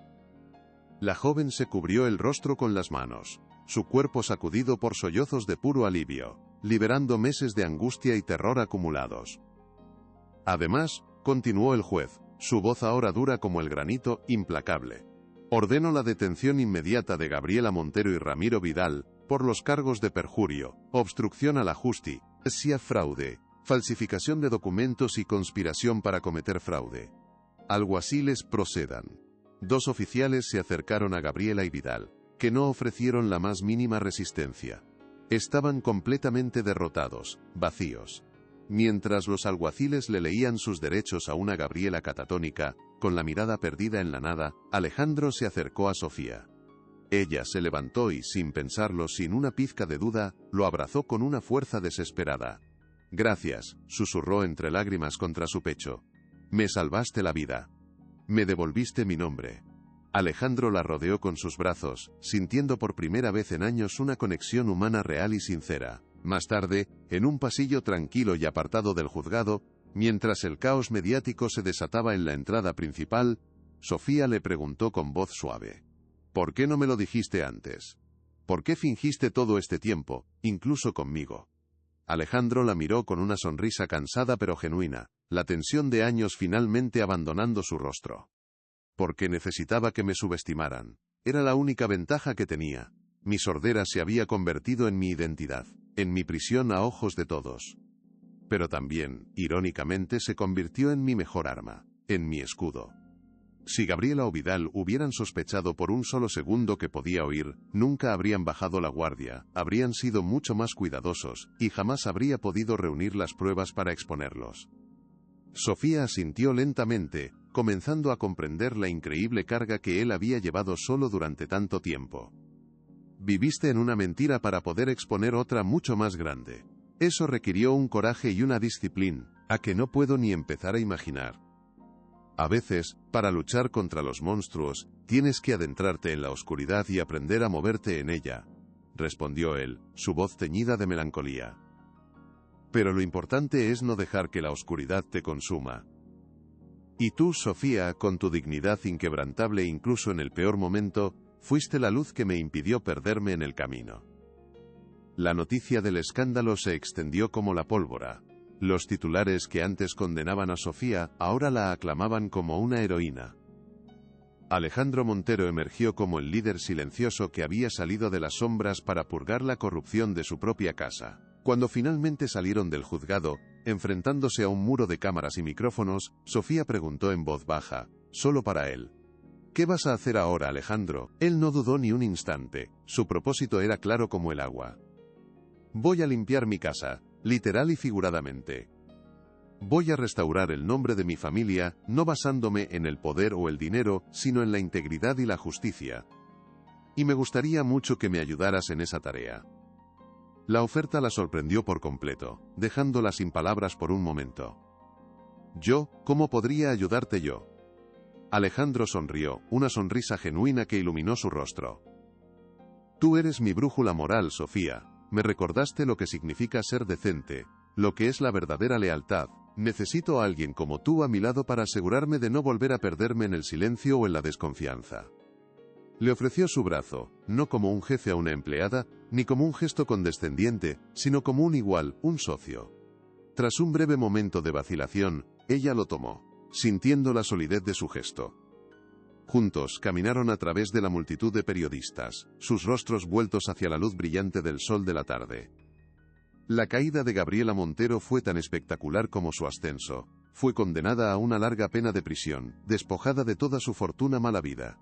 La joven se cubrió el rostro con las manos, su cuerpo sacudido por sollozos de puro alivio, liberando meses de angustia y terror acumulados. Además, continuó el juez, su voz ahora dura como el granito, implacable. Ordeno la detención inmediata de Gabriela Montero y Ramiro Vidal, por los cargos de perjurio, obstrucción a la justicia, fraude, falsificación de documentos y conspiración para cometer fraude. Alguaciles procedan. Dos oficiales se acercaron a Gabriela y Vidal, que no ofrecieron la más mínima resistencia. Estaban completamente derrotados, vacíos. Mientras los alguaciles le leían sus derechos a una Gabriela catatónica, con la mirada perdida en la nada, Alejandro se acercó a Sofía. Ella se levantó y, sin pensarlo, sin una pizca de duda, lo abrazó con una fuerza desesperada. Gracias, susurró entre lágrimas contra su pecho. Me salvaste la vida. Me devolviste mi nombre. Alejandro la rodeó con sus brazos, sintiendo por primera vez en años una conexión humana real y sincera. Más tarde, en un pasillo tranquilo y apartado del juzgado, mientras el caos mediático se desataba en la entrada principal, Sofía le preguntó con voz suave. ¿Por qué no me lo dijiste antes? ¿Por qué fingiste todo este tiempo, incluso conmigo? Alejandro la miró con una sonrisa cansada pero genuina, la tensión de años finalmente abandonando su rostro. Porque necesitaba que me subestimaran. Era la única ventaja que tenía. Mi sordera se había convertido en mi identidad, en mi prisión a ojos de todos. Pero también, irónicamente, se convirtió en mi mejor arma, en mi escudo. Si Gabriela o Vidal hubieran sospechado por un solo segundo que podía oír, nunca habrían bajado la guardia, habrían sido mucho más cuidadosos, y jamás habría podido reunir las pruebas para exponerlos. Sofía asintió lentamente, comenzando a comprender la increíble carga que él había llevado solo durante tanto tiempo. Viviste en una mentira para poder exponer otra mucho más grande. Eso requirió un coraje y una disciplina, a que no puedo ni empezar a imaginar. A veces, para luchar contra los monstruos, tienes que adentrarte en la oscuridad y aprender a moverte en ella, respondió él, su voz teñida de melancolía. Pero lo importante es no dejar que la oscuridad te consuma. Y tú, Sofía, con tu dignidad inquebrantable incluso en el peor momento, fuiste la luz que me impidió perderme en el camino. La noticia del escándalo se extendió como la pólvora. Los titulares que antes condenaban a Sofía, ahora la aclamaban como una heroína. Alejandro Montero emergió como el líder silencioso que había salido de las sombras para purgar la corrupción de su propia casa. Cuando finalmente salieron del juzgado, Enfrentándose a un muro de cámaras y micrófonos, Sofía preguntó en voz baja, solo para él. ¿Qué vas a hacer ahora, Alejandro? Él no dudó ni un instante, su propósito era claro como el agua. Voy a limpiar mi casa, literal y figuradamente. Voy a restaurar el nombre de mi familia, no basándome en el poder o el dinero, sino en la integridad y la justicia. Y me gustaría mucho que me ayudaras en esa tarea. La oferta la sorprendió por completo, dejándola sin palabras por un momento. ¿Yo? ¿Cómo podría ayudarte yo? Alejandro sonrió, una sonrisa genuina que iluminó su rostro. Tú eres mi brújula moral, Sofía. Me recordaste lo que significa ser decente, lo que es la verdadera lealtad. Necesito a alguien como tú a mi lado para asegurarme de no volver a perderme en el silencio o en la desconfianza. Le ofreció su brazo, no como un jefe a una empleada, ni como un gesto condescendiente, sino como un igual, un socio. Tras un breve momento de vacilación, ella lo tomó, sintiendo la solidez de su gesto. Juntos caminaron a través de la multitud de periodistas, sus rostros vueltos hacia la luz brillante del sol de la tarde. La caída de Gabriela Montero fue tan espectacular como su ascenso. Fue condenada a una larga pena de prisión, despojada de toda su fortuna mala vida.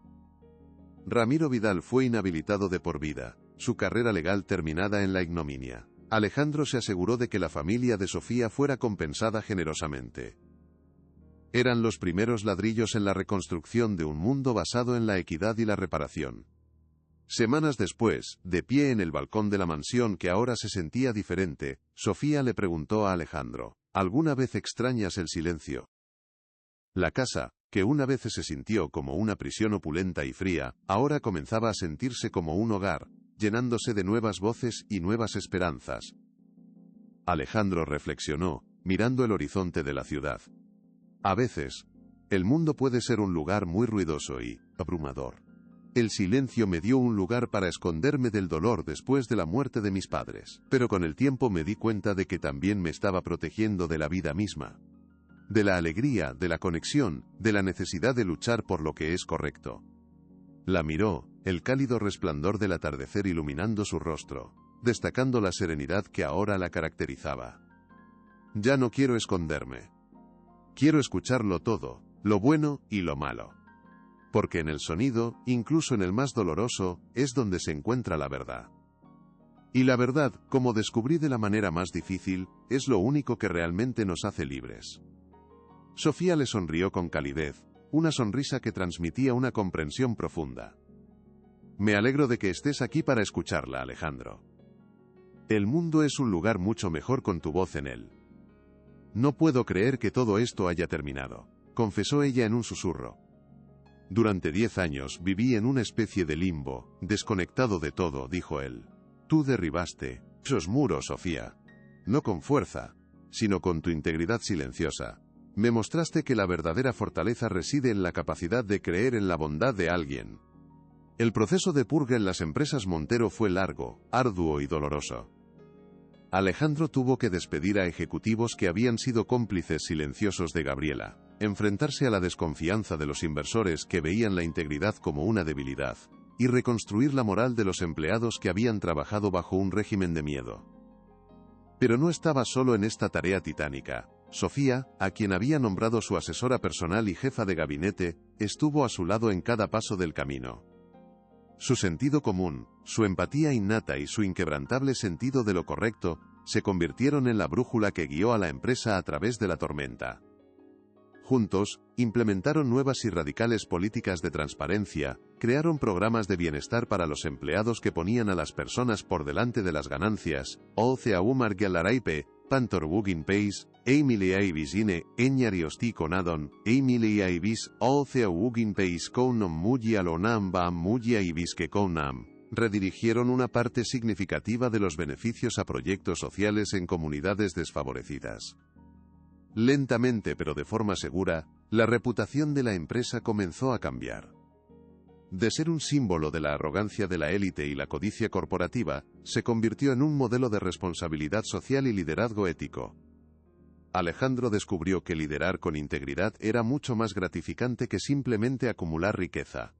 Ramiro Vidal fue inhabilitado de por vida, su carrera legal terminada en la ignominia. Alejandro se aseguró de que la familia de Sofía fuera compensada generosamente. Eran los primeros ladrillos en la reconstrucción de un mundo basado en la equidad y la reparación. Semanas después, de pie en el balcón de la mansión que ahora se sentía diferente, Sofía le preguntó a Alejandro, ¿alguna vez extrañas el silencio? La casa, que una vez se sintió como una prisión opulenta y fría, ahora comenzaba a sentirse como un hogar, llenándose de nuevas voces y nuevas esperanzas. Alejandro reflexionó, mirando el horizonte de la ciudad. A veces, el mundo puede ser un lugar muy ruidoso y abrumador. El silencio me dio un lugar para esconderme del dolor después de la muerte de mis padres, pero con el tiempo me di cuenta de que también me estaba protegiendo de la vida misma. De la alegría, de la conexión, de la necesidad de luchar por lo que es correcto. La miró, el cálido resplandor del atardecer iluminando su rostro, destacando la serenidad que ahora la caracterizaba. Ya no quiero esconderme. Quiero escucharlo todo, lo bueno y lo malo. Porque en el sonido, incluso en el más doloroso, es donde se encuentra la verdad. Y la verdad, como descubrí de la manera más difícil, es lo único que realmente nos hace libres. Sofía le sonrió con calidez, una sonrisa que transmitía una comprensión profunda. Me alegro de que estés aquí para escucharla, Alejandro. El mundo es un lugar mucho mejor con tu voz en él. No puedo creer que todo esto haya terminado, confesó ella en un susurro. Durante 10 años viví en una especie de limbo, desconectado de todo, dijo él. Tú derribaste esos muros, Sofía. No con fuerza, sino con tu integridad silenciosa. Me mostraste que la verdadera fortaleza reside en la capacidad de creer en la bondad de alguien. El proceso de purga en las empresas Montero fue largo, arduo y doloroso. Alejandro tuvo que despedir a ejecutivos que habían sido cómplices silenciosos de Gabriela, enfrentarse a la desconfianza de los inversores que veían la integridad como una debilidad, y reconstruir la moral de los empleados que habían trabajado bajo un régimen de miedo. Pero no estaba solo en esta tarea titánica. Sofía, a quien había nombrado su asesora personal y jefa de gabinete, estuvo a su lado en cada paso del camino. Su sentido común, su empatía innata y su inquebrantable sentido de lo correcto, se convirtieron en la brújula que guió a la empresa a través de la tormenta. Juntos, implementaron nuevas y radicales políticas de transparencia, crearon programas de bienestar para los empleados que ponían a las personas por delante de las ganancias, Olceaumar Galaraipe, Pantorwugin Pace, Emilia Ibisine, Eñariosti Conadon, Emilia Ibis, Olceaugin Pace Kounom Mugia Lonam Bam Mugia Ibis que Kounam, redirigieron una parte significativa de los beneficios a proyectos sociales en comunidades desfavorecidas. Lentamente pero de forma segura, la reputación de la empresa comenzó a cambiar. De ser un símbolo de la arrogancia de la élite y la codicia corporativa, se convirtió en un modelo de responsabilidad social y liderazgo ético. Alejandro descubrió que liderar con integridad era mucho más gratificante que simplemente acumular riqueza.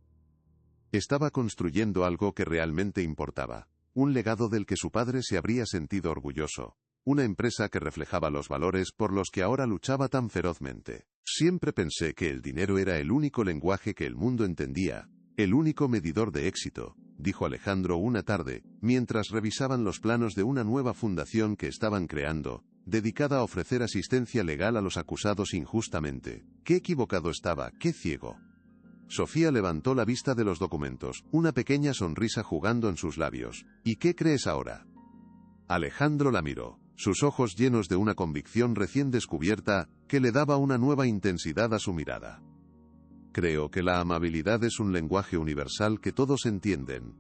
Estaba construyendo algo que realmente importaba, un legado del que su padre se habría sentido orgulloso. una empresa que reflejaba los valores por los que ahora luchaba tan ferozmente. Siempre pensé que el dinero era el único lenguaje que el mundo entendía, el único medidor de éxito, dijo Alejandro una tarde, mientras revisaban los planos de una nueva fundación que estaban creando, dedicada a ofrecer asistencia legal a los acusados injustamente. Qué equivocado estaba, qué ciego. Sofía levantó la vista de los documentos, una pequeña sonrisa jugando en sus labios. ¿Y qué crees ahora? Alejandro la miró, sus ojos llenos de una convicción recién descubierta, que le daba una nueva intensidad a su mirada. Creo que la amabilidad es un lenguaje universal que todos entienden,